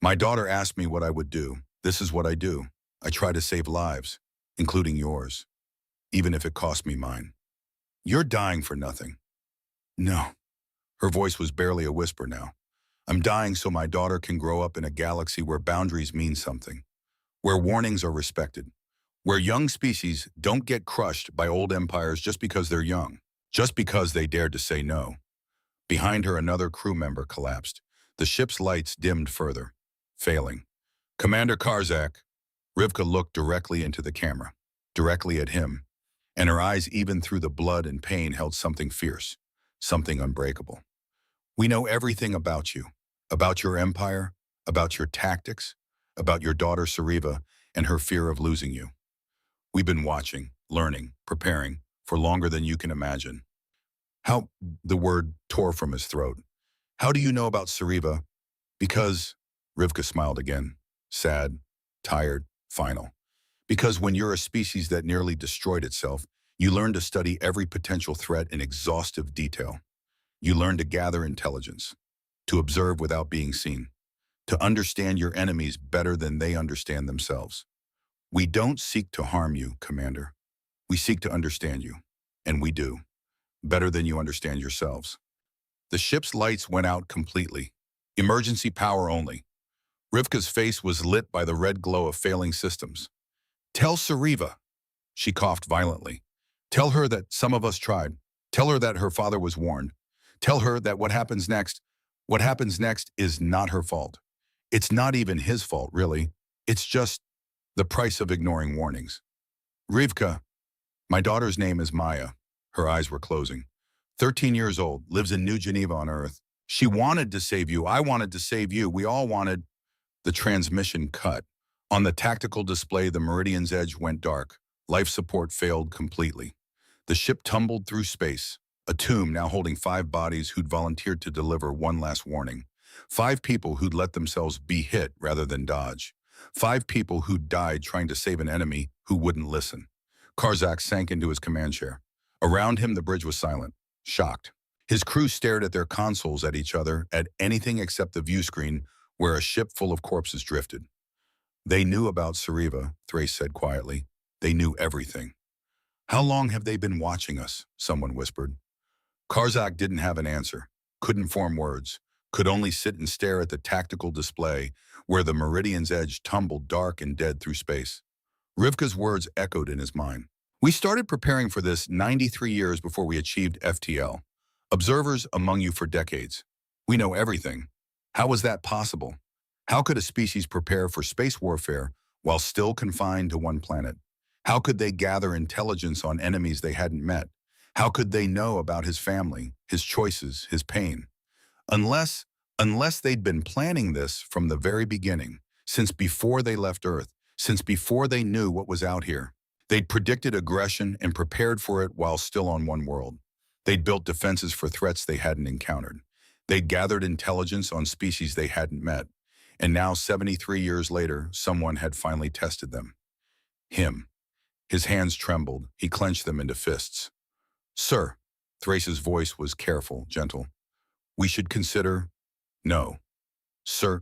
My daughter asked me what I would do. This is what I do. I try to save lives, including yours, even if it cost me mine. You're dying for nothing. No. Her voice was barely a whisper now. I'm dying so my daughter can grow up in a galaxy where boundaries mean something, where warnings are respected, where young species don't get crushed by old empires just because they're young, just because they dared to say no. Behind her, another crew member collapsed. The ship's lights dimmed further, failing. Commander Karzak. Rivka looked directly into the camera, directly at him, and her eyes, even through the blood and pain, held something fierce, something unbreakable. We know everything about your empire, about your tactics, about your daughter Sariva and her fear of losing you. We've been watching, learning, preparing for longer than you can imagine. How, the word tore from his throat. How do you know about Sariva? Because, Rivka smiled again, sad, tired, final. Because when you're a species that nearly destroyed itself, you learn to study every potential threat in exhaustive detail. You learn to gather intelligence, to observe without being seen, to understand your enemies better than they understand themselves. We don't seek to harm you, Commander. We seek to understand you, and we do, better than you understand yourselves. The ship's lights went out completely. Emergency power only. Rivka's face was lit by the red glow of failing systems. Tell Sariva. She coughed violently. Tell her that some of us tried. Tell her that her father was warned. Tell her that what happens next is not her fault. It's not even his fault, really. It's just the price of ignoring warnings. Rivka, my daughter's name is Maya. Her eyes were closing. 13 years old, lives in New Geneva on Earth. She wanted to save you. I wanted to save you. We all wanted. The transmission cut. On the tactical display, the Meridian's edge went dark. Life support failed completely. The ship tumbled through space. A tomb now holding 5 bodies who'd volunteered to deliver one last warning. 5 people who'd let themselves be hit rather than dodge. 5 people who'd died trying to save an enemy who wouldn't listen. Karzak sank into his command chair. Around him, the bridge was silent, shocked. His crew stared at their consoles, at each other, at anything except the view screen where a ship full of corpses drifted. They knew about Sariva, Thrace said quietly. They knew everything. How long have they been watching us? Someone whispered. Karzak didn't have an answer, couldn't form words, could only sit and stare at the tactical display where the Meridian's edge tumbled dark and dead through space. Rivka's words echoed in his mind. We started preparing for this 93 years before we achieved FTL. Observers among you for decades. We know everything. How was that possible? How could a species prepare for space warfare while still confined to one planet? How could they gather intelligence on enemies they hadn't met? How could they know about his family, his choices, his pain? Unless they'd been planning this from the very beginning, since before they left Earth, since before they knew what was out here. They'd predicted aggression and prepared for it while still on one world. They'd built defenses for threats they hadn't encountered. They'd gathered intelligence on species they hadn't met. And now, 73 years later, someone had finally tested them. Him. His hands trembled. He clenched them into fists. Sir, Thrace's voice was careful, gentle. We should consider... No. Sir,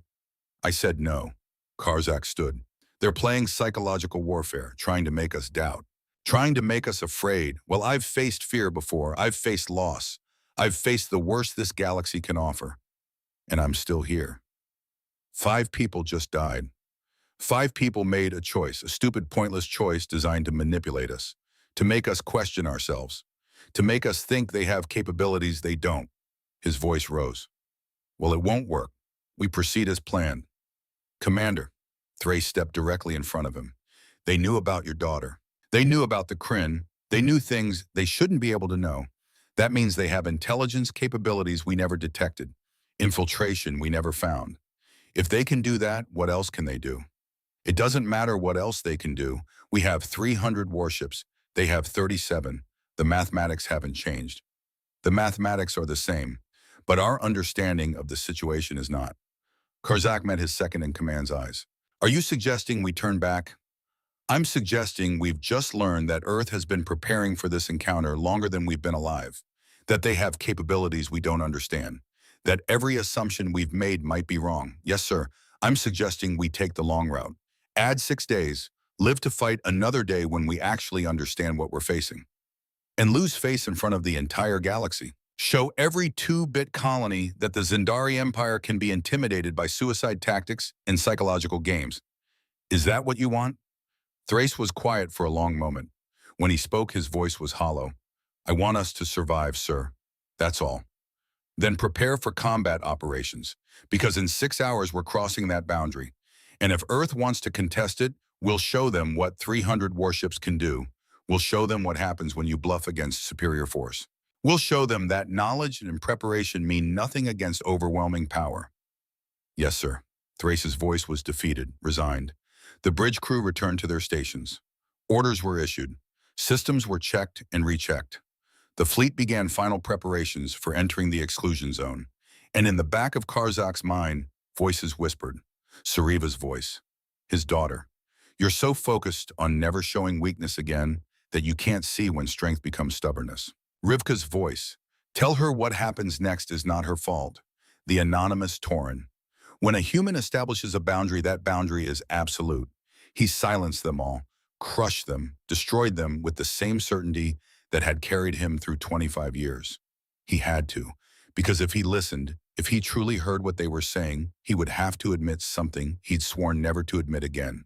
I said no. Karzak stood. They're playing psychological warfare, trying to make us doubt, trying to make us afraid. Well, I've faced fear before. I've faced loss. I've faced the worst this galaxy can offer. And I'm still here. 5 people just died. 5 people made a choice, a stupid, pointless choice designed to manipulate us, to make us question ourselves, to make us think they have capabilities they don't. His voice rose. Well, it won't work. We proceed as planned. Commander, Thrace stepped directly in front of him. They knew about your daughter. They knew about the Kryn. They knew things they shouldn't be able to know. That means they have intelligence capabilities we never detected, infiltration we never found. If they can do that, what else can they do? It doesn't matter what else they can do. We have 300 warships. They have 37. The mathematics haven't changed. The mathematics are the same, but our understanding of the situation is not. Karzak met his second-in-command's eyes. Are you suggesting we turn back? I'm suggesting we've just learned that Earth has been preparing for this encounter longer than we've been alive, that they have capabilities we don't understand, that every assumption we've made might be wrong. Yes, sir, I'm suggesting we take the long route. Add 6 days, live to fight another day when we actually understand what we're facing. And lose face in front of the entire galaxy. Show every 2-bit colony that the Zendari Empire can be intimidated by suicide tactics and psychological games. Is that what you want? Thrace was quiet for a long moment. When he spoke, his voice was hollow. I want us to survive, sir. That's all. Then prepare for combat operations, because in 6 hours we're crossing that boundary. And if Earth wants to contest it, we'll show them what 300 warships can do. We'll show them what happens when you bluff against superior force. We'll show them that knowledge and preparation mean nothing against overwhelming power. Yes, sir. Thrace's voice was defeated, resigned. The bridge crew returned to their stations. Orders were issued. Systems were checked and rechecked. The fleet began final preparations for entering the exclusion zone. And in the back of Karzak's mind, voices whispered. Sariva's voice. His daughter. You're so focused on never showing weakness again that you can't see when strength becomes stubbornness. Rivka's voice. Tell her what happens next is not her fault. The anonymous Tauren. When a human establishes a boundary, that boundary is absolute. He silenced them all, crushed them, destroyed them with the same certainty that had carried him through 25 years. He had to, because if he listened, if he truly heard what they were saying, he would have to admit something he'd sworn never to admit again,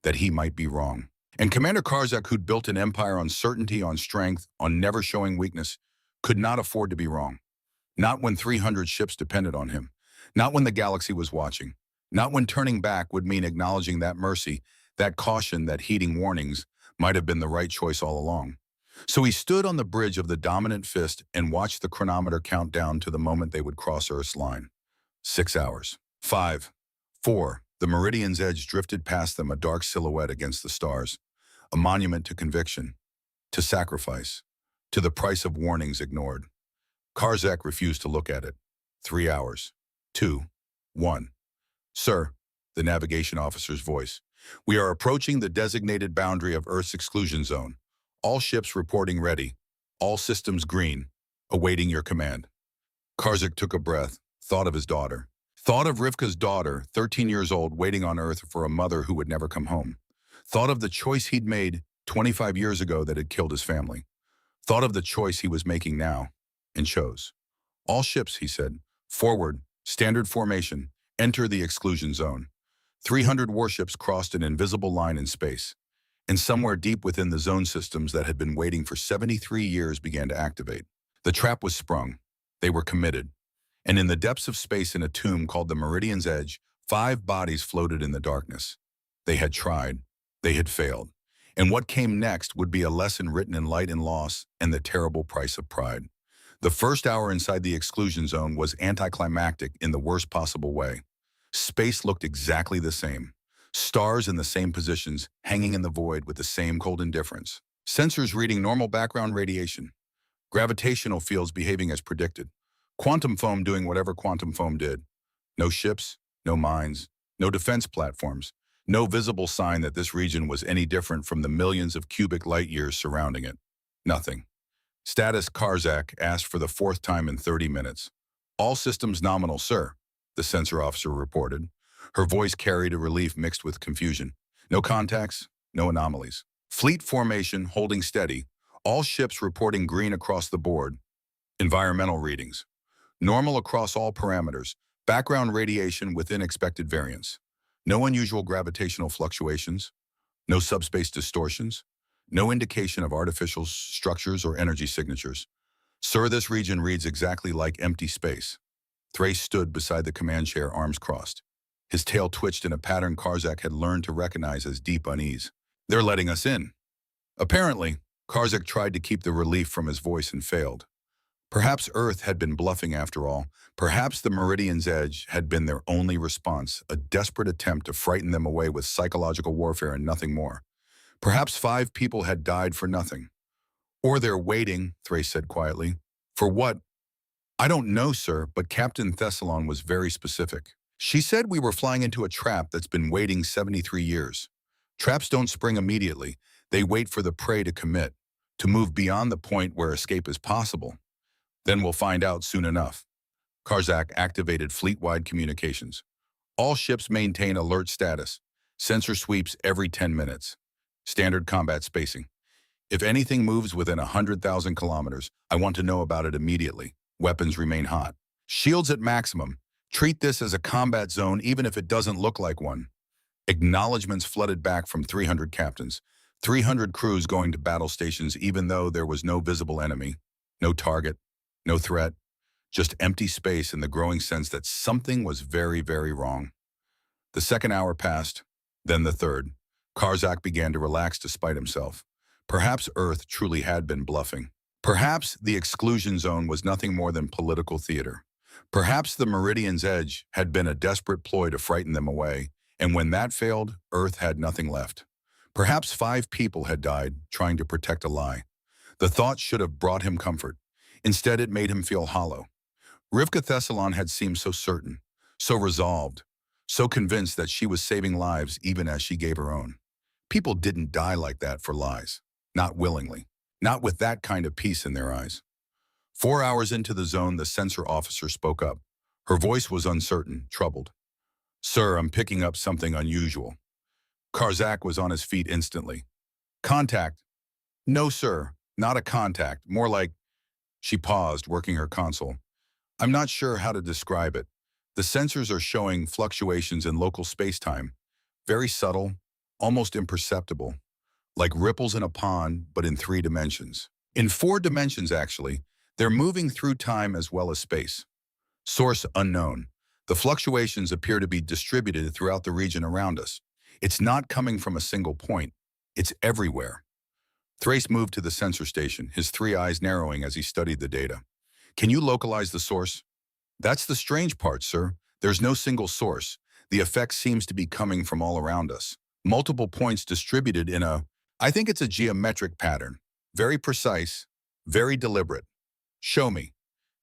that he might be wrong. And Commander Karzak, who'd built an empire on certainty, on strength, on never showing weakness, could not afford to be wrong. Not when 300 ships depended on him. Not when the galaxy was watching. Not when turning back would mean acknowledging that mercy, that caution, that heeding warnings might have been the right choice all along. So he stood on the bridge of the dominant fist and watched the chronometer count down to the moment they would cross Earth's line. 6 hours. 5. 4. The meridian's edge drifted past them, a dark silhouette against the stars. A monument to conviction, to sacrifice, to the price of warnings ignored. Karzak refused to look at it. 3 hours. 2. 1. Sir, the navigation officer's voice. We are approaching the designated boundary of Earth's exclusion zone. All ships reporting ready. All systems green. Awaiting your command. Karzak took a breath, thought of his daughter. Thought of Rivka's daughter, 13 years old, waiting on Earth for a mother who would never come home. Thought of the choice he'd made 25 years ago that had killed his family. Thought of the choice he was making now, and chose. All ships, he said, forward, standard formation, enter the exclusion zone. 300 warships crossed an invisible line in space. And somewhere deep within the zone systems that had been waiting for 73 years began to activate. The trap was sprung. They were committed. And in the depths of space, in a tomb called the Meridian's Edge, 5 bodies floated in the darkness. They had tried. They had failed. And what came next would be a lesson written in light and loss and the terrible price of pride. The first hour inside the exclusion zone was anticlimactic in the worst possible way. Space looked exactly the same. Stars in the same positions, hanging in the void with the same cold indifference. Sensors reading normal background radiation. Gravitational fields behaving as predicted. Quantum foam doing whatever quantum foam did. No ships, no mines, no defense platforms. No visible sign that this region was any different from the millions of cubic light years surrounding it. Nothing. Status Karzak asked for the 4th time in 30 minutes. All systems nominal, sir, the sensor officer reported. Her voice carried a relief mixed with confusion. No contacts, no anomalies. Fleet formation holding steady. All ships reporting green across the board. Environmental readings. Normal across all parameters. Background radiation within expected variance. No unusual gravitational fluctuations. No subspace distortions. No indication of artificial structures or energy signatures. Sir, this region reads exactly like empty space. Thrace stood beside the command chair, arms crossed. His tail twitched in a pattern Karzak had learned to recognize as deep unease. They're letting us in. Apparently, Karzak tried to keep the relief from his voice and failed. Perhaps Earth had been bluffing after all. Perhaps the Meridian's Edge had been their only response, a desperate attempt to frighten them away with psychological warfare and nothing more. Perhaps 5 people had died for nothing. Or they're waiting, Thrace said quietly. For what? I don't know, sir, but Captain Thessalon was very specific. She said we were flying into a trap that's been waiting 73 years. Traps don't spring immediately. They wait for the prey to commit, to move beyond the point where escape is possible. Then we'll find out soon enough. Karzak activated fleet-wide communications. All ships maintain alert status. Sensor sweeps every 10 minutes. Standard combat spacing. If anything moves within 100,000 kilometers, I want to know about it immediately. Weapons remain hot. Shields at maximum. Treat this as a combat zone even if it doesn't look like one. Acknowledgements flooded back from 300 captains. 300 crews going to battle stations even though there was no visible enemy, no target, no threat, just empty space and the growing sense that something was very, very wrong. The second hour passed, then the third. Karzak began to relax despite himself. Perhaps Earth truly had been bluffing. Perhaps the exclusion zone was nothing more than political theater. Perhaps the Meridian's edge had been a desperate ploy to frighten them away, and when that failed, Earth had nothing left. Perhaps 5 people had died trying to protect a lie. The thought should have brought him comfort. Instead, it made him feel hollow. Rivka Thessalon had seemed so certain, so resolved, so convinced that she was saving lives even as she gave her own. People didn't die like that for lies, not willingly, not with that kind of peace in their eyes. 4 hours into the zone, the sensor officer spoke up. Her voice was uncertain, troubled. "Sir, I'm picking up something unusual." Karzak was on his feet instantly. "Contact." "No, sir, not a contact, more like—" She paused, working her console. "I'm not sure how to describe it. The sensors are showing fluctuations in local space-time. Very subtle, almost imperceptible. Like ripples in a pond, but in 3 dimensions. In 4 dimensions, actually. They're moving through time as well as space. Source unknown. The fluctuations appear to be distributed throughout the region around us. It's not coming from a single point. It's everywhere." Thrace moved to the sensor station, his 3 eyes narrowing as he studied the data. "Can you localize the source?" "That's the strange part, sir. There's no single source. The effect seems to be coming from all around us. Multiple points distributed in I think it's a geometric pattern. Very precise, very deliberate." "Show me."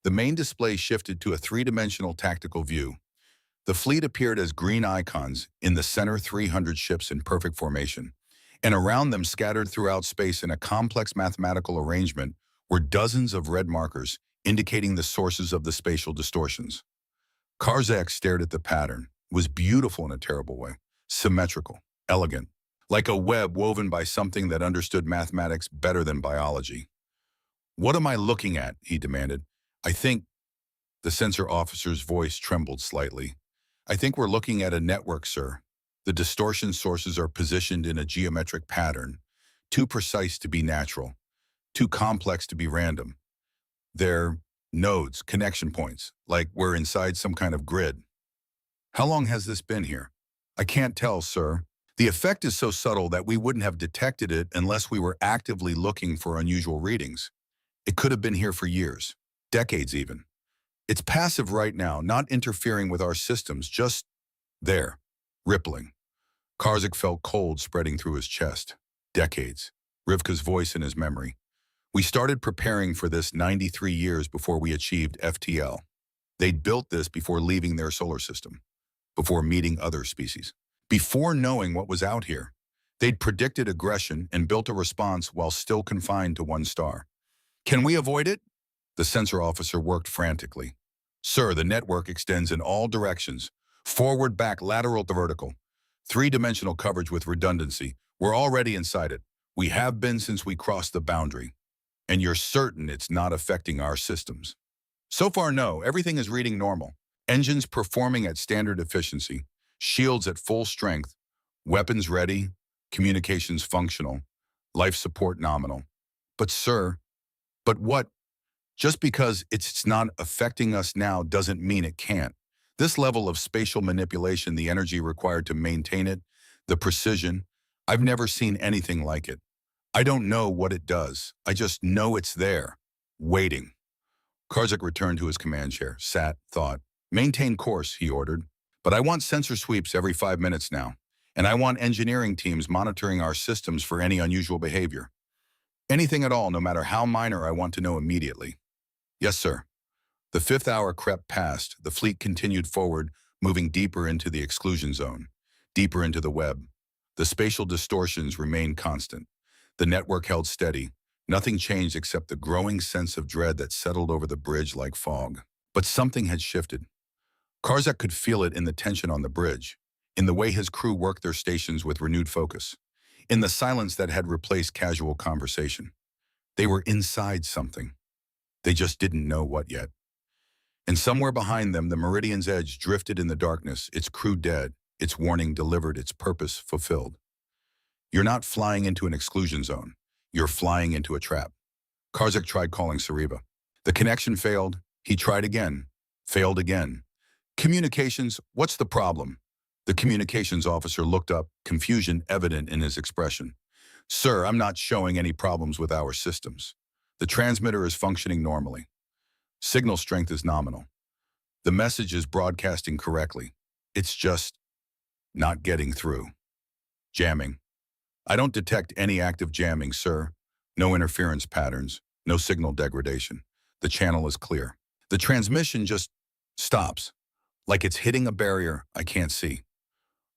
The main display shifted to a 3-dimensional tactical view. The fleet appeared as green icons, in the center 300 ships in perfect formation, and around them scattered throughout space in a complex mathematical arrangement were dozens of red markers, indicating the sources of the spatial distortions. Karzak stared at the pattern. It was beautiful in a terrible way, symmetrical, elegant, like a web woven by something that understood mathematics better than biology. "What am I looking at?" he demanded. "I think—" The sensor officer's voice trembled slightly. "I think we're looking at a network, sir. The distortion sources are positioned in a geometric pattern, too precise to be natural, too complex to be random. They're nodes, connection points, like we're inside some kind of grid." "How long has this been here?" "I can't tell, sir. The effect is so subtle that we wouldn't have detected it unless we were actively looking for unusual readings. It could have been here for years, decades even. It's passive right now, not interfering with our systems, just there, rippling." Karzak felt cold spreading through his chest. Decades. Rivka's voice in his memory. "We started preparing for this 93 years before we achieved FTL. They'd built this before leaving their solar system, before meeting other species, before knowing what was out here. They'd predicted aggression and built a response while still confined to one star. Can we avoid it?" The sensor officer worked frantically. "Sir, the network extends in all directions. Forward, back, lateral to vertical. 3-dimensional coverage with redundancy. We're already inside it. We have been since we crossed the boundary. And you're certain it's not affecting our systems?" "So far, no. Everything is reading normal. Engines performing at standard efficiency. Shields at full strength. Weapons ready. Communications functional. Life support nominal." "But, sir—" "But what? Just because it's not affecting us now doesn't mean it can't. This level of spatial manipulation, the energy required to maintain it, the precision, I've never seen anything like it. I don't know what it does. I just know it's there, waiting." Karzak returned to his command chair, sat, thought. "Maintain course," he ordered. "But I want sensor sweeps every 5 minutes now, and I want engineering teams monitoring our systems for any unusual behavior. Anything at all, no matter how minor, I want to know immediately." "Yes, sir." The 5th hour crept past. The fleet continued forward, moving deeper into the exclusion zone, deeper into the web. The spatial distortions remained constant. The network held steady. Nothing changed except the growing sense of dread that settled over the bridge like fog. But something had shifted. Karzak could feel it in the tension on the bridge, in the way his crew worked their stations with renewed focus, in the silence that had replaced casual conversation. They were inside something. They just didn't know what yet. And somewhere behind them, the Meridian's edge drifted in the darkness, its crew dead, its warning delivered, its purpose fulfilled. You're not flying into an exclusion zone. You're flying into a trap. Karzak tried calling Sariva. The connection failed. He tried again. Failed again. Communications, what's the problem? The communications officer looked up, confusion evident in his expression. Sir, I'm not showing any problems with our systems. The transmitter is functioning normally. Signal strength is nominal. The message is broadcasting correctly. It's just not getting through. Jamming. I don't detect any active jamming, sir. No interference patterns, no signal degradation. The channel is clear. The transmission just stops, like it's hitting a barrier I can't see.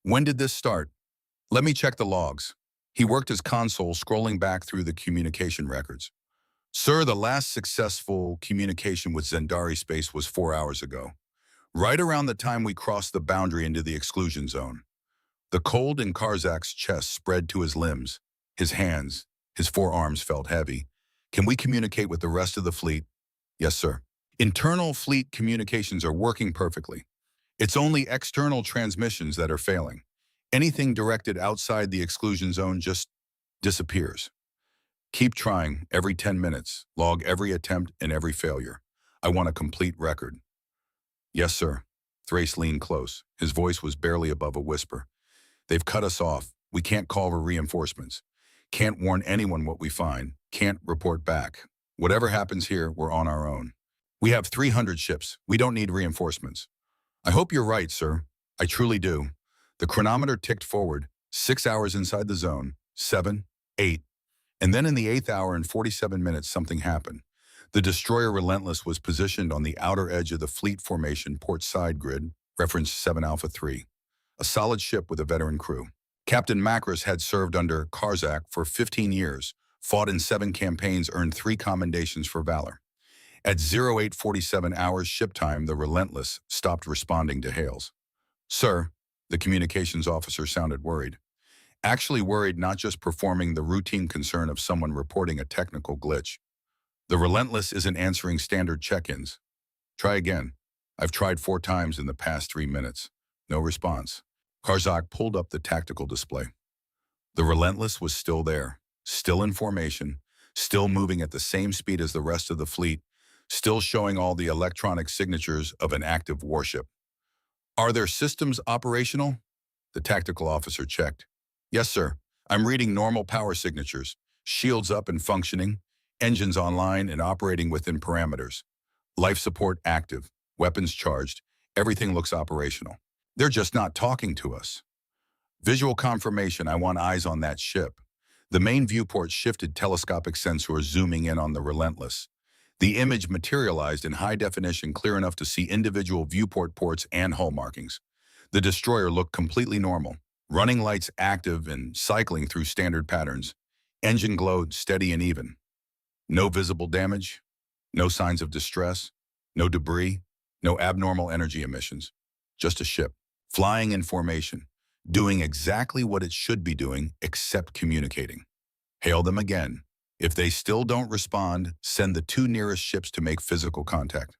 When did this start? Let me check the logs. He worked his console, scrolling back through the communication records. Sir, the last successful communication with Zendari space was 4 hours ago, right around the time we crossed the boundary into the exclusion zone. The cold in Karzak's chest spread to his limbs, his hands, his forearms felt heavy. Can we communicate with the rest of the fleet? Yes, sir. Internal fleet communications are working perfectly. It's only external transmissions that are failing. Anything directed outside the exclusion zone just disappears. Keep trying every 10 minutes. Log every attempt and every failure. I want a complete record. Yes, sir. Thrace leaned close. His voice was barely above a whisper. They've cut us off. We can't call for reinforcements. Can't warn anyone what we find. Can't report back. Whatever happens here, we're on our own. We have 300 ships. We don't need reinforcements. I hope you're right, sir. I truly do. The chronometer ticked forward, 6 hours inside the zone, 7, 8. And then in the 8th hour and 47 minutes, something happened. The destroyer Relentless was positioned on the outer edge of the fleet formation port side grid, reference 7 Alpha 3. A solid ship with a veteran crew. Captain Macros had served under Karzak for 15 years, fought in 7 campaigns, earned 3 commendations for valor. At 0847 hours ship time, the Relentless stopped responding to hails. Sir, the communications officer sounded worried. Actually worried, not just performing the routine concern of someone reporting a technical glitch. The Relentless isn't answering standard check-ins. Try again. I've tried 4 times in the past 3 minutes. No response. Karzak pulled up the tactical display. The Relentless was still there, still in formation, still moving at the same speed as the rest of the fleet, still showing all the electronic signatures of an active warship. Are their systems operational? The tactical officer checked. Yes, sir. I'm reading normal power signatures, shields up and functioning, engines online and operating within parameters. Life support active, weapons charged, everything looks operational. They're just not talking to us. Visual confirmation, I want eyes on that ship. The main viewport shifted, telescopic sensors zooming in on the Relentless. The image materialized in high definition, clear enough to see individual viewport ports and hull markings. The destroyer looked completely normal. Running lights active and cycling through standard patterns. Engine glowed steady and even. No visible damage, no signs of distress, no debris, no abnormal energy emissions. Just a ship, flying in formation, doing exactly what it should be doing except communicating. Hail them again. If they still don't respond, send the 2 nearest ships to make physical contact.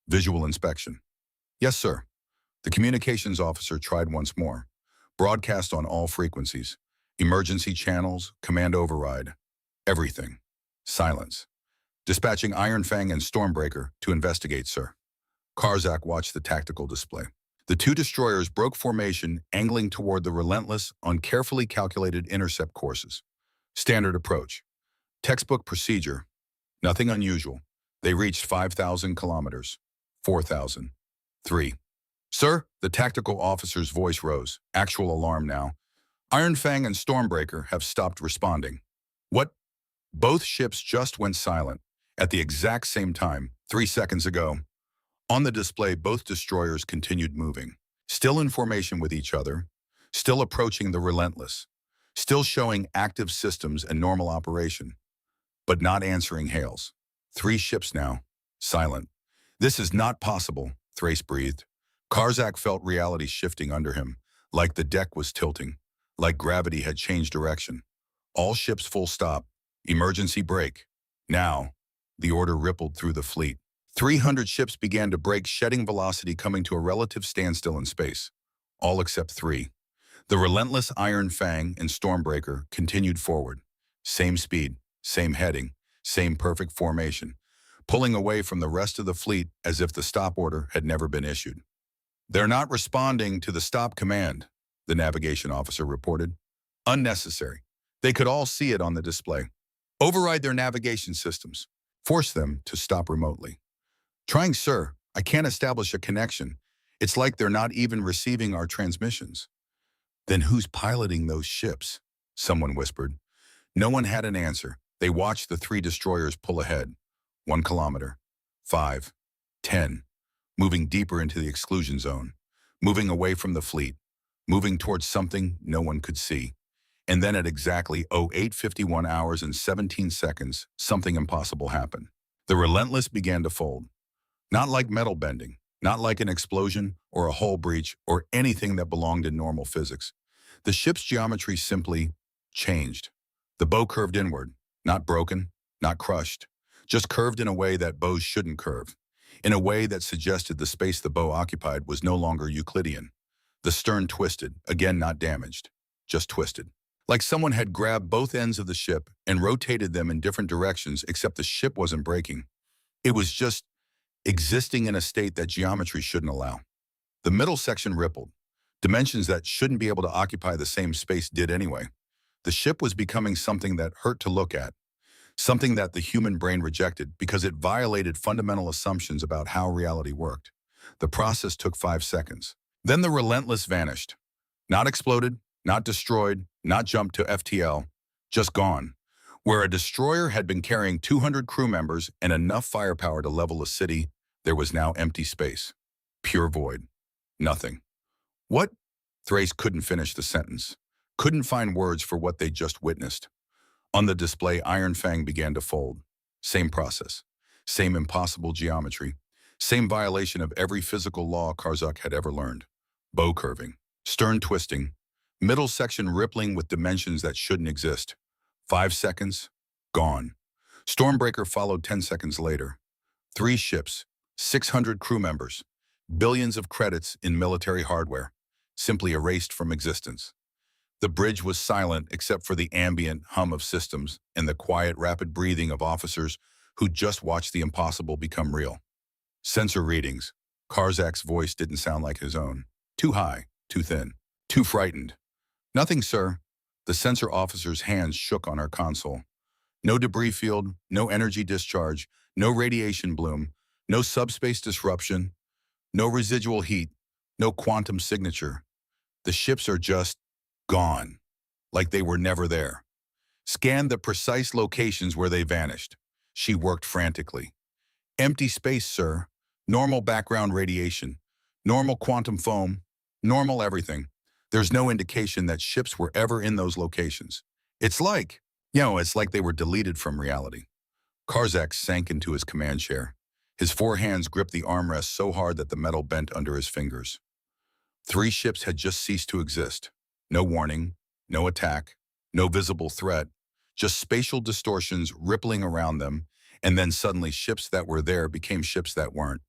Visual inspection. Yes, sir. The communications officer tried once more. Broadcast on all frequencies. Emergency channels, command override. Everything. Silence. Dispatching Iron Fang and Stormbreaker to investigate, sir. Karzak watched the tactical display. The 2 destroyers broke formation, angling toward the Relentless on carefully calculated intercept courses. Standard approach. Textbook procedure. Nothing unusual. They reached 5,000 kilometers. 4,000. 3. Sir, the tactical officer's voice rose. Actual alarm now. Iron Fang and Stormbreaker have stopped responding. What? Both ships just went silent. At the exact same time, 3 seconds ago. On the display, both destroyers continued moving. Still in formation with each other. Still approaching the Relentless. Still showing active systems and normal operation. But not answering hails. 3 ships now. Silent. This is not possible, Thrace breathed. Karzak felt reality shifting under him, like the deck was tilting, like gravity had changed direction. All ships full stop. Emergency brake. Now, the order rippled through the fleet. 300 ships began to brake, shedding velocity, coming to a relative standstill in space. All except three. The relentless Iron Fang and Stormbreaker continued forward. Same speed, same heading, same perfect formation, pulling away from the rest of the fleet as if the stop order had never been issued. "They're not responding to the stop command," the navigation officer reported. "Unnecessary. They could all see it on the display. Override their navigation systems. Force them to stop remotely." "Trying, sir. I can't establish a connection. It's like they're not even receiving our transmissions." "Then who's piloting those ships?" someone whispered. No one had an answer. They watched the three destroyers pull ahead. 1 kilometer. 5. 10. Moving deeper into the exclusion zone. Moving away from the fleet. Moving towards something no one could see. And then at exactly 08:51 hours and 17 seconds, something impossible happened. The relentless began to fold. Not like metal bending, not like an explosion or a hull breach or anything that belonged in normal physics. The ship's geometry simply changed. The bow curved inward, not broken, not crushed, just curved in a way that bows shouldn't curve, in a way that suggested the space the bow occupied was no longer Euclidean. The stern twisted, again not damaged, just twisted. Like someone had grabbed both ends of the ship and rotated them in different directions, except the ship wasn't breaking. It was just existing in a state that geometry shouldn't allow. The middle section rippled. Dimensions that shouldn't be able to occupy the same space did anyway. The ship was becoming something that hurt to look at, something that the human brain rejected because it violated fundamental assumptions about how reality worked. The process took 5 seconds. Then the relentless vanished. Not exploded, not destroyed, not jumped to FTL, just gone. Where a destroyer had been carrying 200 crew members and enough firepower to level a city, there was now empty space. Pure void. Nothing. "What?" Thrace couldn't finish the sentence. Couldn't find words for what they just witnessed. On the display, Iron Fang began to fold. Same process. Same impossible geometry. Same violation of every physical law Karzak had ever learned. Bow curving. Stern twisting. Middle section rippling with dimensions that shouldn't exist. 5 seconds. Gone. Stormbreaker followed 10 seconds later. 3 ships. 600 crew members. Billions of credits in military hardware. Simply erased from existence. The bridge was silent except for the ambient hum of systems and the quiet, rapid breathing of officers who just watched the impossible become real. Sensor readings. Karzak's voice didn't sound like his own. Too high, too thin, too frightened. "Nothing, sir." The sensor officer's hands shook on our console. No debris field, no energy discharge, no radiation bloom, no subspace disruption, no residual heat, no quantum signature. The ships are just gone, like they were never there. "Scan the precise locations where they vanished." She worked frantically. "Empty space, sir. Normal background radiation. Normal quantum foam. Normal everything. There's no indication that ships were ever in those locations. It's like they were deleted from reality." Karzak sank into his command chair. His 4 hands gripped the armrest so hard that the metal bent under his fingers. 3 ships had just ceased to exist. No warning, no attack, no visible threat, just spatial distortions rippling around them, and then suddenly ships that were there became ships that weren't.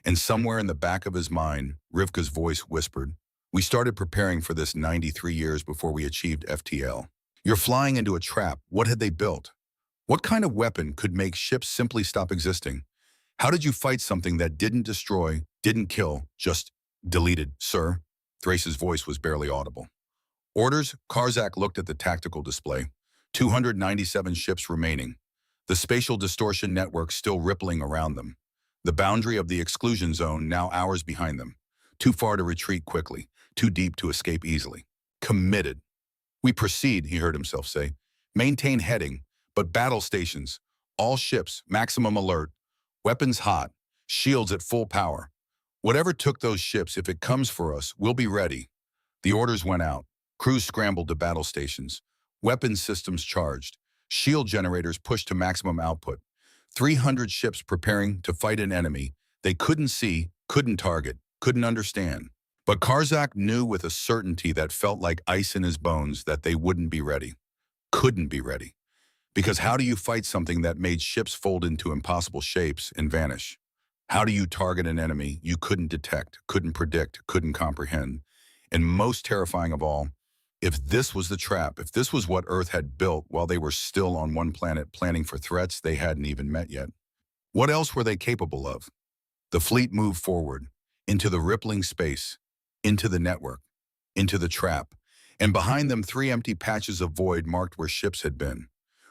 And somewhere in the back of his mind, Rivka's voice whispered, "We started preparing for this 93 years before we achieved FTL. You're flying into a trap. What had they built? What kind of weapon could make ships simply stop existing? How did you fight something that didn't destroy, didn't kill, just deleted, sir?" Thrace's voice was barely audible. "Orders." Karzak looked at the tactical display. 297 ships remaining. The spatial distortion network still rippling around them. The boundary of the exclusion zone now hours behind them. Too far to retreat quickly. Too deep to escape easily. Committed. "We proceed," he heard himself say. "Maintain heading, but battle stations. All ships, maximum alert. Weapons hot. Shields at full power. Whatever took those ships, if it comes for us, we'll be ready." The orders went out. Crews scrambled to battle stations. Weapons systems charged. Shield generators pushed to maximum output. 300 ships preparing to fight an enemy they couldn't see, couldn't target, couldn't understand. But Karzak knew with a certainty that felt like ice in his bones that they wouldn't be ready. Couldn't be ready. Because how do you fight something that made ships fold into impossible shapes and vanish? How do you target an enemy you couldn't detect, couldn't predict, couldn't comprehend? And most terrifying of all, if this was the trap, if this was what Earth had built while they were still on one planet planning for threats they hadn't even met yet, what else were they capable of? The fleet moved forward, into the rippling space, into the network, into the trap, and behind them 3 empty patches of void marked where ships had been,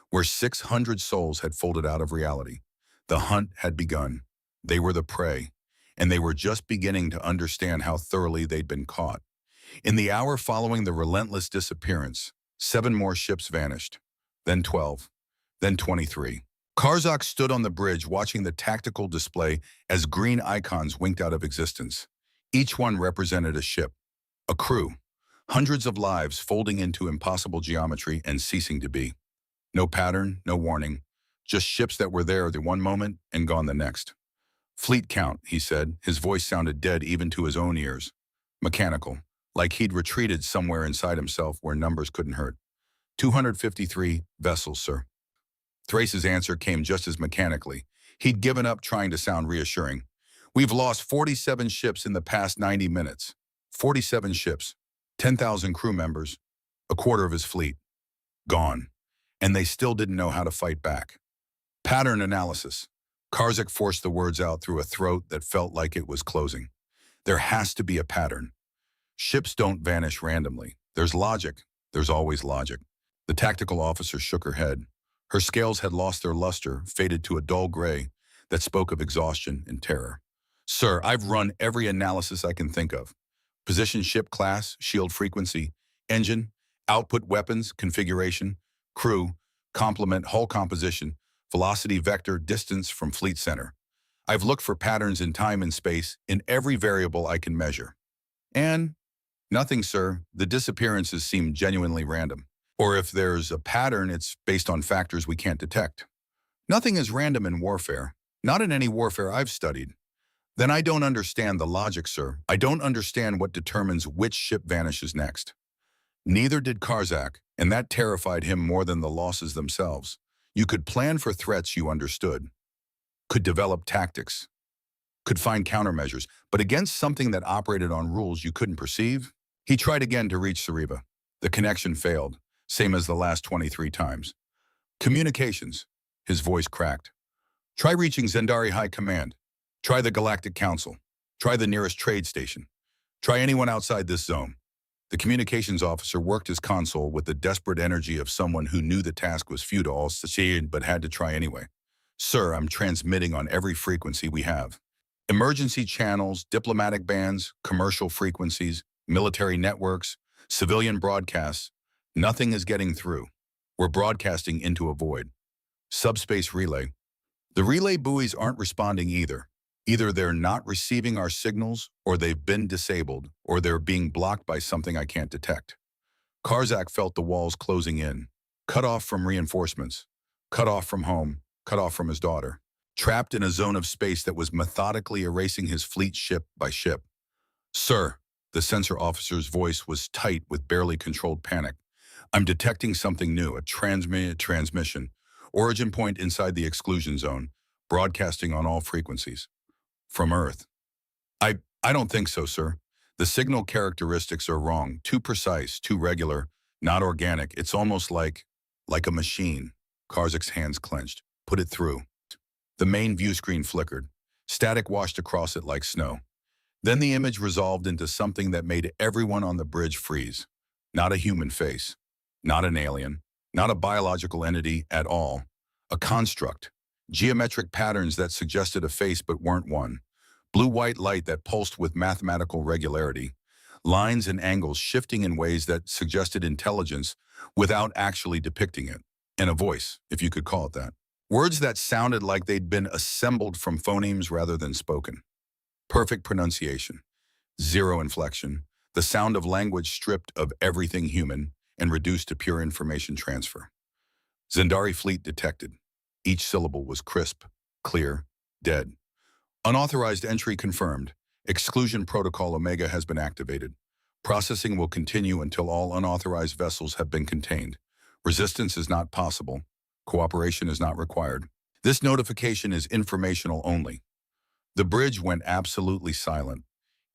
where 600 souls had folded out of reality. The hunt had begun. They were the prey, and they were just beginning to understand how thoroughly they'd been caught. In the hour following the relentless disappearance, 7 more ships vanished, then 12, then 23. Karzak stood on the bridge watching the tactical display as green icons winked out of existence. Each one represented a ship, a crew, hundreds of lives folding into impossible geometry and ceasing to be. No pattern, no warning, just ships that were there the one moment and gone the next. Fleet count, he said. His voice sounded dead even to his own ears. Mechanical, like he'd retreated somewhere inside himself where numbers couldn't hurt. 253 vessels, sir. Thrace's answer came just as mechanically. He'd given up trying to sound reassuring. We've lost 47 ships in the past 90 minutes. 47 ships, 10,000 crew members, a quarter of his fleet. Gone. And they still didn't know how to fight back. Pattern analysis. Karzak forced the words out through a throat that felt like it was closing. There has to be a pattern. Ships don't vanish randomly. There's logic. There's always logic. The tactical officer shook her head. Her scales had lost their luster, faded to a dull gray that spoke of exhaustion and terror. Sir, I've run every analysis I can think of. Position, ship class, shield frequency, engine, output, weapons, configuration, crew, complement, hull composition, velocity, vector, distance from fleet center. I've looked for patterns in time and space in every variable I can measure. And nothing, sir. The disappearances seem genuinely random. Or if there's a pattern, it's based on factors we can't detect. Nothing is random in warfare. Not in any warfare I've studied. Then I don't understand the logic, sir. I don't understand what determines which ship vanishes next. Neither did Karzak, and that terrified him more than the losses themselves. You could plan for threats you understood, could develop tactics, could find countermeasures, but against something that operated on rules you couldn't perceive? He tried again to reach Sariva. The connection failed, same as the last 23 times. Communications. His voice cracked. Try reaching Zendari High Command. Try the Galactic Council. Try the nearest trade station. Try anyone outside this zone. The communications officer worked his console with the desperate energy of someone who knew the task was futile but had to try anyway. Sir, I'm transmitting on every frequency we have. Emergency channels, diplomatic bands, commercial frequencies, military networks, civilian broadcasts. Nothing is getting through. We're broadcasting into a void. Subspace relay. The relay buoys aren't responding either. Either they're not receiving our signals, or they've been disabled, or they're being blocked by something I can't detect. Karzak felt the walls closing in, cut off from reinforcements, cut off from home, cut off from his daughter, trapped in a zone of space that was methodically erasing his fleet ship by ship. Sir, the sensor officer's voice was tight with barely controlled panic. I'm detecting something new, a transmission, origin point inside the exclusion zone, broadcasting on all frequencies. From Earth. I don't think so, sir. The signal characteristics are wrong, too precise, too regular, not organic. It's almost like a machine. Karzak's hands clenched. Put it through. The main view screen flickered. Static washed across it like snow. Then the image resolved into something that made everyone on the bridge freeze. Not a human face. Not an alien. Not a biological entity at all. A construct. Geometric patterns that suggested a face but weren't one. Blue-white light that pulsed with mathematical regularity. Lines and angles shifting in ways that suggested intelligence without actually depicting it. And a voice, if you could call it that. Words that sounded like they'd been assembled from phonemes rather than spoken. Perfect pronunciation. Zero inflection. The sound of language stripped of everything human and reduced to pure information transfer. Zendari fleet detected. Each syllable was crisp, clear, dead. Unauthorized entry confirmed. Exclusion Protocol Omega has been activated. Processing will continue until all unauthorized vessels have been contained. Resistance is not possible. Cooperation is not required. This notification is informational only. The bridge went absolutely silent.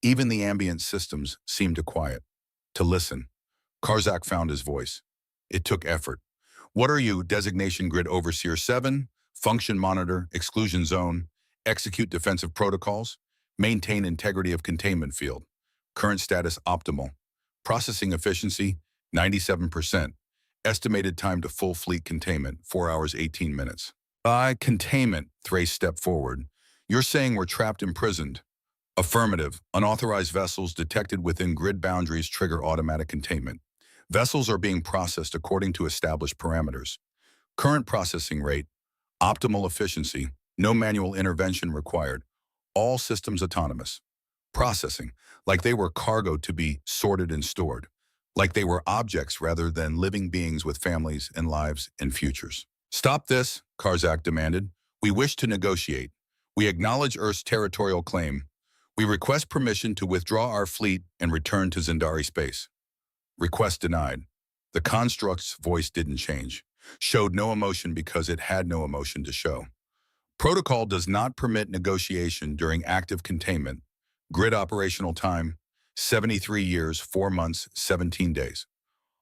Even the ambient systems seemed to quiet. To listen. Karzak found his voice. It took effort. What are you, Designation Grid Overseer 7? Function Monitor, Exclusion Zone, Execute Defensive Protocols, Maintain Integrity of Containment Field. Current status optimal. Processing efficiency, 97%. Estimated time to full fleet containment, 4 hours, 18 minutes. Containment, Thrace stepped forward. You're saying we're trapped imprisoned. Affirmative. Unauthorized vessels detected within grid boundaries trigger automatic containment. Vessels are being processed according to established parameters. Current processing rate, optimal efficiency, no manual intervention required. All systems autonomous. Processing, like they were cargo to be sorted and stored. Like they were objects rather than living beings with families and lives and futures. Stop this, Karzak demanded. We wish to negotiate. We acknowledge Earth's territorial claim. We request permission to withdraw our fleet and return to Zendari space. Request denied. The construct's voice didn't change, showed no emotion because it had no emotion to show. Protocol does not permit negotiation during active containment. Grid operational time, 73 years, 4 months, 17 days.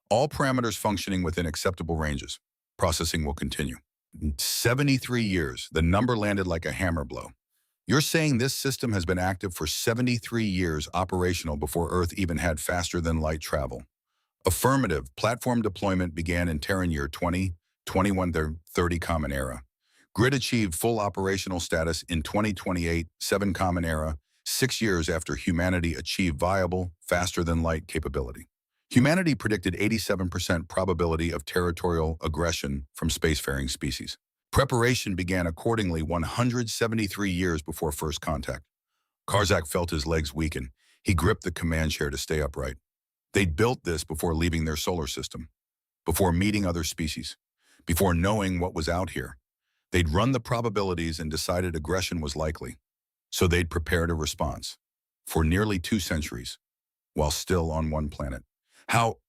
All parameters functioning within acceptable ranges. Processing will continue. 73 years, the number landed like a hammer blow. You're saying this system has been active for 73 years operational before Earth even had faster-than-light travel. Affirmative. Platform deployment began in Terran year 20, 2130 Common Era. Grid achieved full operational status in 2028, 7 Common Era, 6 years after humanity achieved viable, faster-than-light capability. Humanity predicted 87% probability of territorial aggression from spacefaring species. Preparation began accordingly 173 years before first contact. Karzak felt his legs weaken. He gripped the command chair to stay upright. They'd built this before leaving their solar system, before meeting other species, before knowing what was out here. They'd run the probabilities and decided aggression was likely, so they'd prepared a response. For nearly 2 centuries, while still on one planet.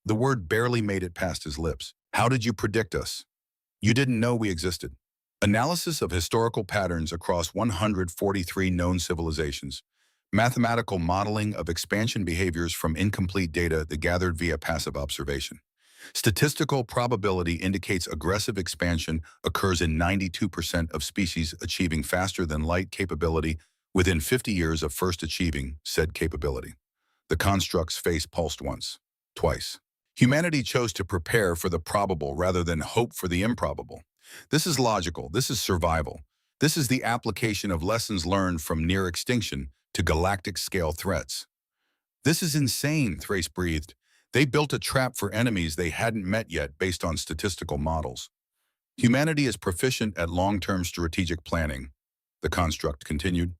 The word barely made it past his lips. How did you predict us? You didn't know we existed. Analysis of historical patterns across 143 known civilizations. Mathematical modeling of expansion behaviors from incomplete data that gathered via passive observation. Statistical probability indicates aggressive expansion occurs in 92% of species achieving faster-than-light capability within 50 years of first achieving said capability. The construct's face pulsed once, twice. Humanity chose to prepare for the probable rather than hope for the improbable. This is logical. This is survival. This is the application of lessons learned from near extinction to galactic-scale threats. This is insane, Thrace breathed. They built a trap for enemies they hadn't met yet based on statistical models. Humanity is proficient at long-term strategic planning, the construct continued.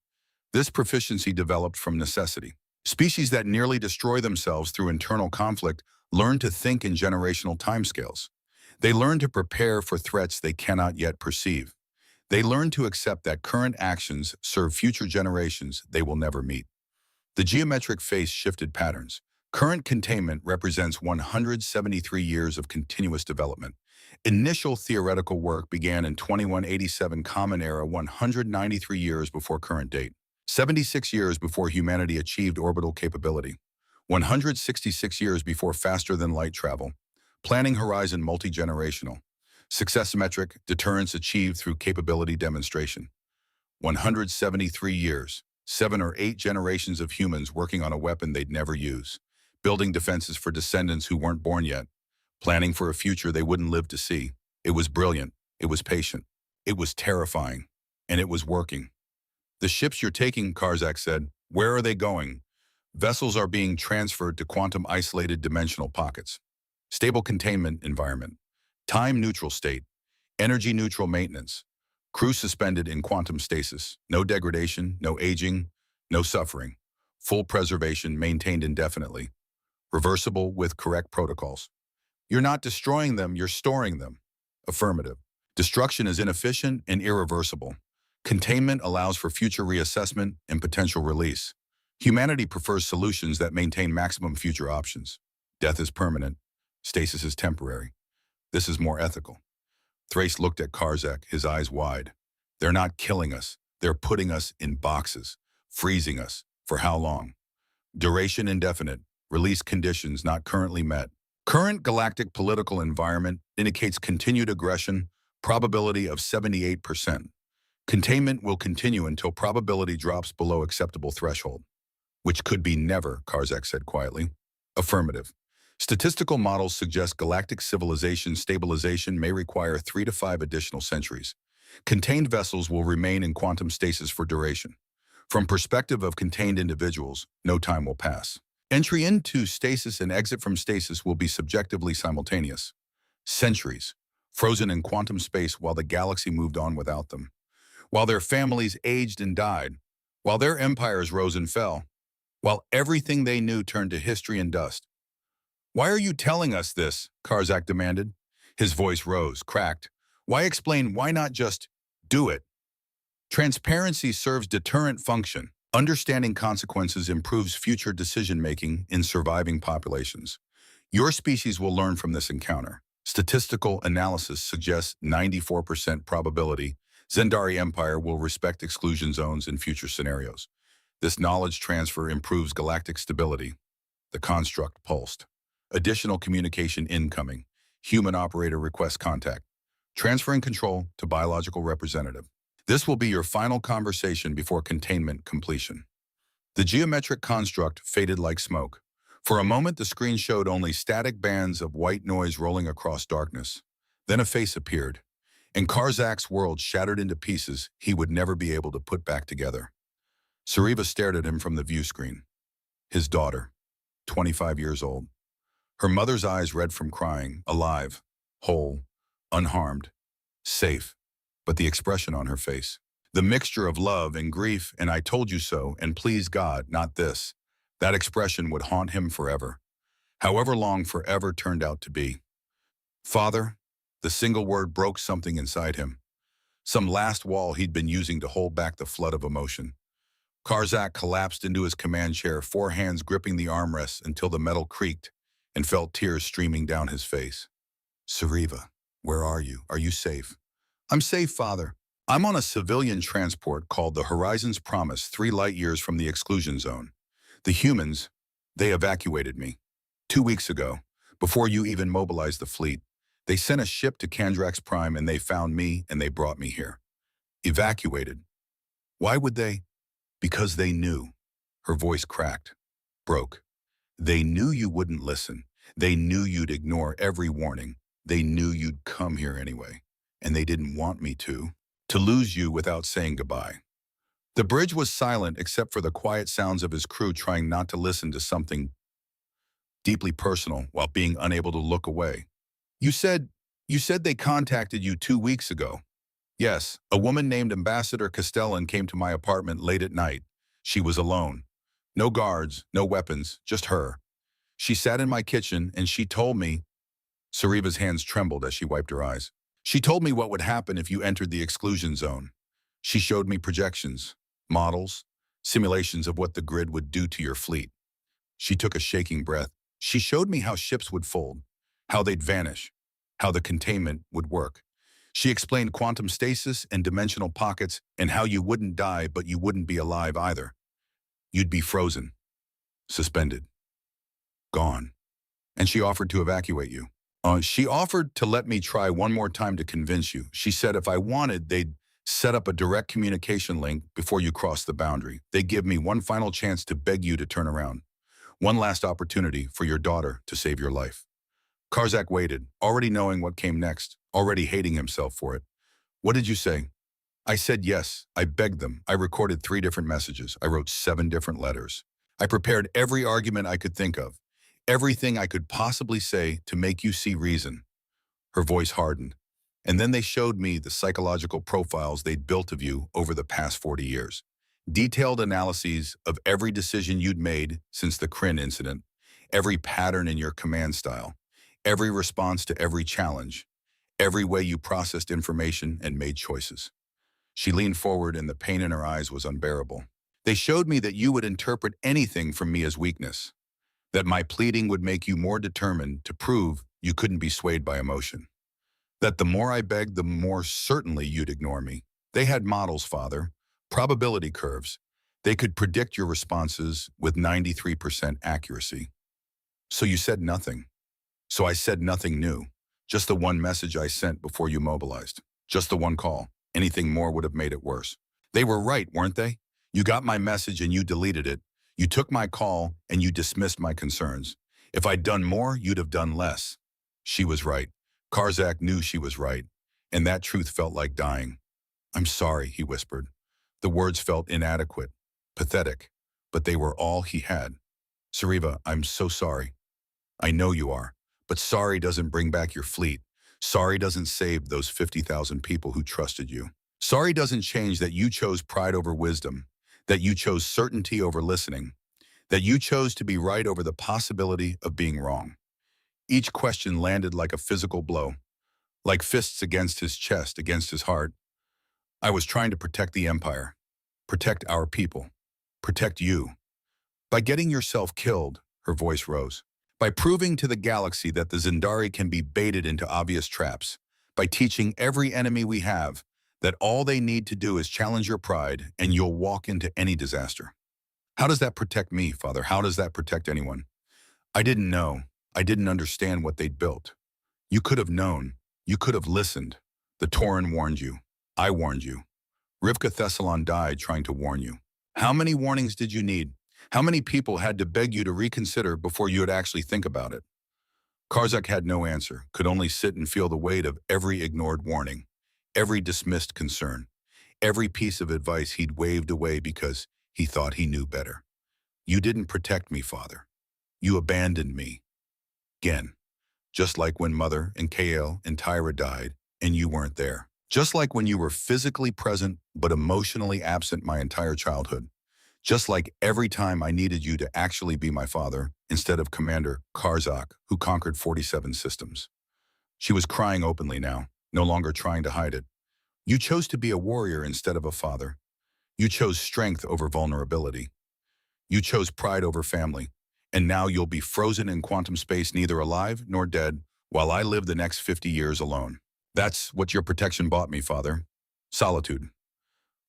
This proficiency developed from necessity. Species that nearly destroy themselves through internal conflict learn to think in generational timescales. They learn to prepare for threats they cannot yet perceive. They learn to accept that current actions serve future generations they will never meet. The geometric face shifted patterns. Current containment represents 173 years of continuous development. Initial theoretical work began in 2187 Common Era, 193 years before current date. 76 years before humanity achieved orbital capability. 166 years before faster-than-light travel. Planning horizon multi-generational. Success metric, deterrence achieved through capability demonstration. 173 years, 7 or 8 generations of humans working on a weapon they'd never use. Building defenses for descendants who weren't born yet. Planning for a future they wouldn't live to see. It was brilliant. It was patient. It was terrifying. And it was working. The ships you're taking, Karzak said. Where are they going? Vessels are being transferred to quantum-isolated dimensional pockets. Stable containment environment. Time-neutral state. Energy-neutral maintenance. Crew suspended in quantum stasis. No degradation, no aging, no suffering. Full preservation maintained indefinitely. Reversible with correct protocols. You're not destroying them, you're storing them. Affirmative. Destruction is inefficient and irreversible. Containment allows for future reassessment and potential release. Humanity prefers solutions that maintain maximum future options. Death is permanent. Stasis is temporary. This is more ethical. Thrace looked at Karzak, his eyes wide. They're not killing us. They're putting us in boxes, freezing us. For how long? Duration indefinite. Release conditions not currently met. Current galactic political environment indicates continued aggression, probability of 78%. Containment will continue until probability drops below acceptable threshold. Which could be never, Karzak said quietly. Affirmative. Statistical models suggest galactic civilization stabilization may require 3 to 5 additional centuries. Contained vessels will remain in quantum stasis for duration. From perspective of contained individuals, no time will pass. Entry into stasis and exit from stasis will be subjectively simultaneous. Centuries, frozen in quantum space while the galaxy moved on without them. While their families aged and died. While their empires rose and fell. While everything they knew turned to history and dust. Why are you telling us this? Karzak demanded. His voice rose, cracked. Why explain? Why not just do it? Transparency serves deterrent function. Understanding consequences improves future decision-making in surviving populations. Your species will learn from this encounter. Statistical analysis suggests 94% probability Zendari Empire will respect exclusion zones in future scenarios. This knowledge transfer improves galactic stability. The construct pulsed. Additional communication incoming. Human operator requests contact. Transferring control to biological representative. This will be your final conversation before containment completion. The geometric construct faded like smoke. For a moment, the screen showed only static bands of white noise rolling across darkness. Then a face appeared. And Karzak's world shattered into pieces he would never be able to put back together. Sariva stared at him from the view screen. His daughter, 25 years old. Her mother's eyes red from crying, alive, whole, unharmed, safe. But the expression on her face, the mixture of love and grief and I told you so and please God, not this. That expression would haunt him forever. However long forever turned out to be. Father, the single word broke something inside him. Some last wall he'd been using to hold back the flood of emotion. Karzak collapsed into his command chair, 4 hands gripping the armrests until the metal creaked and felt tears streaming down his face. Sariva, where are you? Are you safe? I'm safe, Father. I'm on a civilian transport called the Horizon's Promise, 3 light years from the exclusion zone. The humans, they evacuated me. 2 weeks ago, before you even mobilized the fleet, they sent a ship to Kandrax Prime and they found me and they brought me here. Evacuated. Why would they? Because they knew. Her voice cracked, broke. They knew you wouldn't listen. They knew you'd ignore every warning. They knew you'd come here anyway. And they didn't want me to lose you without saying goodbye. The bridge was silent except for the quiet sounds of his crew trying not to listen to something deeply personal while being unable to look away. You said they contacted you 2 weeks ago. Yes, a woman named Ambassador Castellan came to my apartment late at night. She was alone. No guards, no weapons, just her. She sat in my kitchen and she told me. Sariva's hands trembled as she wiped her eyes. She told me what would happen if you entered the exclusion zone. She showed me projections, models, simulations of what the grid would do to your fleet. She took a shaking breath. She showed me how ships would fold, how they'd vanish, how the containment would work. She explained quantum stasis and dimensional pockets and how you wouldn't die but you wouldn't be alive either. You'd be frozen, suspended, gone. And she offered to evacuate you. She offered to let me try one more time to convince you. She said if I wanted, they'd set up a direct communication link before you crossed the boundary. They'd give me one final chance to beg you to turn around. One last opportunity for your daughter to save your life. Karzak waited, already knowing what came next, already hating himself for it. What did you say? I said yes. I begged them. I recorded 3 different messages. I wrote 7 different letters. I prepared every argument I could think of. Everything I could possibly say to make you see reason. Her voice hardened. And then they showed me the psychological profiles they'd built of you over the past 40 years. Detailed analyses of every decision you'd made since the Kryn incident, every pattern in your command style, every response to every challenge, every way you processed information and made choices. She leaned forward and the pain in her eyes was unbearable. They showed me that you would interpret anything from me as weakness, that my pleading would make you more determined to prove you couldn't be swayed by emotion, that the more I begged, the more certainly you'd ignore me. They had models, Father, probability curves. They could predict your responses with 93% accuracy. So you said nothing. So I said nothing new. Just the one message I sent before you mobilized. Just the one call. Anything more would have made it worse. They were right, weren't they? You got my message and you deleted it. You took my call and you dismissed my concerns. If I'd done more, you'd have done less. She was right. Karzak knew she was right, and that truth felt like dying. I'm sorry, he whispered. The words felt inadequate, pathetic, but they were all he had. Sariva, I'm so sorry. I know you are, but sorry doesn't bring back your fleet. Sorry doesn't save those 50,000 people who trusted you. Sorry doesn't change that you chose pride over wisdom, that you chose certainty over listening, that you chose to be right over the possibility of being wrong. Each question landed like a physical blow, like fists against his chest, against his heart. I was trying to protect the Empire, protect our people, protect you. By getting yourself killed, her voice rose. By proving to the galaxy that the Zendari can be baited into obvious traps. By teaching every enemy we have that all they need to do is challenge your pride and you'll walk into any disaster. How does that protect me, Father? How does that protect anyone? I didn't know. I didn't understand what they'd built. You could have known. You could have listened. The Tauren warned you. I warned you. Rivka Thessalon died trying to warn you. How many warnings did you need? How many people had to beg you to reconsider before you would actually think about it? Karzak had no answer, could only sit and feel the weight of every ignored warning, every dismissed concern, every piece of advice he'd waved away because he thought he knew better. You didn't protect me, Father. You abandoned me. Again, just like when Mother and Kael and Tyra died and you weren't there. Just like when you were physically present but emotionally absent my entire childhood. Just like every time I needed you to actually be my father instead of Commander Karzak, who conquered 47 systems. She was crying openly now, no longer trying to hide it. You chose to be a warrior instead of a father. You chose strength over vulnerability. You chose pride over family. And now you'll be frozen in quantum space, neither alive nor dead, while I live the next 50 years alone. That's what your protection bought me, Father. Solitude.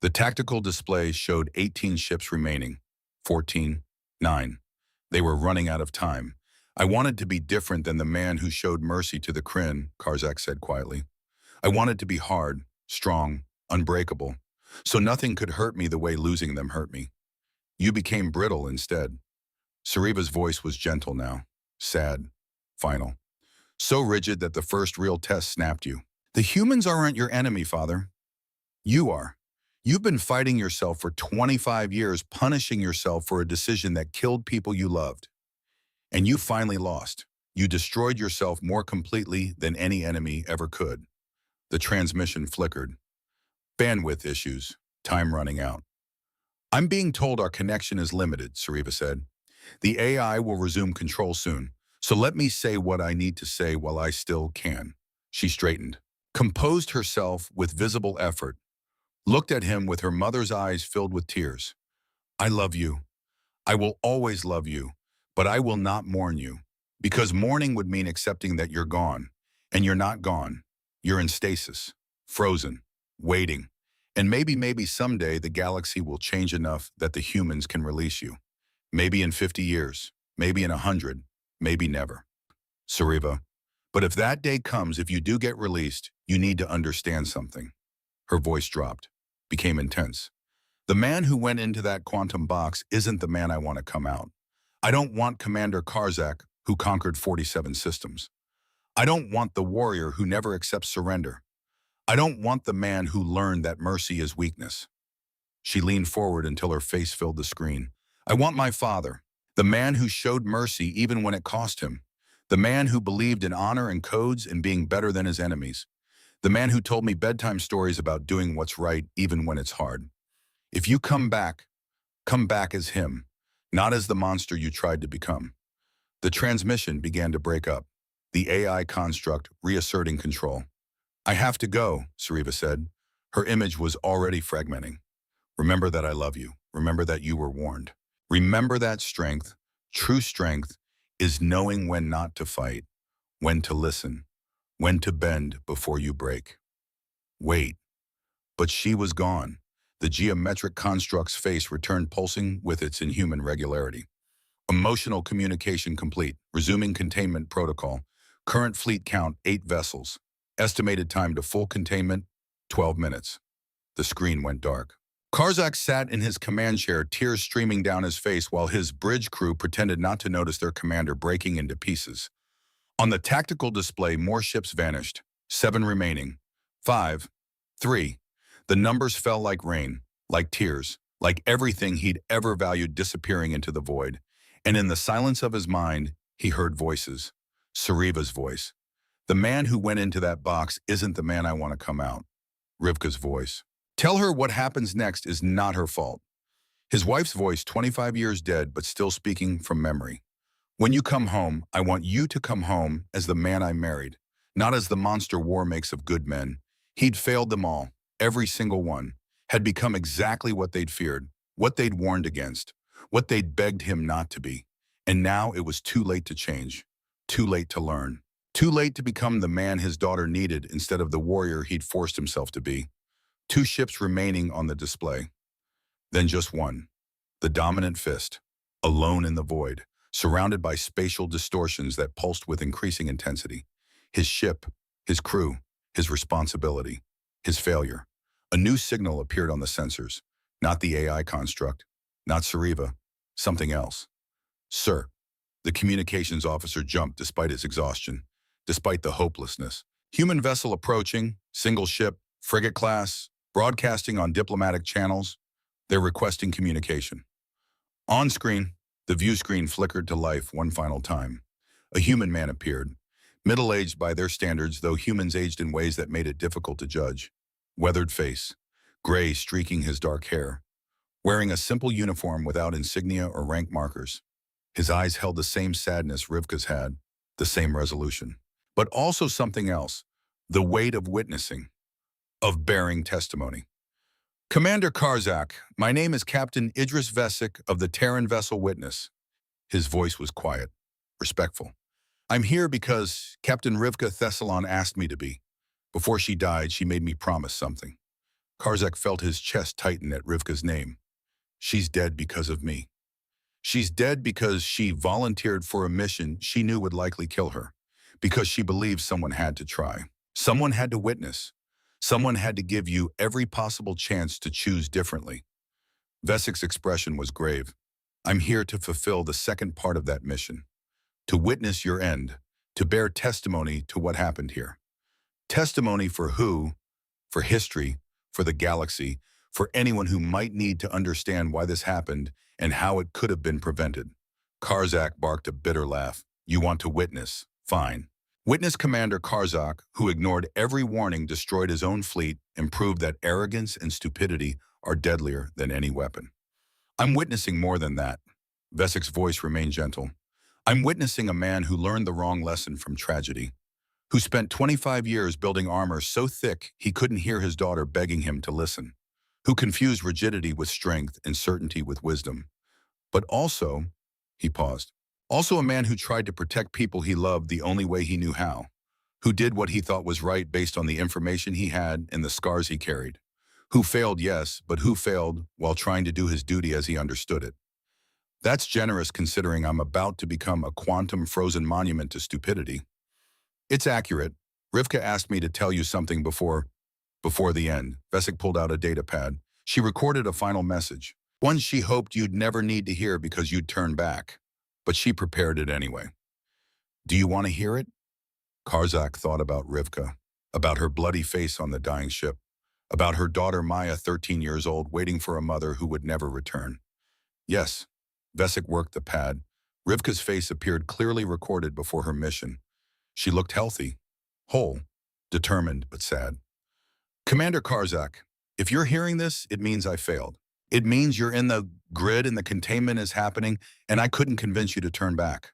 The tactical display showed 18 ships remaining. 14, 9. They were running out of time. I wanted to be different than the man who showed mercy to the Kryn, Karzak said quietly. I wanted to be hard, strong, unbreakable, so nothing could hurt me the way losing them hurt me. You became brittle instead. Sariva's voice was gentle now, sad, final. So rigid that the first real test snapped you. The humans aren't your enemy, Father. You are. You've been fighting yourself for 25 years, punishing yourself for a decision that killed people you loved. And you finally lost. You destroyed yourself more completely than any enemy ever could. The transmission flickered. Bandwidth issues. Time running out. I'm being told our connection is limited, Sariva said. The AI will resume control soon, so let me say what I need to say while I still can. She straightened, composed herself with visible effort, looked at him with her mother's eyes filled with tears. I love you. I will always love you, but I will not mourn you, because mourning would mean accepting that you're gone, and you're not gone. You're in stasis, frozen, waiting, and maybe someday the galaxy will change enough that the humans can release you. Maybe in 50 years, maybe in 100, maybe never. Sariva, but if that day comes, if you do get released, you need to understand something. Her voice dropped, became intense. The man who went into that quantum box isn't the man I want to come out. I don't want Commander Karzak, who conquered 47 systems. I don't want the warrior who never accepts surrender. I don't want the man who learned that mercy is weakness. She leaned forward until her face filled the screen. I want my father, the man who showed mercy even when it cost him, the man who believed in honor and codes and being better than his enemies, the man who told me bedtime stories about doing what's right even when it's hard. If you come back as him, not as the monster you tried to become. The transmission began to break up, the AI construct reasserting control. I have to go, Sariva said. Her image was already fragmenting. Remember that I love you. remember that you were warned. Remember that strength, true strength, is knowing when not to fight, when to listen, when to bend before you break. Wait, but she was gone. The geometric construct's face returned pulsing with its inhuman regularity. Emotional communication complete. Resuming containment protocol. Current fleet count 8 vessels. Estimated time to full containment 12 minutes. The screen went dark. Karzak sat in his command chair, tears streaming down his face while his bridge crew pretended not to notice their commander breaking into pieces. On the tactical display, more ships vanished. 7 remaining. 5. 3. The numbers fell like rain, like tears, like everything he'd ever valued disappearing into the void. And in the silence of his mind, he heard voices. Sariva's voice. The man who went into that box isn't the man I want to come out. Rivka's voice. Tell her what happens next is not her fault. His wife's voice, 25 years dead, but still speaking from memory. When you come home, I want you to come home as the man I married, not as the monster war makes of good men. He'd failed them all, every single one, had become exactly what they'd feared, what they'd warned against, what they'd begged him not to be. And now it was too late to change, too late to learn, too late to become the man his daughter needed instead of the warrior he'd forced himself to be. 2 ships remaining on the display. Then just one, the dominant fist, alone in the void, surrounded by spatial distortions that pulsed with increasing intensity. His ship, his crew, his responsibility, his failure. A new signal appeared on the sensors, not the AI construct, not Sariva, something else. Sir, the communications officer jumped despite his exhaustion, despite the hopelessness. Human vessel approaching, single ship, frigate class, broadcasting on diplomatic channels. They're requesting communication. On screen, the view screen flickered to life one final time. A human man appeared, middle-aged by their standards, though humans aged in ways that made it difficult to judge. Weathered face, gray streaking his dark hair, wearing a simple uniform without insignia or rank markers. His eyes held the same sadness Rivka's had, the same resolution. But also something else, the weight of witnessing, of bearing testimony. Commander Karzak, my name is Captain Idris Vesik of the Terran vessel Witness. His voice was quiet, respectful. I'm here because Captain Rivka Thessalon asked me to be. Before she died, she made me promise something. Karzak felt his chest tighten at Rivka's name. She's dead because of me. She's dead because she volunteered for a mission she knew would likely kill her, because she believed someone had to try. Someone had to witness. Someone had to give you every possible chance to choose differently. Vesik's expression was grave. I'm here to fulfill the second part of that mission, to witness your end, to bear testimony to what happened here. Testimony for who? For history, for the galaxy, for anyone who might need to understand why this happened and how it could have been prevented. Karzak barked a bitter laugh. You want to witness? Fine. Witness Commander Karzak, who ignored every warning, destroyed his own fleet, and proved that arrogance and stupidity are deadlier than any weapon. I'm witnessing more than that. Vesik's voice remained gentle. I'm witnessing a man who learned the wrong lesson from tragedy, who spent 25 years building armor so thick he couldn't hear his daughter begging him to listen, who confused rigidity with strength and certainty with wisdom. But also, he paused, also a man who tried to protect people he loved the only way he knew how, who did what he thought was right based on the information he had and the scars he carried, who failed, yes, but who failed while trying to do his duty as he understood it. That's generous considering I'm about to become a quantum frozen monument to stupidity. It's accurate. Rivka asked me to tell you something before the end. Vesik pulled out a data pad. She recorded a final message, one she hoped you'd never need to hear because you'd turn back. But she prepared it anyway. Do you want to hear it? Karzak thought about Rivka, about her bloody face on the dying ship, about her daughter Maya, 13 years old, waiting for a mother who would never return. Yes. Vesik worked the pad. Rivka's face appeared clearly recorded before her mission. She looked healthy, whole, determined, but sad. Commander Karzak, if you're hearing this, it means I failed. It means you're in the grid and the containment is happening, and I couldn't convince you to turn back.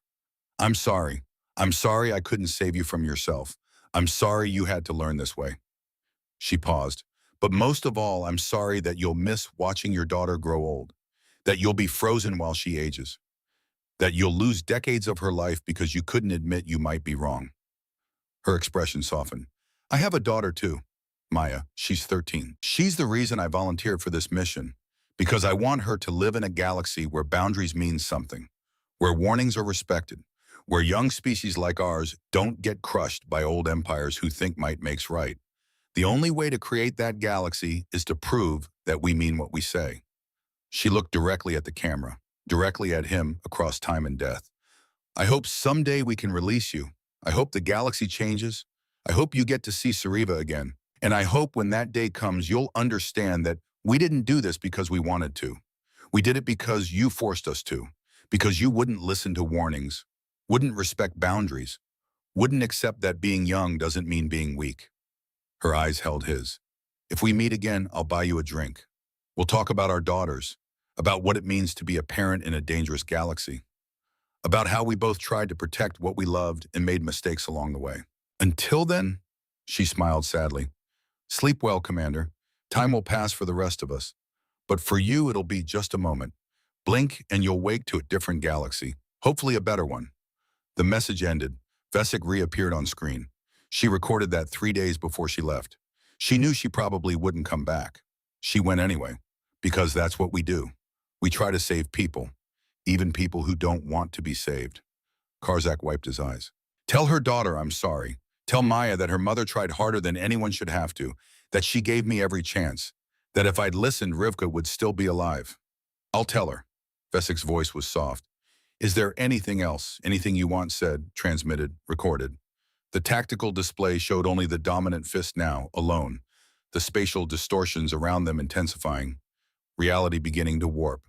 I'm sorry. I'm sorry I couldn't save you from yourself. I'm sorry you had to learn this way. She paused. But most of all, I'm sorry that you'll miss watching your daughter grow old. that you'll be frozen while she ages, that you'll lose decades of her life because you couldn't admit you might be wrong. Her expression softened. I have a daughter too, Maya. She's 13. She's the reason I volunteered for this mission, because I want her to live in a galaxy where boundaries mean something, where warnings are respected, where young species like ours don't get crushed by old empires who think might makes right. The only way to create that galaxy is to prove that we mean what we say. She looked directly at the camera, directly at him across time and death. I hope someday we can release you. I hope the galaxy changes. I hope you get to see Sariva again. And I hope when that day comes, you'll understand that we didn't do this because we wanted to. We did it because you forced us to, because you wouldn't listen to warnings, wouldn't respect boundaries, wouldn't accept that being young doesn't mean being weak. Her eyes held his. If we meet again, I'll buy you a drink. We'll talk about our daughters, about what it means to be a parent in a dangerous galaxy, about how we both tried to protect what we loved and made mistakes along the way. Until then, she smiled sadly. Sleep well, Commander. Time will pass for the rest of us. But for you, it'll be just a moment. Blink and you'll wake to a different galaxy, hopefully a better one. The message ended. Vesic reappeared on screen. She recorded that 3 days before she left. She knew she probably wouldn't come back. She went anyway, because that's what we do. We try to save people, even people who don't want to be saved. Karzak wiped his eyes. Tell her daughter I'm sorry. Tell Maya that her mother tried harder than anyone should have to, that she gave me every chance, that if I'd listened, Rivka would still be alive. I'll tell her. Vesic's voice was soft. Is there anything else, anything you want said, transmitted, recorded? The tactical display showed only the dominant fist now, alone, the spatial distortions around them intensifying, reality beginning to warp.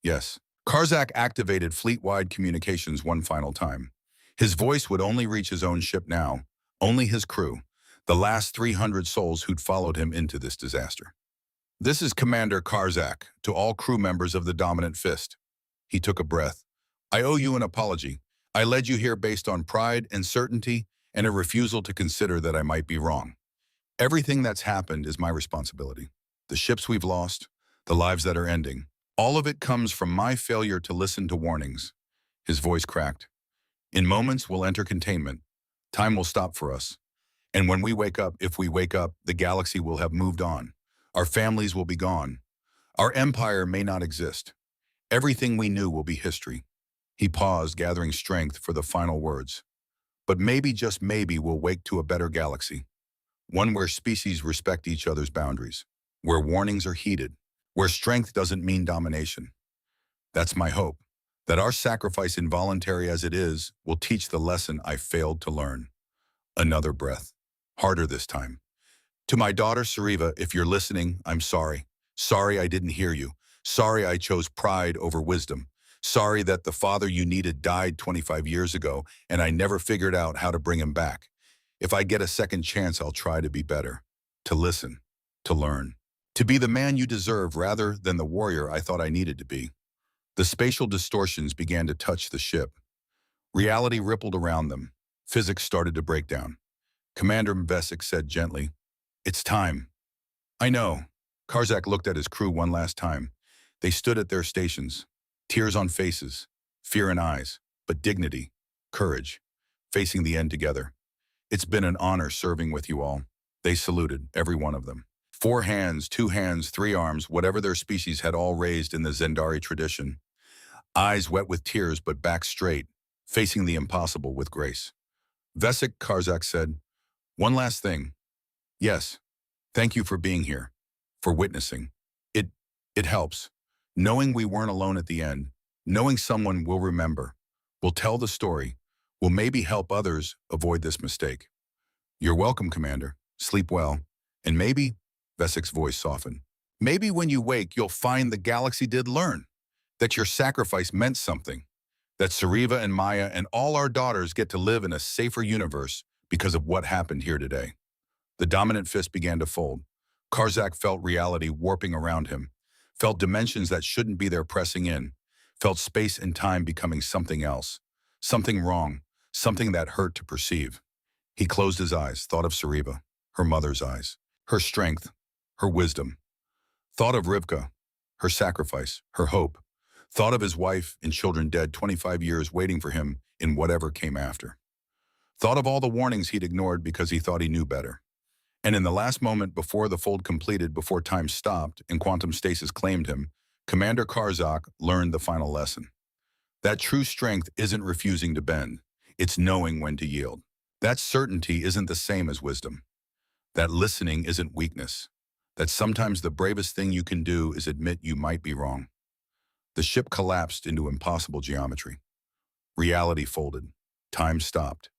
Yes. Karzak activated fleet-wide communications one final time. His voice would only reach his own ship now, only his crew, the last 300 souls who'd followed him into this disaster. This is Commander Karzak, to all crew members of the Dominant Fist. He took a breath. I owe you an apology. I led you here based on pride and certainty and a refusal to consider that I might be wrong. Everything that's happened is my responsibility. The ships we've lost, the lives that are ending, all of it comes from my failure to listen to warnings. His voice cracked. In moments, we'll enter containment. Time will stop for us. And when we wake up, if we wake up, the galaxy will have moved on. Our families will be gone. Our empire may not exist. Everything we knew will be history. He paused, gathering strength for the final words. But maybe, just maybe, we'll wake to a better galaxy. One where species respect each other's boundaries, where warnings are heeded, where strength doesn't mean domination. That's my hope, that our sacrifice, involuntary as it is, will teach the lesson I failed to learn. Another breath, harder this time. To my daughter, Sariva, if you're listening, I'm sorry. Sorry I didn't hear you. Sorry I chose pride over wisdom. Sorry that the father you needed died 25 years ago and I never figured out how to bring him back. If I get a second chance, I'll try to be better, to listen, to learn, to be the man you deserve rather than the warrior I thought I needed to be. The spatial distortions began to touch the ship. Reality rippled around them. Physics started to break down. Commander Vesic said gently, "It's time." I know. Karzak looked at his crew one last time. They stood at their stations, tears on faces, fear in eyes, but dignity, courage, facing the end together. It's been an honor serving with you all. They saluted, every one of them. 4 hands, 2 hands, 3 arms, whatever their species had all raised in the Zendari tradition. Eyes wet with tears but back straight, facing the impossible with grace. Vesic, Karzak said, "One last thing. Yes, thank you for being here, for witnessing. It helps. Knowing we weren't alone at the end, knowing someone will remember, will tell the story, will maybe help others avoid this mistake. You're welcome, Commander. Sleep well. And maybe," Vesic's voice softened, "maybe when you wake, you'll find the galaxy did learn, that your sacrifice meant something, that Sariva and Maya and all our daughters get to live in a safer universe because of what happened here today." The dominant fist began to fold. Karzak felt reality warping around him, felt dimensions that shouldn't be there pressing in, felt space and time becoming something else, something wrong, something that hurt to perceive. He closed his eyes, thought of Sariva, her mother's eyes, her strength, her wisdom. Thought of Rivka, her sacrifice, her hope. Thought of his wife and children dead 25 years waiting for him in whatever came after. Thought of all the warnings he'd ignored because he thought he knew better. And in the last moment before the fold completed, before time stopped and quantum stasis claimed him, Commander Karzak learned the final lesson. That true strength isn't refusing to bend. It's knowing when to yield. That certainty isn't the same as wisdom. That listening isn't weakness. That sometimes the bravest thing you can do is admit you might be wrong. The ship collapsed into impossible geometry. Reality folded. Time stopped.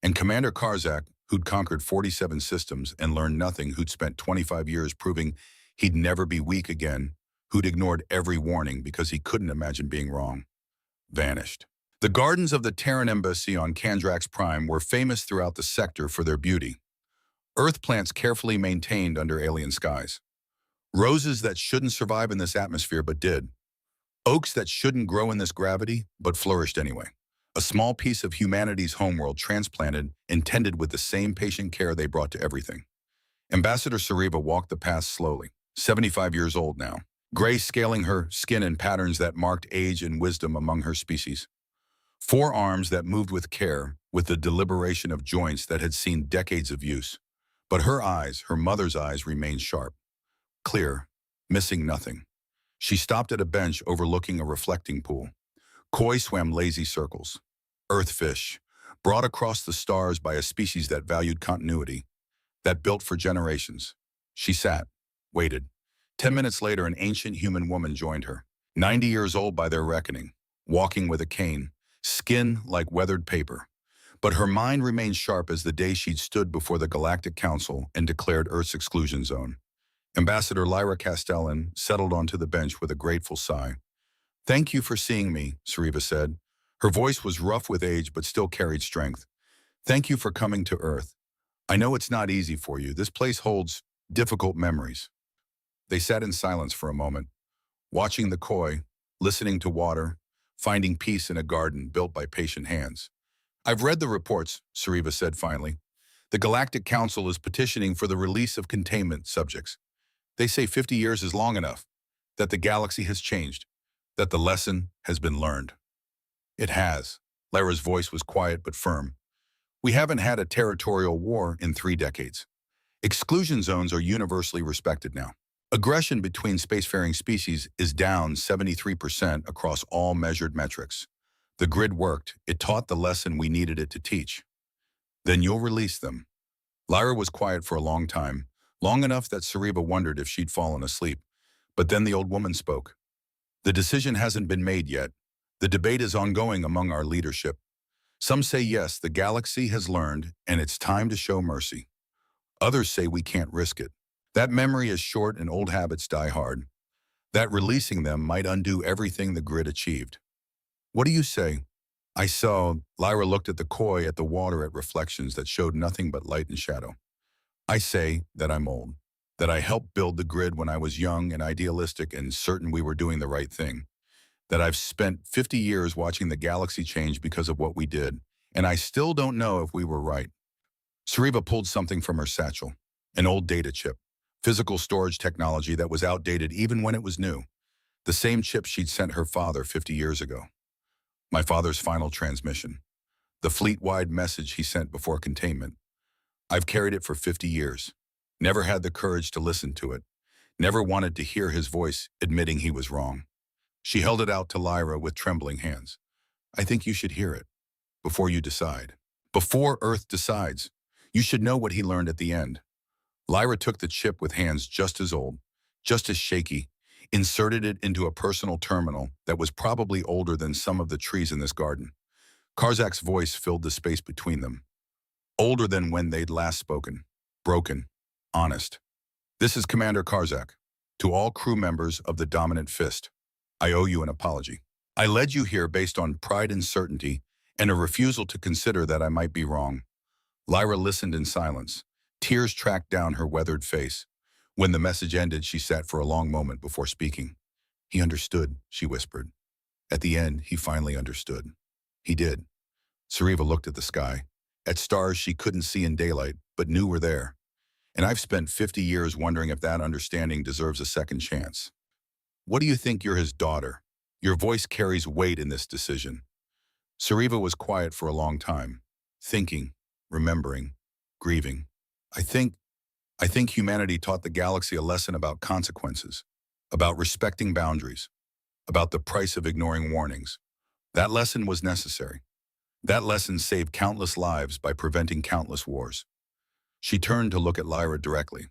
And Commander Karzak, who'd conquered 47 systems and learned nothing, who'd spent 25 years proving he'd never be weak again, who'd ignored every warning because he couldn't imagine being wrong, vanished. The gardens of the Terran Embassy on Kandrax Prime were famous throughout the sector for their beauty. Earth plants carefully maintained under alien skies. Roses that shouldn't survive in this atmosphere but did. Oaks that shouldn't grow in this gravity but flourished anyway. A small piece of humanity's homeworld transplanted, intended with the same patient care they brought to everything. Ambassador Sariva walked the path slowly, 75 years old now, gray scaling her skin in patterns that marked age and wisdom among her species. 4 arms that moved with care, with the deliberation of joints that had seen decades of use. But her eyes, her mother's eyes, remained sharp, clear, missing nothing. She stopped at a bench overlooking a reflecting pool. Koi swam lazy circles. Earth fish, brought across the stars by a species that valued continuity, that built for generations. She sat, waited. 10 minutes later, an ancient human woman joined her, 90 years old by their reckoning, walking with a cane, skin like weathered paper. But her mind remained sharp as the day she'd stood before the Galactic Council and declared Earth's exclusion zone. Ambassador Lyra Castellan settled onto the bench with a grateful sigh. "Thank you for seeing me," Sariva said. Her voice was rough with age but still carried strength. "Thank you for coming to Earth. I know it's not easy for you. This place holds difficult memories." They sat in silence for a moment, watching the koi, listening to water, finding peace in a garden built by patient hands. "I've read the reports," Sariva said finally. "The Galactic Council is petitioning for the release of containment subjects. They say 50 years is long enough, that the galaxy has changed, that the lesson has been learned." "It has." Lyra's voice was quiet but firm. "We haven't had a territorial war in 3 decades. Exclusion zones are universally respected now. Aggression between spacefaring species is down 73% across all measured metrics. The grid worked. It taught the lesson we needed it to teach." "Then you'll release them." Lyra was quiet for a long time, long enough that Sariva wondered if she'd fallen asleep. But then the old woman spoke. "The decision hasn't been made yet. The debate is ongoing among our leadership. Some say yes, the galaxy has learned, and it's time to show mercy. Others say we can't risk it. That memory is short and old habits die hard. That releasing them might undo everything the grid achieved. What do you say?" "I saw," Lyra looked at the koi, at the water, at reflections that showed nothing but light and shadow. "I say that I'm old. That I helped build the grid when I was young and idealistic and certain we were doing the right thing. That I've spent 50 years watching the galaxy change because of what we did, and I still don't know if we were right." Sariva pulled something from her satchel, an old data chip, physical storage technology that was outdated even when it was new. The same chip she'd sent her father 50 years ago. My father's final transmission. The fleet-wide message he sent before containment. I've carried it for 50 years. Never had the courage to listen to it. Never wanted to hear his voice admitting he was wrong. She held it out to Lyra with trembling hands. "I think you should hear it. Before you decide. Before Earth decides. You should know what he learned at the end." Lyra took the chip with hands just as old, just as shaky, inserted it into a personal terminal that was probably older than some of the trees in this garden. Karzak's voice filled the space between them. Older than when they'd last spoken. Broken. Honest. "This is Commander Karzak. To all crew members of the Dominant Fist, I owe you an apology. I led you here based on pride and certainty and a refusal to consider that I might be wrong." Lyra listened in silence. Tears tracked down her weathered face. When the message ended, she sat for a long moment before speaking. "He understood," she whispered. At the end, he finally understood. He did. Sariva looked at the sky, at stars she couldn't see in daylight, but knew were there. "And I've spent 50 years wondering if that understanding deserves a second chance." "What do you think you're his daughter?" Your voice carries weight in this decision. Sariva was quiet for a long time, thinking, remembering, grieving. I think, I think humanity taught the galaxy a lesson about consequences, about respecting boundaries, about the price of ignoring warnings. That lesson was necessary. That lesson saved countless lives by preventing countless wars. She turned to look at Lyra directly.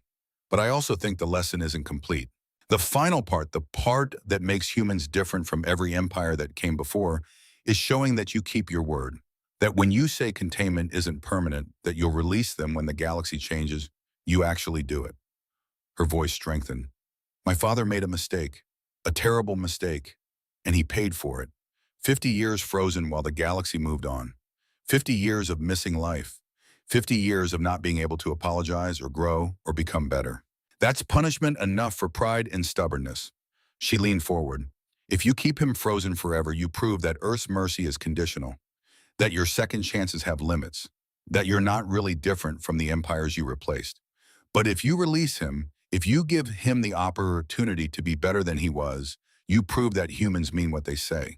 But I also think the lesson isn't complete. The final part, the part that makes humans different from every empire that came before, is showing that you keep your word. That when you say containment isn't permanent, that you'll release them when the galaxy changes, you actually do it. Her voice strengthened. My father made a mistake, a terrible mistake, and he paid for it. 50 years frozen while the galaxy moved on. 50 years of missing life. 50 years of not being able to apologize or grow or become better. That's punishment enough for pride and stubbornness. She leaned forward. If you keep him frozen forever, you prove that Earth's mercy is conditional, that your second chances have limits, that you're not really different from the empires you replaced. But if you release him, if you give him the opportunity to be better than he was, you prove that humans mean what they say,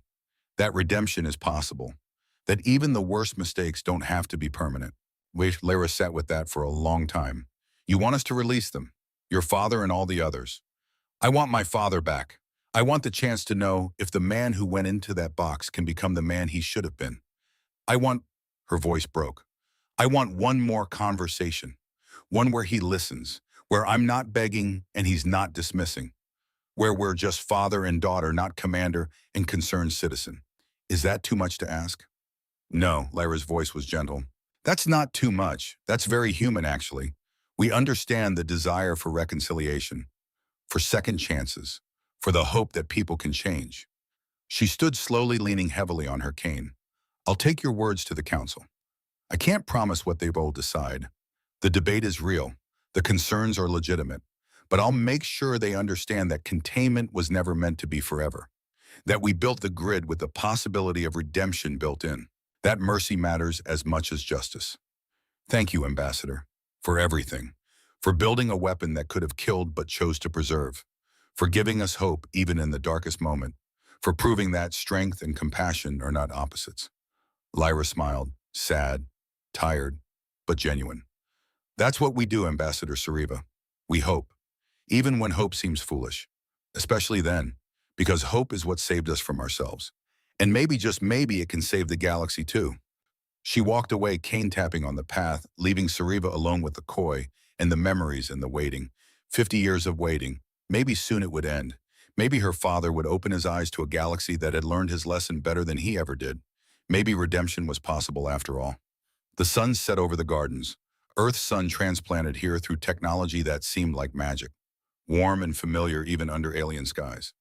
that redemption is possible, that even the worst mistakes don't have to be permanent. Lyra sat with that for a long time. You want us to release them, your father and all the others. I want my father back. I want the chance to know if the man who went into that box can become the man he should have been. I want, her voice broke. I want one more conversation, one where he listens, where I'm not begging and he's not dismissing, where we're just father and daughter, not commander and concerned citizen. Is that too much to ask? No, Lyra's voice was gentle. That's not too much. That's very human, actually. We understand the desire for reconciliation, for second chances, for the hope that people can change. She stood slowly, leaning heavily on her cane. I'll take your words to the council. I can't promise what they will decide. The debate is real. The concerns are legitimate. But I'll make sure they understand that containment was never meant to be forever. That we built the grid with the possibility of redemption built in. That mercy matters as much as justice. Thank you, Ambassador, for everything. For building a weapon that could have killed but chose to preserve. For giving us hope even in the darkest moment. For proving that strength and compassion are not opposites. Lyra smiled, sad, tired, but genuine. That's what we do, Ambassador Sariva. We hope, even when hope seems foolish. Especially then, because hope is what saved us from ourselves. And maybe, just maybe, it can save the galaxy too. She walked away, cane tapping on the path, leaving Sariva alone with the koi and the memories and the waiting. 50 years of waiting. Maybe soon it would end. Maybe her father would open his eyes to a galaxy that had learned his lesson better than he ever did. Maybe redemption was possible after all. The sun set over the gardens. Earth's sun transplanted here through technology that seemed like magic. Warm and familiar even under alien skies.